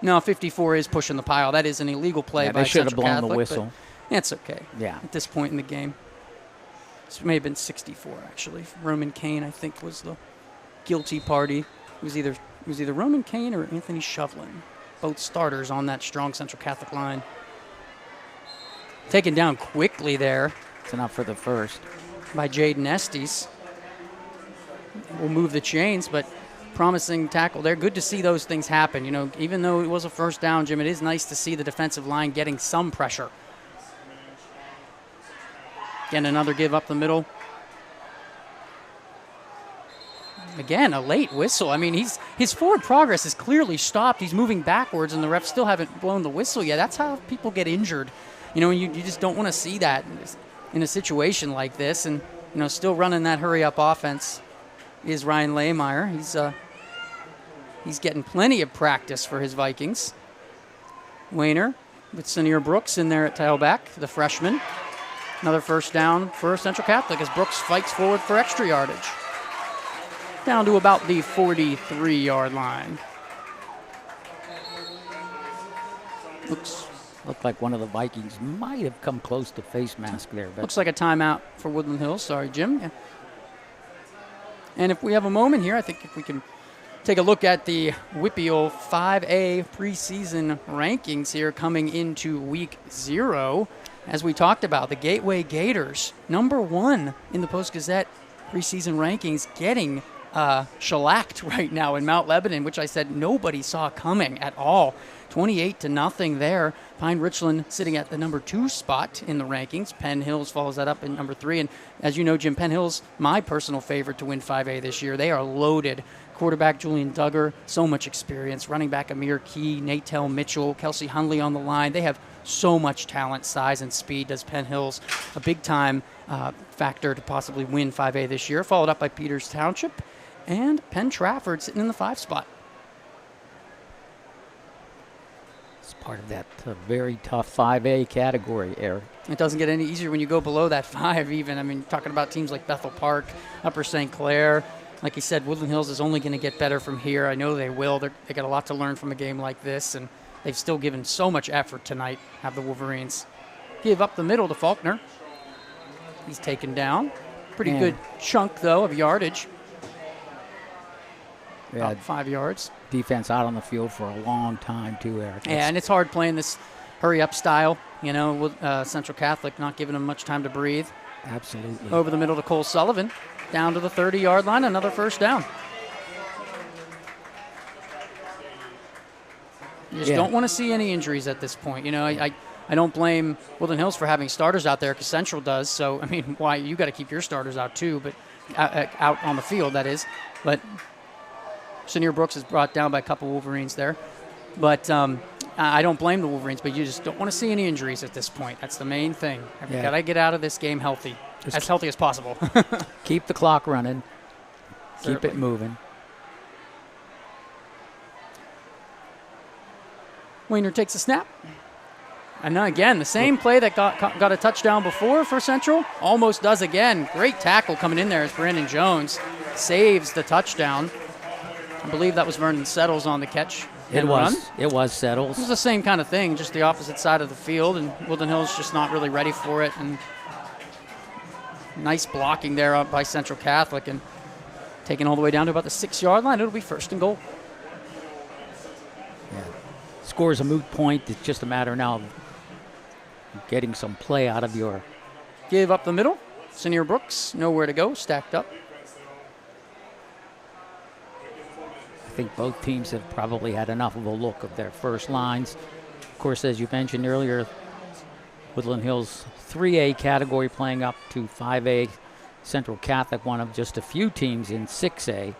No, 54 is pushing the pile. That is an illegal play by Central Catholic. They should have blown the whistle. It's okay. Yeah. At this point in the game. This may have been 64, actually. Roman Kane, I think, was the guilty party. It was either Roman Kane or Anthony Shovlin. Both starters on that strong Central Catholic line. Taken down quickly there. It's enough for the first. By Jaden Estes. We'll move the chains, but promising tackle there. Good to see those things happen. Even though it was a first down, Jim, it is nice to see the defensive line getting some pressure. Again, another give up the middle. Again, a late whistle. I mean, his forward progress is clearly stopped. He's moving backwards, and the refs still haven't blown the whistle yet. That's how people get injured. You just don't want to see that in a situation like this. And, still running that hurry-up offense is Ryan Lehmeyer. He's getting plenty of practice for his Vikings. Wayner with Senior Brooks in there at tailback, the freshman. Another first down for Central Catholic as Brooks fights forward for extra yardage. Down to about the 43-yard line. Looked like one of the Vikings might have come close to face mask there. But looks like a timeout for Woodland Hills. Sorry, Jim. Yeah. And if we have a moment here, I think if we can take a look at the WPIAL 5A preseason rankings here coming into week 0. As we talked about, the Gateway Gators, number 1 in the Post-Gazette preseason rankings, getting shellacked right now in Mount Lebanon, which I said nobody saw coming at all. 28-0 there. Pine Richland sitting at the number 2 spot in the rankings. Penn Hills follows that up in number 3. And as you know, Jim, Penn Hills, my personal favorite to win 5A this year. They are loaded. quarterback Julian Duggar, so much experience. Running back Amir Key, Natel Mitchell, Kelsey Hunley on the line. They have so much talent, size, and speed. Does Penn Hills a big-time factor to possibly win 5A this year, followed up by Peters Township and Penn Trafford sitting in the 5 spot. It's part of that very tough 5A category, Eric. It doesn't get any easier when you go below that 5 even. I mean, talking about teams like Bethel Park, Upper St. Clair. Like you said, Woodland Hills is only going to get better from here. I know they will. They got a lot to learn from a game like this, and they've still given so much effort tonight, have the Wolverines. Give up the middle to Faulkner. He's taken down. Pretty good chunk, though, of yardage. About 5 yards. Defense out on the field for a long time, too, Eric. Yeah, and it's hard playing this hurry-up style. You know, with Central Catholic not giving them much time to breathe. Absolutely. Over the middle to Cole Sullivan. Down to the 30-yard line, another first down. You just don't want to see any injuries at this point. You know, I don't blame Woodland Hills for having starters out there because Central does. So, I mean, why you got to keep your starters out too, but out on the field, that is. But Senior Brooks is brought down by a couple Wolverines there. But I don't blame the Wolverines, but you just don't want to see any injuries at this point. That's the main thing. You've got to get out of this game healthy, as healthy as possible. Keep the clock running. Keep it moving. Weiner takes a snap. And now again, the same play that got a touchdown before for Central, almost does again. Great tackle coming in there as Brandon Jones saves the touchdown. I believe that was Vernon Settles on the catch. It was Settles. It was the same kind of thing, just the opposite side of the field, and Woodland Hills just not really ready for it. And nice blocking there by Central Catholic, and taking all the way down to about the 6-yard line. It'll be 1st and goal. Yeah. Score's a moot point. It's just a matter now of getting some play out of your. Give up the middle. Senior Brooks, nowhere to go, stacked up. I think both teams have probably had enough of a look of their first lines. Of course, as you mentioned earlier, Woodland Hills 3A category playing up to 5A. Central Catholic, one of just a few teams in 6A.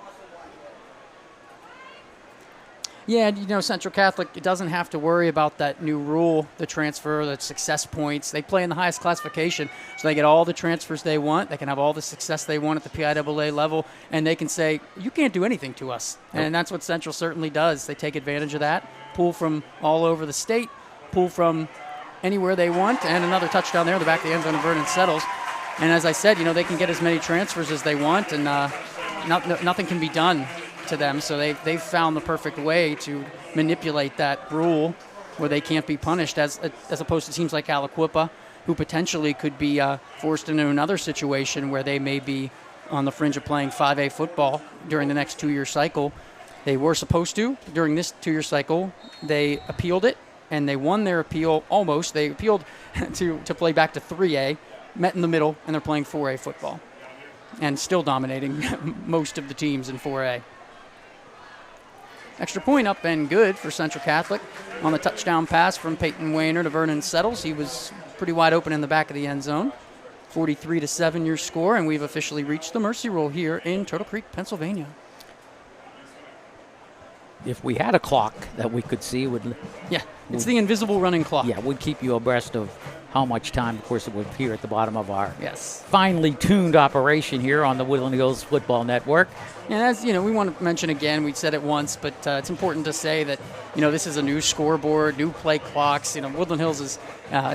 Yeah, you know, Central Catholic, it doesn't have to worry about that new rule, the transfer, the success points. They play in the highest classification, so they get all the transfers they want. They can have all the success they want at the PIAA level, and they can say, you can't do anything to us. Nope. And that's what Central certainly does. They take advantage of that, pull from all over the state, pull from anywhere they want, and another touchdown there in the back of the end zone of Vernon Settles. And as I said, you know, they can get as many transfers as they want, and nothing can be done to them. So they've found the perfect way to manipulate that rule where they can't be punished, as opposed to teams like Aliquippa, who potentially could be forced into another situation where they may be on the fringe of playing 5A football during the next 2-year cycle. They were supposed to during this 2-year cycle. They appealed it, and they won their appeal almost. They appealed to play back to 3A, met in the middle, and they're playing 4A football and still dominating most of the teams in 4A. Extra point up and good for Central Catholic on the touchdown pass from Peyton Weiner to Vernon Settles. He was pretty wide open in the back of the end zone. 43-7 your score, and we've officially reached the mercy rule here in Turtle Creek, Pennsylvania. If we had a clock that we could see, it's the invisible running clock. Yeah, would keep you abreast of how much time, of course, it would appear at the bottom of our yes finely tuned operation here on the Woodland Hills Football Network. And as you know, we want to mention again, we said it once, but it's important to say that, you know, this is a new scoreboard, new play clocks. You know, Woodland Hills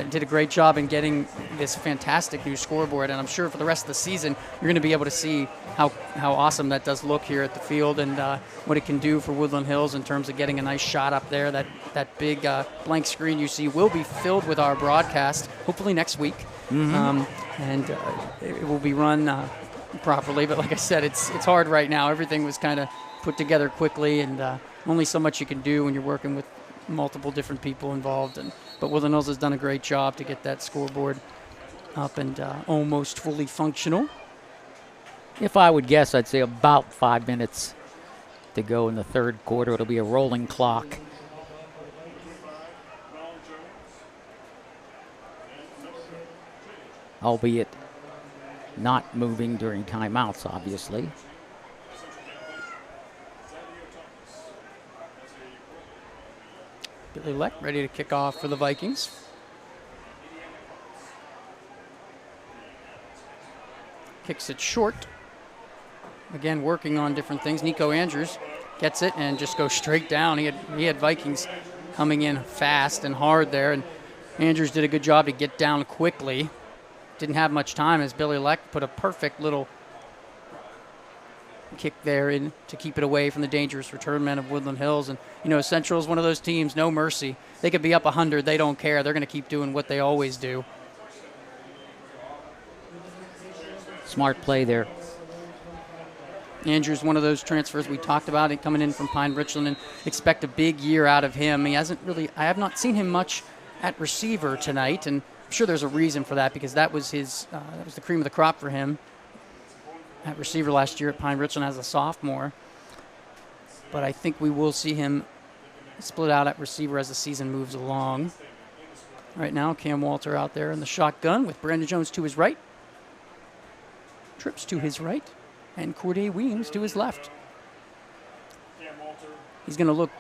did a great job in getting this fantastic new scoreboard, and I'm sure for the rest of the season, you're going to be able to see how awesome that does look here at the field, and what it can do for Woodland Hills in terms of getting a nice shot up there. That big blank screen you see will be filled with our broadcast, hopefully next week, and it will be run properly. But like I said, it's hard right now. Everything was kind of put together quickly, and only so much you can do when you're working with multiple different people involved. But Woodland Hills has done a great job to get that scoreboard up and almost fully functional. If I would guess, I'd say about 5 minutes to go in the third quarter. It'll be a rolling clock. Albeit not moving during timeouts, obviously. Billy Leck ready to kick off for the Vikings. Kicks it short. Again, working on different things. Nico Andrews gets it and just goes straight down. He had Vikings coming in fast and hard there, and Andrews did a good job to get down quickly. Didn't have much time as Billy Leck put a perfect little kick there in to keep it away from the dangerous return men of Woodland Hills. And, Central is one of those teams, no mercy. They could be up 100. They don't care. They're going to keep doing what they always do. Smart play there. Andrews, one of those transfers we talked about, coming in from Pine Richland, and expect a big year out of him. I have not seen him much at receiver tonight, and I'm sure there's a reason for that, because that was the cream of the crop for him at receiver last year at Pine Richland as a sophomore. But I think we will see him split out at receiver as the season moves along. Right now, Cam Walter out there in the shotgun with Brandon Jones to his right, Trips to his right, and Corday Weems to his left. He's going to look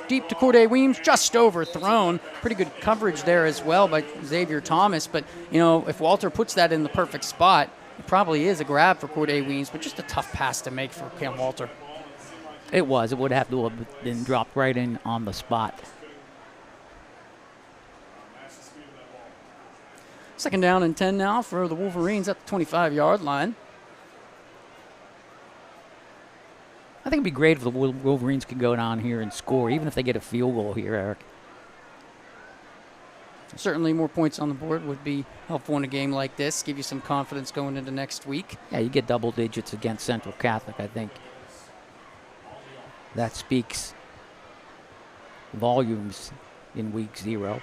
deep to Corday Weems, just overthrown. Pretty good coverage there as well by Xavier Thomas. But, if Walter puts that in the perfect spot, it probably is a grab for Corday Weems, but just a tough pass to make for Cam Walter. It was. It would have to have been dropped right in on the spot. Second down and 10 now for the Wolverines at the 25-yard line. I think it'd be great if the Wolverines could go down here and score, even if they get a field goal here, Eric. Certainly more points on the board would be helpful in a game like this, give you some confidence going into next week. Yeah, you get double digits against Central Catholic, I think. That speaks volumes in week 0.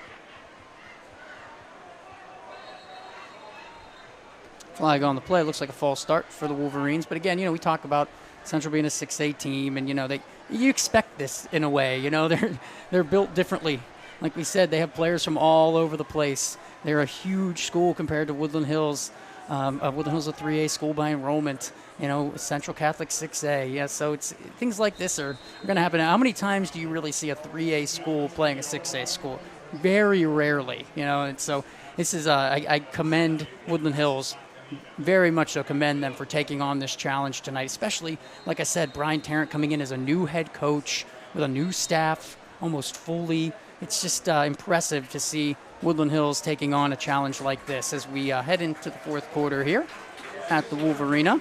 Flag on the play. Looks like a false start for the Wolverines. But again, we talk about Central being a 6A team, and you expect this in a way. They're built differently. Like we said, they have players from all over the place. They're a huge school compared to Woodland Hills. Woodland Hills is a 3A school by enrollment. Central Catholic 6A. Yeah, so it's things like this are going to happen. How many times do you really see a 3A school playing a 6A school? Very rarely. And so this is I commend Woodland Hills. Very much so commend them for taking on this challenge tonight, especially, like I said, Brian Tarrant coming in as a new head coach with a new staff almost fully. It's just impressive to see Woodland Hills taking on a challenge like this as we head into the fourth quarter here at the Wolverina.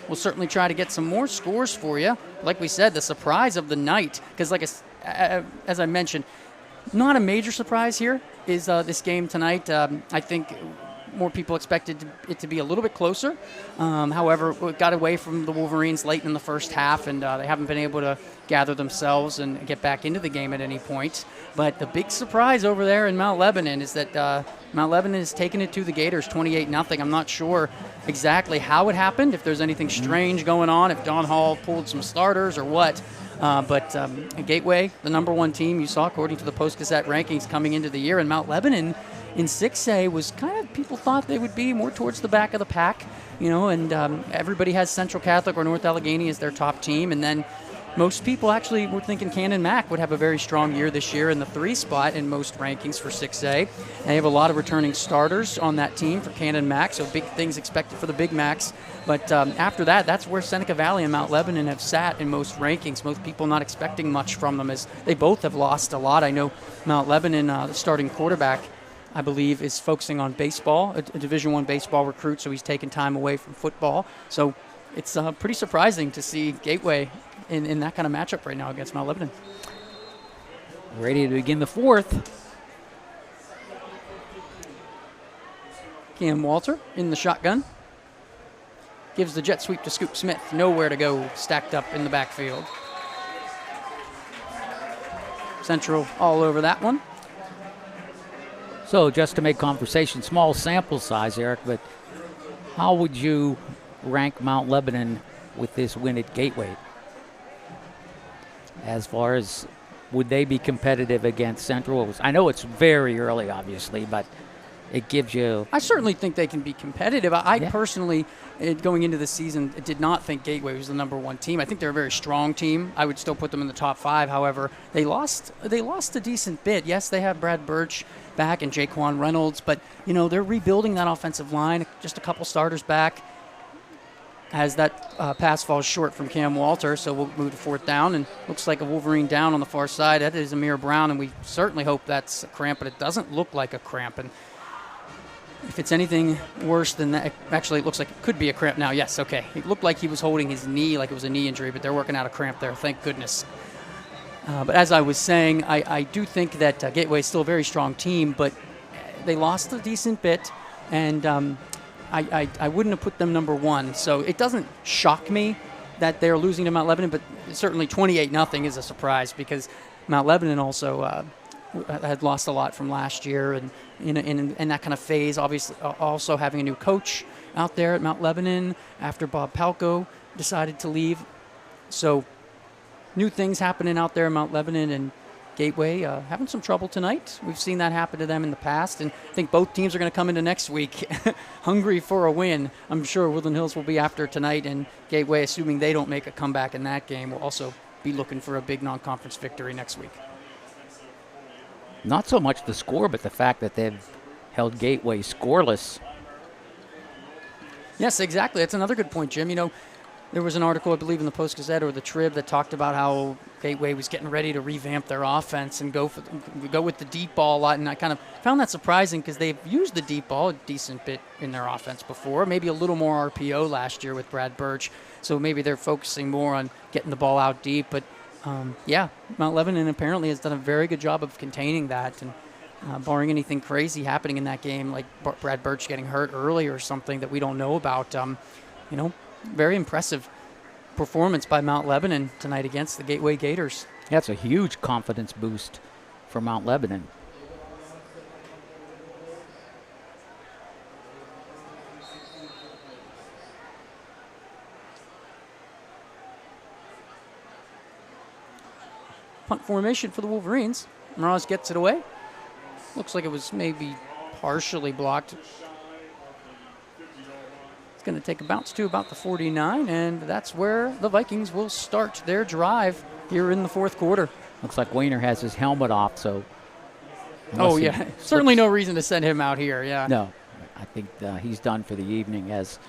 We'll certainly try to get some more scores for you. Like we said, the surprise of the night, because as I mentioned, not a major surprise here is this game tonight. I think more people expected it to be a little bit closer. However, we got away from the Wolverines late in the first half, and they haven't been able to gather themselves and get back into the game at any point. But the big surprise over there in Mount Lebanon is that Mount Lebanon has taken it to the Gators 28-0. I'm not sure exactly how it happened, if there's anything strange going on, if Don Hall pulled some starters or what. But Gateway, the number 1 team you saw according to the Post-Gazette rankings coming into the year, and Mount Lebanon in 6A was kind of, people thought they would be more towards the back of the pack, and everybody has Central Catholic or North Allegheny as their top team. And then most people actually were thinking Cannon Mac would have a very strong year this year in the 3 spot in most rankings for 6A. And they have a lot of returning starters on that team for Cannon Mac, so big things expected for the Big Macs. But after that, that's where Seneca Valley and Mount Lebanon have sat in most rankings. Most people not expecting much from them, as they both have lost a lot. I know Mount Lebanon, the starting quarterback, I believe, is focusing on baseball, a Division I baseball recruit, so he's taking time away from football. So it's pretty surprising to see Gateway in that kind of matchup right now against Mount Lebanon. Ready to begin the fourth. Cam Walter in the shotgun. Gives the jet sweep to Scoop Smith. Nowhere to go, stacked up in the backfield. Central all over that one. So just to make conversation, small sample size, Eric, but how would you rank Mount Lebanon with this win at Gateway? As far as, would they be competitive against Central? I know it's very early, obviously, but it gives you. I certainly think they can be competitive. I Yeah. personally, going into the season, did not think Gateway was the #1 team. I think they're a very strong team. I would still put them in the top 5. However, they lost a decent bit. Yes, they have Brad Birch back and Jaquan Reynolds, but they're rebuilding that offensive line. Just a couple starters back. As that pass falls short from Cam Walter, so we'll move to 4th down, and looks like a Wolverine down on the far side. That is Amir Brown, and we certainly hope that's a cramp, but it doesn't look like a cramp. And if it's anything worse than that, actually it looks like it could be a cramp now. Yes, okay. It looked like he was holding his knee like it was a knee injury, but they're working out a cramp there, thank goodness. But as I was saying, I do think that Gateway is still a very strong team, but they lost a decent bit, and I wouldn't have put them #1. So it doesn't shock me that they're losing to Mount Lebanon, but certainly 28-0 is a surprise because Mount Lebanon also had lost a lot from last year, and in that kind of phase, obviously also having a new coach out there at Mount Lebanon after Bob Palco decided to leave. So new things happening out there in Mount Lebanon, and Gateway having some trouble tonight. We've seen that happen to them in the past, and I think both teams are going to come into next week hungry for a win. I'm sure Woodland Hills will be after tonight, and Gateway, assuming they don't make a comeback in that game, will also be looking for a big non-conference victory next week. Not so much the score, but the fact that they've held Gateway scoreless. Yes, exactly. That's another good point, Jim. There was an article, I believe, in the Post-Gazette or the Trib that talked about how Gateway was getting ready to revamp their offense and go with the deep ball a lot, and I kind of found that surprising because they've used the deep ball a decent bit in their offense before, maybe a little more RPO last year with Brad Birch, so maybe they're focusing more on getting the ball out deep, but Mount Lebanon apparently has done a very good job of containing that, and barring anything crazy happening in that game, like Brad Birch getting hurt early or something that we don't know about, very impressive performance by Mount Lebanon tonight against the Gateway Gators. That's a huge confidence boost for Mount Lebanon. Punt formation for the Wolverines. Mraz gets it away. Looks like it was maybe partially blocked. Going to take a bounce to about the 49, and that's where the Vikings will start their drive here in the 4th quarter. Looks like Weiner has his helmet off, so. Certainly no reason to send him out here, yeah. No, I think he's done for the evening, as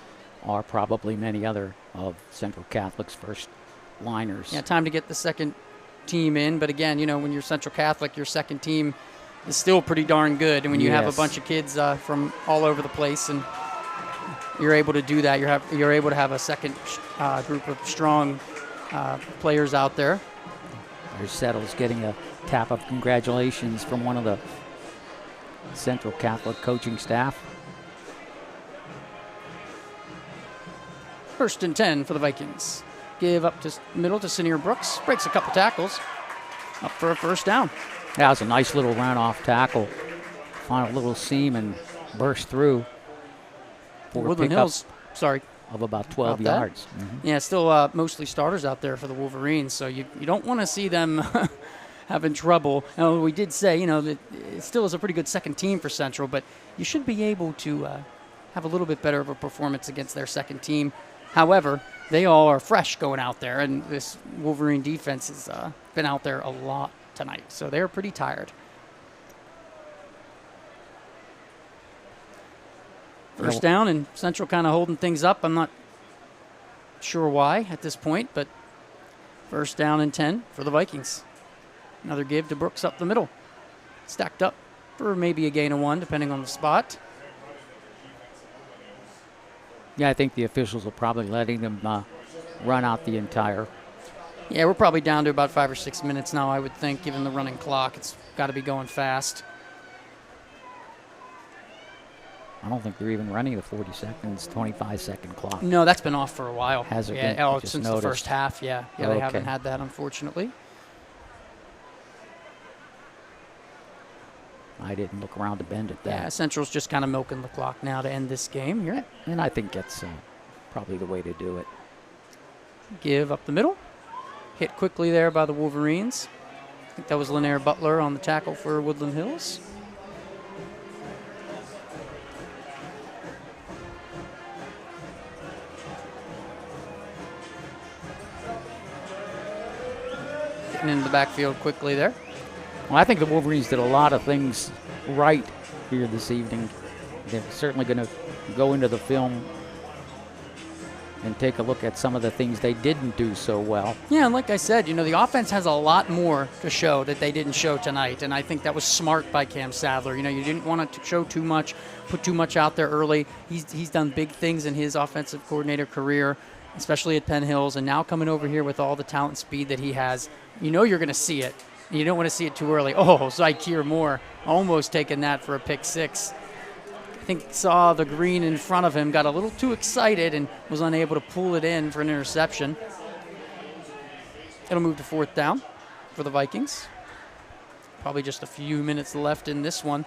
are probably many other of Central Catholic's first liners. Yeah, time to get the second team in, but again, when you're Central Catholic, your second team is still pretty darn good, and when you have a bunch of kids from all over the place, and you're able to do that. You're able to have a second group of strong players out there. There's Settles getting a tap of congratulations from one of the Central Catholic coaching staff. 1st and 10 for the Vikings. Give up to middle to Senior Brooks. Breaks a couple tackles. Up for a 1st down. That was a nice little run-off tackle. Found a little seam and burst through. Woodland Hills, of about 12 yards. Mm-hmm. Yeah, still mostly starters out there for the Wolverines, so you don't want to see them having trouble. Now, we did say, that it still is a pretty good second team for Central, but you should be able to have a little bit better of a performance against their second team. However, they all are fresh going out there, and this Wolverine defense has been out there a lot tonight, so they're pretty tired. 1st down, and Central kind of holding things up. I'm not sure why at this point, but 1st down and 10 for the Vikings. Another give to Brooks up the middle. Stacked up for maybe a gain of 1, depending on the spot. Yeah, I think the officials are probably letting them run out the entire. Yeah, we're probably down to about 5 or 6 minutes now, I would think, given the running clock. It's got to be going fast. I don't think they're even running the 40 seconds, 25-second clock. No, that's been off for a while. Has it been? Since the 1st half, yeah. Yeah, okay. They haven't had that, unfortunately. I didn't look around to bend at that. Yeah, Central's just kind of milking the clock now to end this game here. And I think that's probably the way to do it. Give up the middle. Hit quickly there by the Wolverines. I think that was Linaire Butler on the tackle for Woodland Hills. getting into the backfield quickly there. Well, I think the Wolverines did a lot of things right here this evening. They're certainly going to go into the film and take a look at some of the things they didn't do so well. Yeah, and like I said, the offense has a lot more to show that they didn't show tonight, and I think that was smart by Cam Sadler. You didn't want to show too much, put too much out there early. He's done big things in his offensive coordinator career, especially at Penn Hills, and now coming over here with all the talent and speed that he has, you're going to see it. You don't want to see it too early. Oh, Zykir Moore almost taking that for a pick six. I think saw the green in front of him, got a little too excited, and was unable to pull it in for an interception. It'll move to 4th down for the Vikings. Probably just a few minutes left in this one.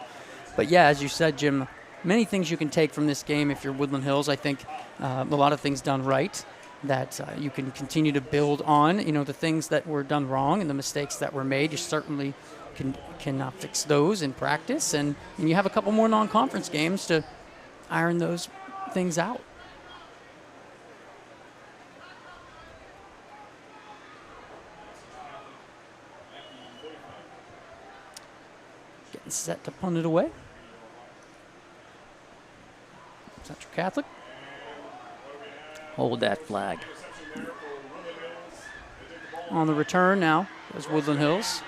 But yeah, as you said, Jim, many things you can take from this game if you're Woodland Hills. I think a lot of things done right that you can continue to build on. The things that were done wrong and the mistakes that were made, you certainly can fix those in practice, and you have a couple more non-conference games to iron those things out. Getting set to punt it away. Central Catholic. Hold that flag. On the return now is Woodland Hills.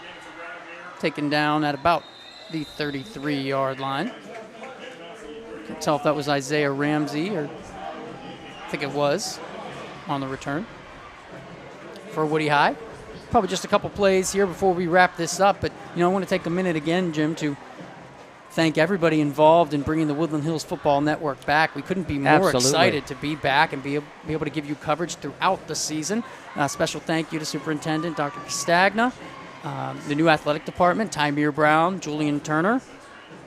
Taken down at about the 33-yard line. Can't tell if that was Isaiah Ramsey, or I think it was on the return for Woody High. Probably just a couple plays here before we wrap this up, but I want to take a minute again, Jim, to thank everybody involved in bringing the Woodland Hills Football Network back. We couldn't be more excited to be back and be able to give you coverage throughout the season. Special thank you to Superintendent Dr. Castagna, the new athletic department, Tymere Brown, Julian Turner,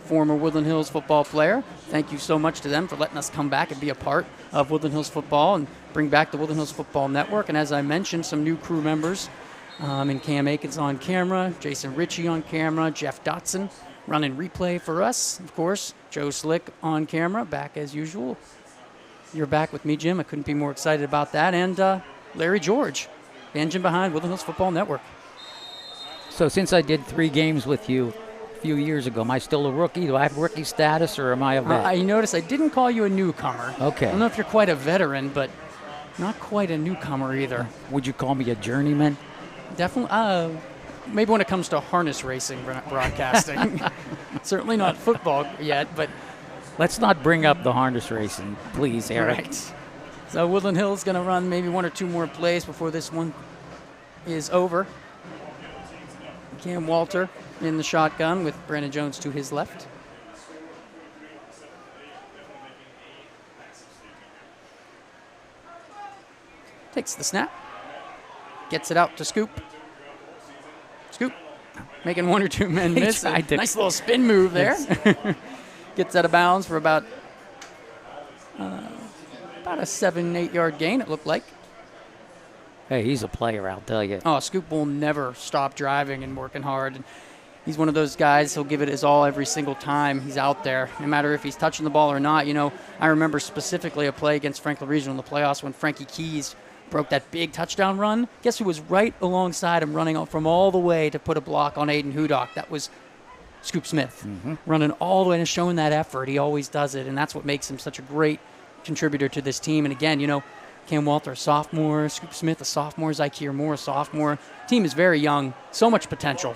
former Woodland Hills football player. Thank you so much to them for letting us come back and be a part of Woodland Hills football and bring back the Woodland Hills Football Network. And as I mentioned, some new crew members, and Cam Akins on camera, Jason Ritchie on camera, Jeff Dotson running replay for us, of course, Joe Slick on camera, back as usual. You're back with me, Jim. I couldn't be more excited about that. And Larry George, the engine behind Woodland Hills Football Network. So since I did 3 games with you a few years ago, am I still a rookie? Do I have rookie status, or am I a vet? I noticed I didn't call you a newcomer. Okay. I don't know if you're quite a veteran, but not quite a newcomer either. Would you call me a journeyman? Definitely. Maybe when it comes to harness racing broadcasting. Certainly not football yet, but... Let's not bring up the harness racing, please, Eric. Right. So Woodland Hills going to run maybe 1 or 2 more plays before this one is over. Cam Walter in the shotgun with Brandon Jones to his left. Takes the snap. Gets it out to Scoop. Scoop. Making 1 or 2 men miss. Nice little spin move there. Gets out of bounds for about a 7-8 yard gain, it looked like. Hey, he's a player, I'll tell you. Oh, Scoop will never stop driving and working hard. And he's one of those guys, he'll give it his all every single time he's out there, no matter if he's touching the ball or not. I remember specifically a play against Franklin Regional in the playoffs when Frankie Keys broke that big touchdown run. Guess who was right alongside him, running from all the way to put a block on Aiden Hudock? That was Scoop Smith, running all the way and showing that effort. He always does it, and that's what makes him such a great contributor to this team. And again, Cam Walter, a sophomore, Scoop Smith, a sophomore, Zykir Moore, a sophomore. Team is very young, so much potential.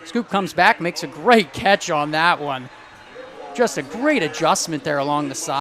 Scoop comes back, makes a great catch on that one. Just a great adjustment there along the side.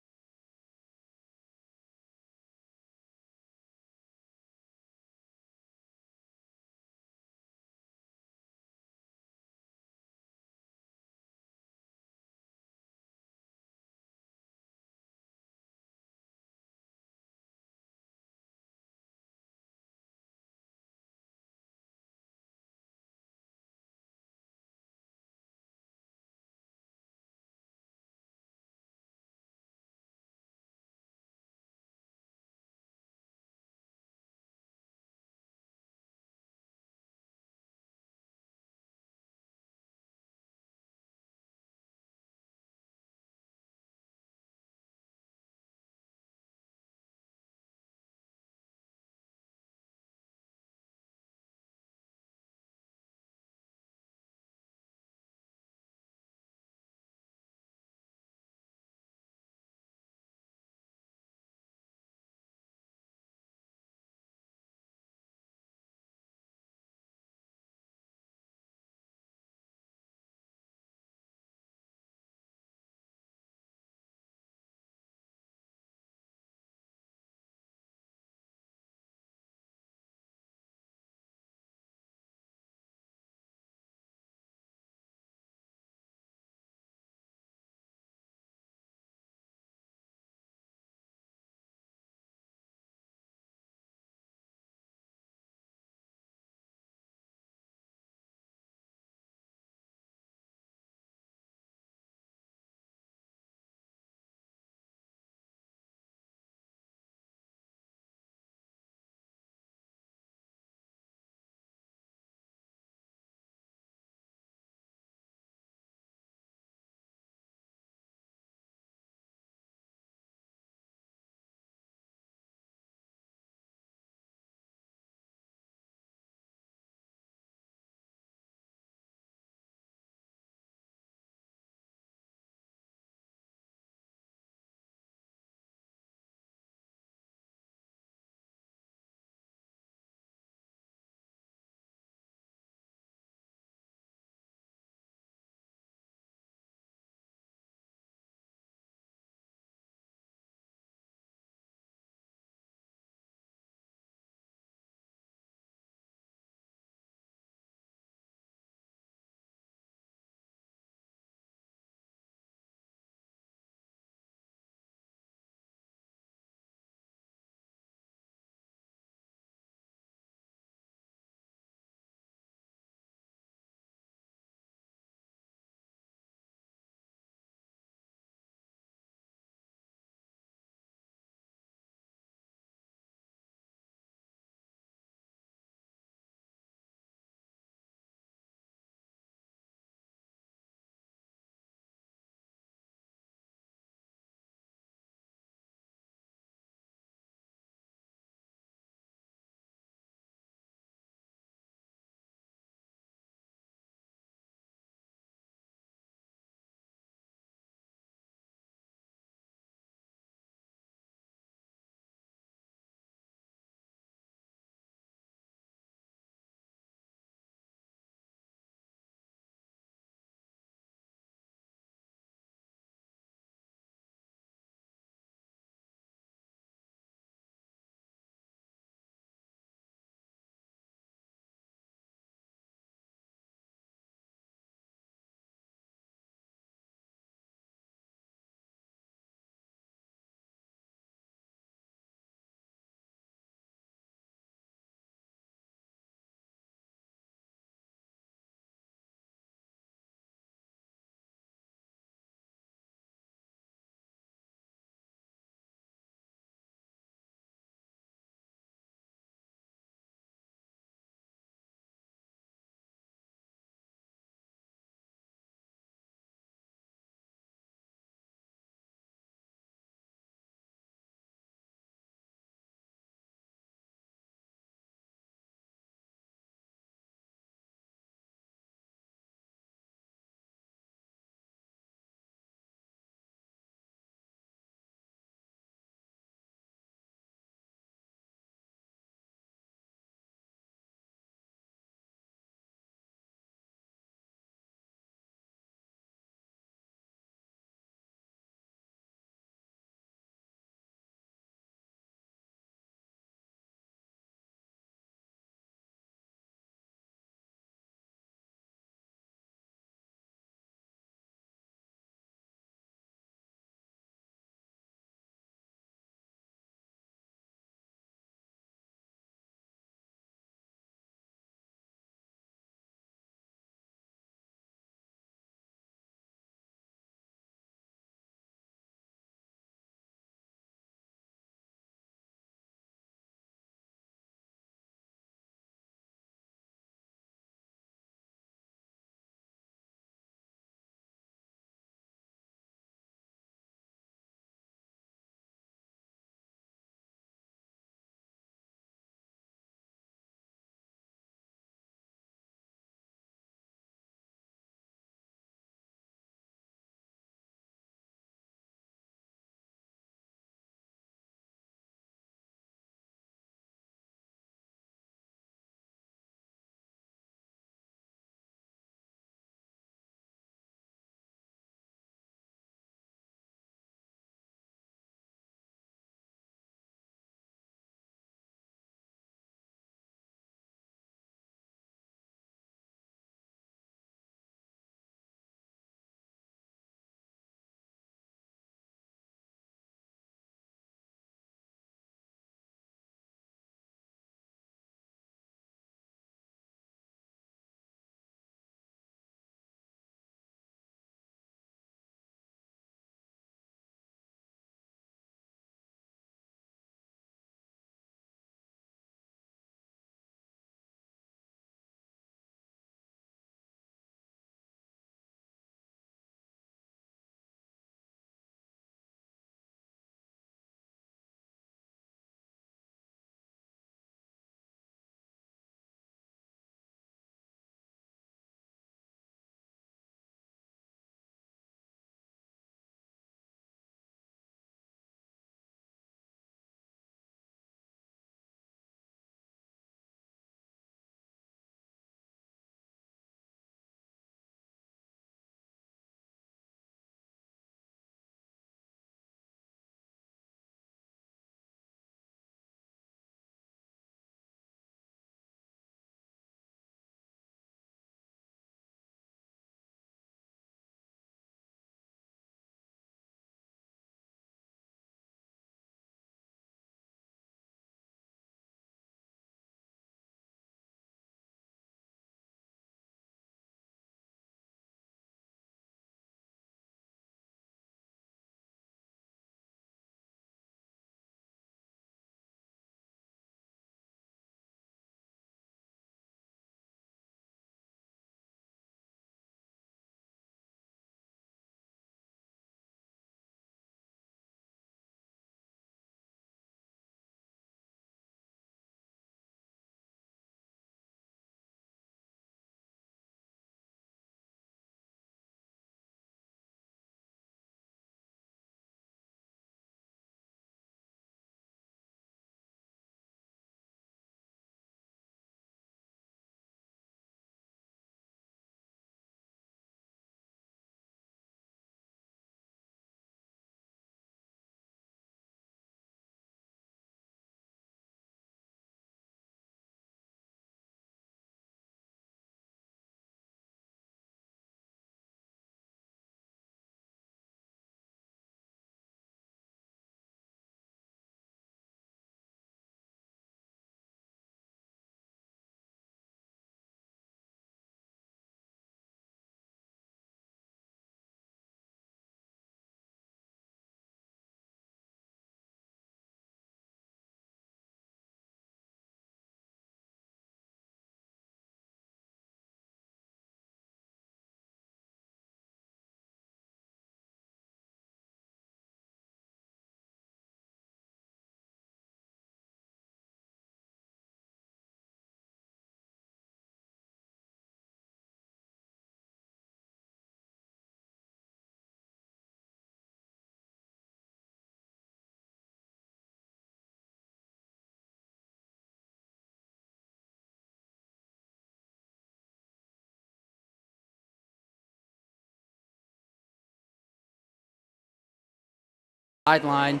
sideline.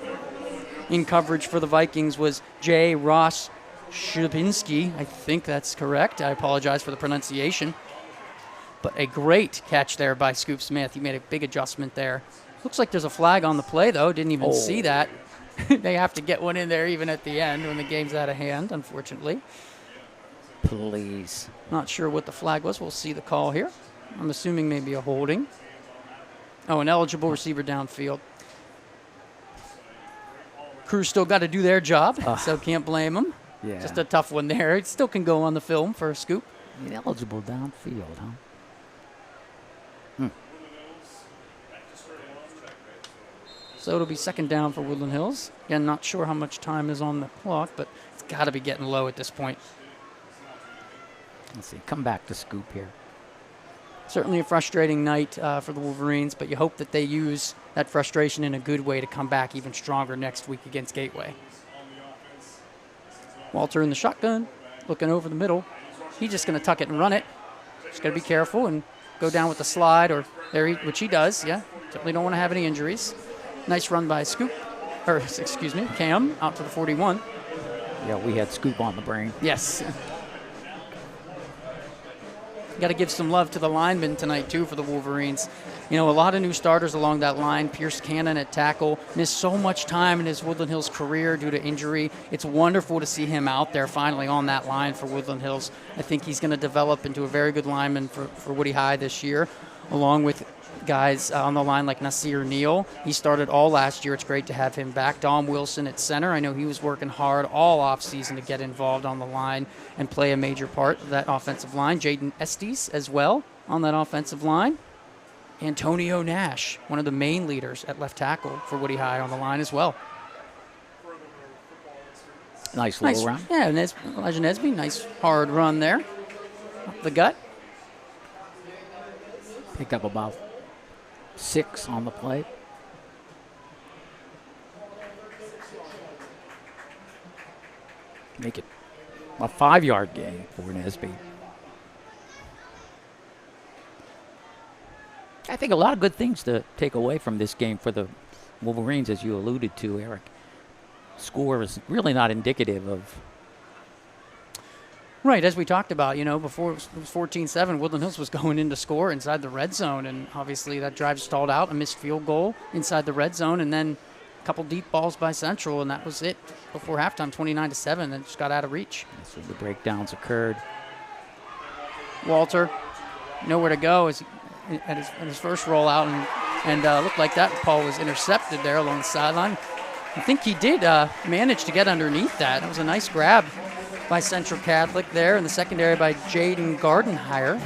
In coverage for the Vikings was J. Ross Shubinski. I think that's correct. I apologize for the pronunciation. But a great catch there by Scoop Smith. He made a big adjustment there. Looks like there's a flag on the play, though. Didn't even see that. They have to get one in there even at the end when the game's out of hand, unfortunately. Please. Not sure what the flag was. We'll see the call here. I'm assuming maybe a holding. Oh, an eligible receiver downfield. Crew's still got to do their job, so can't blame them. Yeah. Just a tough one there. It still can go on the film for a scoop. Eligible downfield, huh? So it'll be second down for Woodland Hills. Again, not sure how much time is on the clock, but it's got to be getting low at this point. Let's see. Come back to Scoop here. Certainly a frustrating night for the Wolverines, but you hope that they use that frustration in a good way to come back even stronger next week against Gateway. Walter in the shotgun, looking over the middle. He's just going to tuck it and run it. Just got to be careful and go down with the slide, or there, which he does. Yeah, certainly don't want to have any injuries. Nice run by Cam out to the 41. Yeah, we had Scoop on the brain. Yes. Got to give some love to the linemen tonight, too, for the Wolverines. You know, a lot of new starters along that line. Pierce Cannon at tackle missed so much time in his Woodland Hills career due to injury. It's wonderful to see him out there finally on that line for Woodland Hills. I think he's going to develop into a very good lineman for Woody High this year, along with guys on the line like Nasir Neal. He started all last year. It's great to have him back. Dom Wilson at center. I know he was working hard all offseason to get involved on the line and play a major part of that offensive line. Jaden Estes as well on that offensive line. Antonio Nash, one of the main leaders at left tackle for Woody High on the line as well. Nice little run. Yeah, Elijah Nesby, nice hard run there. Up the gut. Picked up about 6 on the play. Make it a 5-yard gain for Nesby. I think a lot of good things to take away from this game for the Wolverines, as you alluded to, Eric. Score is really not indicative of. Right, as we talked about, you know, before it was 14-7, Woodland Hills was going in to score inside the red zone, and obviously that drive stalled out, a missed field goal inside the red zone, and then a couple deep balls by Central, and that was it before halftime, 29-7, and just got out of reach. So the breakdowns occurred. Walter, nowhere to go at his first rollout, and looked like that Paul was intercepted there along the sideline. I think he did manage to get underneath that. It was a nice grab by Central Catholic there in the secondary by Jaden Gardenhire.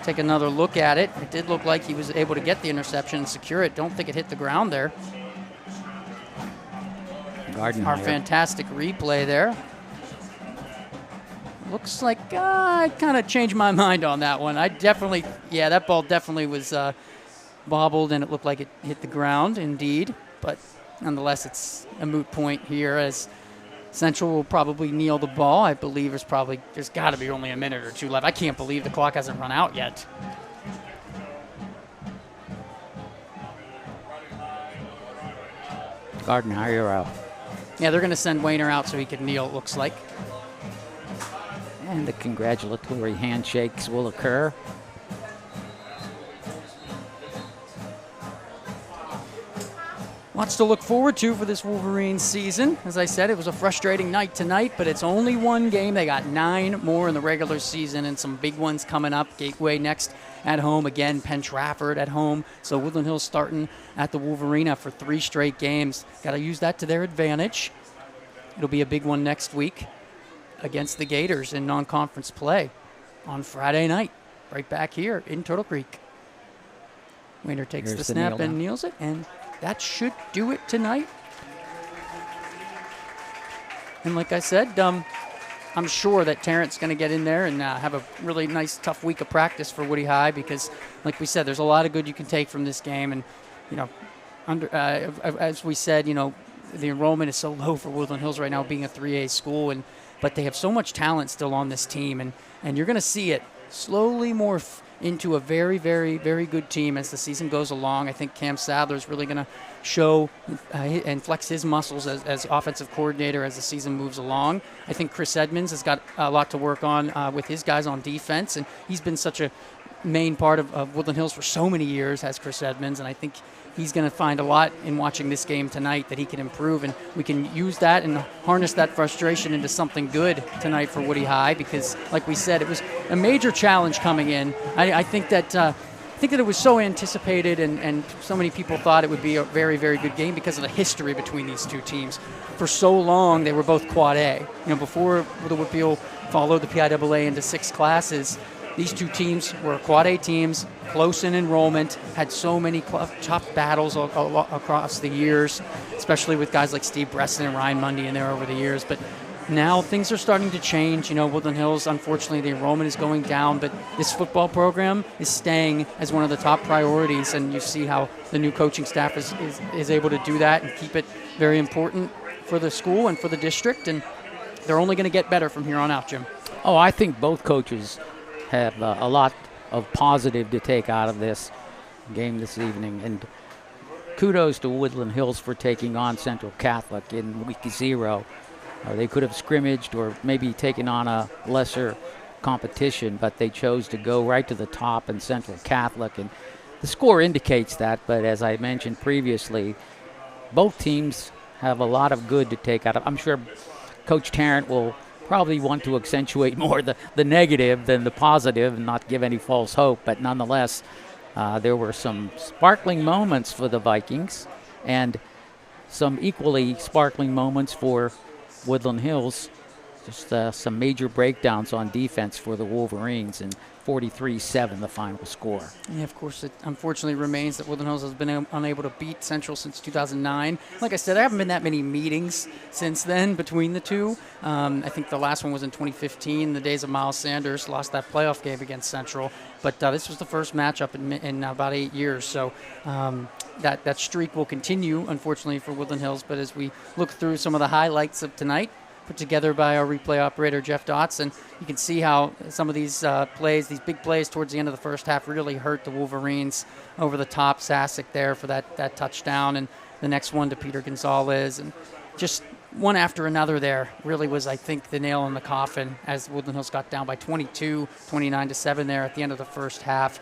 Take another look at it. It did look like he was able to get the interception and secure it. Don't think it hit the ground there. Gardenhire. Our fantastic replay there. Looks like I kind of changed my mind on that one. That ball definitely was bobbled, and it looked like it hit the ground indeed. But nonetheless, it's a moot point here as Central will probably kneel the ball. I believe there's got to be only a minute or two left. I can't believe the clock hasn't run out yet. Gardenhire out. Yeah, they're going to send Wayner out so he can kneel, it looks like. And the congratulatory handshakes will occur. Lots to look forward to for this Wolverines season. As I said, it was a frustrating night tonight, but it's only one game. They got 9 more in the regular season and some big ones coming up. Gateway next at home. Again, Penn Trafford at home. So Woodland Hills starting at the Wolverina for 3 straight games. Got to use that to their advantage. It'll be a big one next week against the Gators in non-conference play on Friday night, right back here in Turtle Creek. Wayner takes the snap and kneels it, and that should do it tonight. And like I said, I'm sure that Terrence's going to get in there and have a really nice, tough week of practice for Woody High because, like we said, there's a lot of good you can take from this game. And, you know, as we said, you know, the enrollment is so low for Woodland Hills right now, being a 3A school, but they have so much talent still on this team, and you're going to see it slowly morph into a very, very, very good team as the season goes along. I think Cam Sadler is really going to show and flex his muscles as offensive coordinator as the season moves along. I think Chris Edmonds has got a lot to work on with his guys on defense, and he's been such a main part of Woodland Hills for so many years, has Chris Edmonds, and I think he's going to find a lot in watching this game tonight that he can improve, and we can use that and harness that frustration into something good tonight for Woody High, because like we said, it was a major challenge coming in. I think that it was so anticipated, and so many people thought it would be a very, very good game because of the history between these two teams. For so long, they were both Quad A. Before the Whitfield followed the PIAA into 6 classes, these two teams were Quad A teams, close in enrollment, had so many tough battles across the years, especially with guys like Steve Bresson and Ryan Mundy in there over the years. But now things are starting to change. Woodland Hills, unfortunately, the enrollment is going down, but this football program is staying as one of the top priorities, and you see how the new coaching staff is able to do that and keep it very important for the school and for the district, and they're only going to get better from here on out, Jim. Oh, I think both coaches have a lot of positive to take out of this game this evening, and kudos to Woodland Hills for taking on Central Catholic in week 0. They could have scrimmaged or maybe taken on a lesser competition, but they chose to go right to the top in Central Catholic, and the score indicates that. But as I mentioned previously, both teams have a lot of good to take out of. I'm sure Coach Tarrant will probably want to accentuate more the negative than the positive and not give any false hope, but nonetheless, there were some sparkling moments for the Vikings and some equally sparkling moments for Woodland Hills. Just some major breakdowns on defense for the Wolverines, and 43-7 the final score. Yeah, of course, it unfortunately remains that Woodland Hills has been unable to beat Central since 2009. Like I said, there haven't been that many meetings since then between the two. I think the last one was in 2015, the days of Miles Sanders lost that playoff game against Central. But this was the first matchup in about 8 years. So that streak will continue, unfortunately, for Woodland Hills. But as we look through some of the highlights of tonight, put together by our replay operator, Jeff Dotson, you can see how some of these plays, these big plays towards the end of the first half, really hurt the Wolverines. Over the top, Sasic there for that touchdown, and the next one to Peter Gonzalez, and just one after another there really was, I think, the nail in the coffin as Woodland Hills got down by 29-7 there at the end of the first half,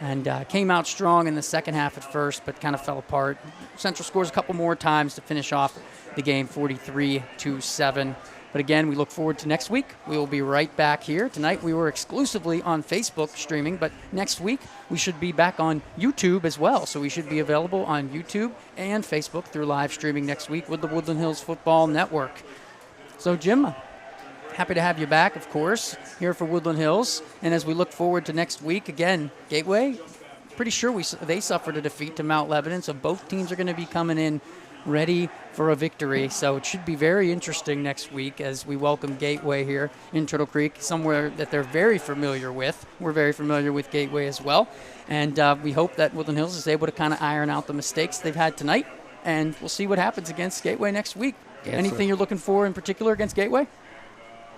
and came out strong in the second half at first, but kind of fell apart. Central scores a couple more times to finish off the game 43-7. But again, we look forward to next week. We will be right back here. Tonight we were exclusively on Facebook streaming, but next week we should be back on YouTube as well. So we should be available on YouTube and Facebook through live streaming next week with the Woodland Hills Football Network. So Jim, happy to have you back, of course, here for Woodland Hills. And as we look forward to next week, again, Gateway, pretty sure they suffered a defeat to Mount Lebanon, so both teams are going to be coming in ready for a victory. So it should be very interesting next week as we welcome Gateway here in Turtle Creek, somewhere that they're very familiar with. We're very familiar with Gateway as well. And we hope that Woodland Hills is able to kind of iron out the mistakes they've had tonight. And we'll see what happens against Gateway next week. Yes, anything you're looking for in particular against Gateway?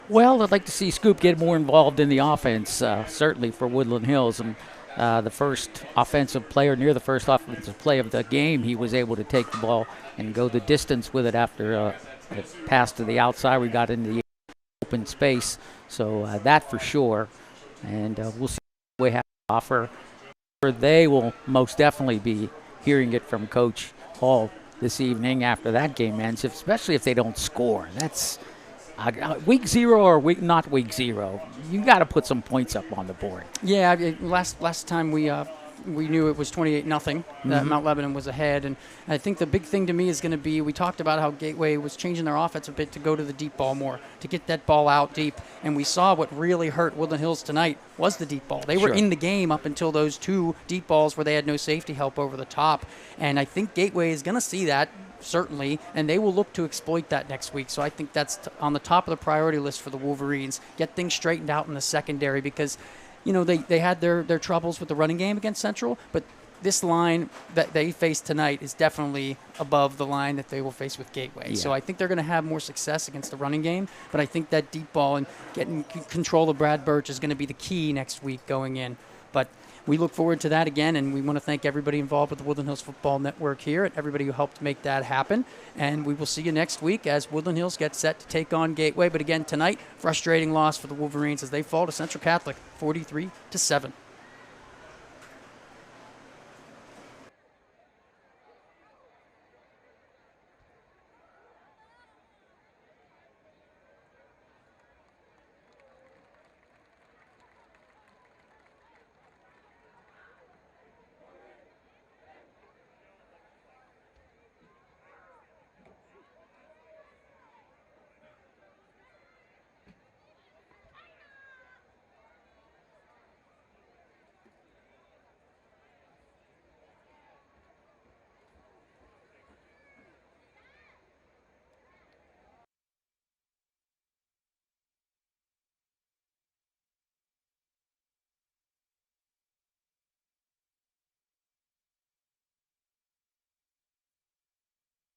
Well, I'd like to see Scoop get more involved in the offense, certainly for Woodland Hills. And the first offensive play, or near the first offensive play of the game, he was able to take the ball and go the distance with it after it passed to the outside. We got into the open space, so that for sure. And we'll see what we have to offer. They will most definitely be hearing it from Coach Hall this evening after that game ends, especially if they don't score. That's week 0 or not week 0. You got to put some points up on the board. Yeah, last time we knew it was 28-0 that Mount Lebanon was ahead, and I think the big thing to me is going to be, we talked about how Gateway was changing their offense a bit to go to the deep ball more, to get that ball out deep, and we saw what really hurt Woodland Hills tonight was the deep ball. They were in the game up until those 2 deep balls where they had no safety help over the top, and I think Gateway is going to see that, certainly, and they will look to exploit that next week. So I think that's on the top of the priority list for the Wolverines. Get things straightened out in the secondary, because they had their troubles with the running game against Central, but this line that they face tonight is definitely above the line that they will face with Gateway. Yeah. So I think they're going to have more success against the running game, but I think that deep ball and getting control of Brad Birch is going to be the key next week going in. But we look forward to that again, and we want to thank everybody involved with the Woodland Hills Football Network here and everybody who helped make that happen. And we will see you next week as Woodland Hills gets set to take on Gateway. But again, tonight, frustrating loss for the Wolverines as they fall to Central Catholic 43-7.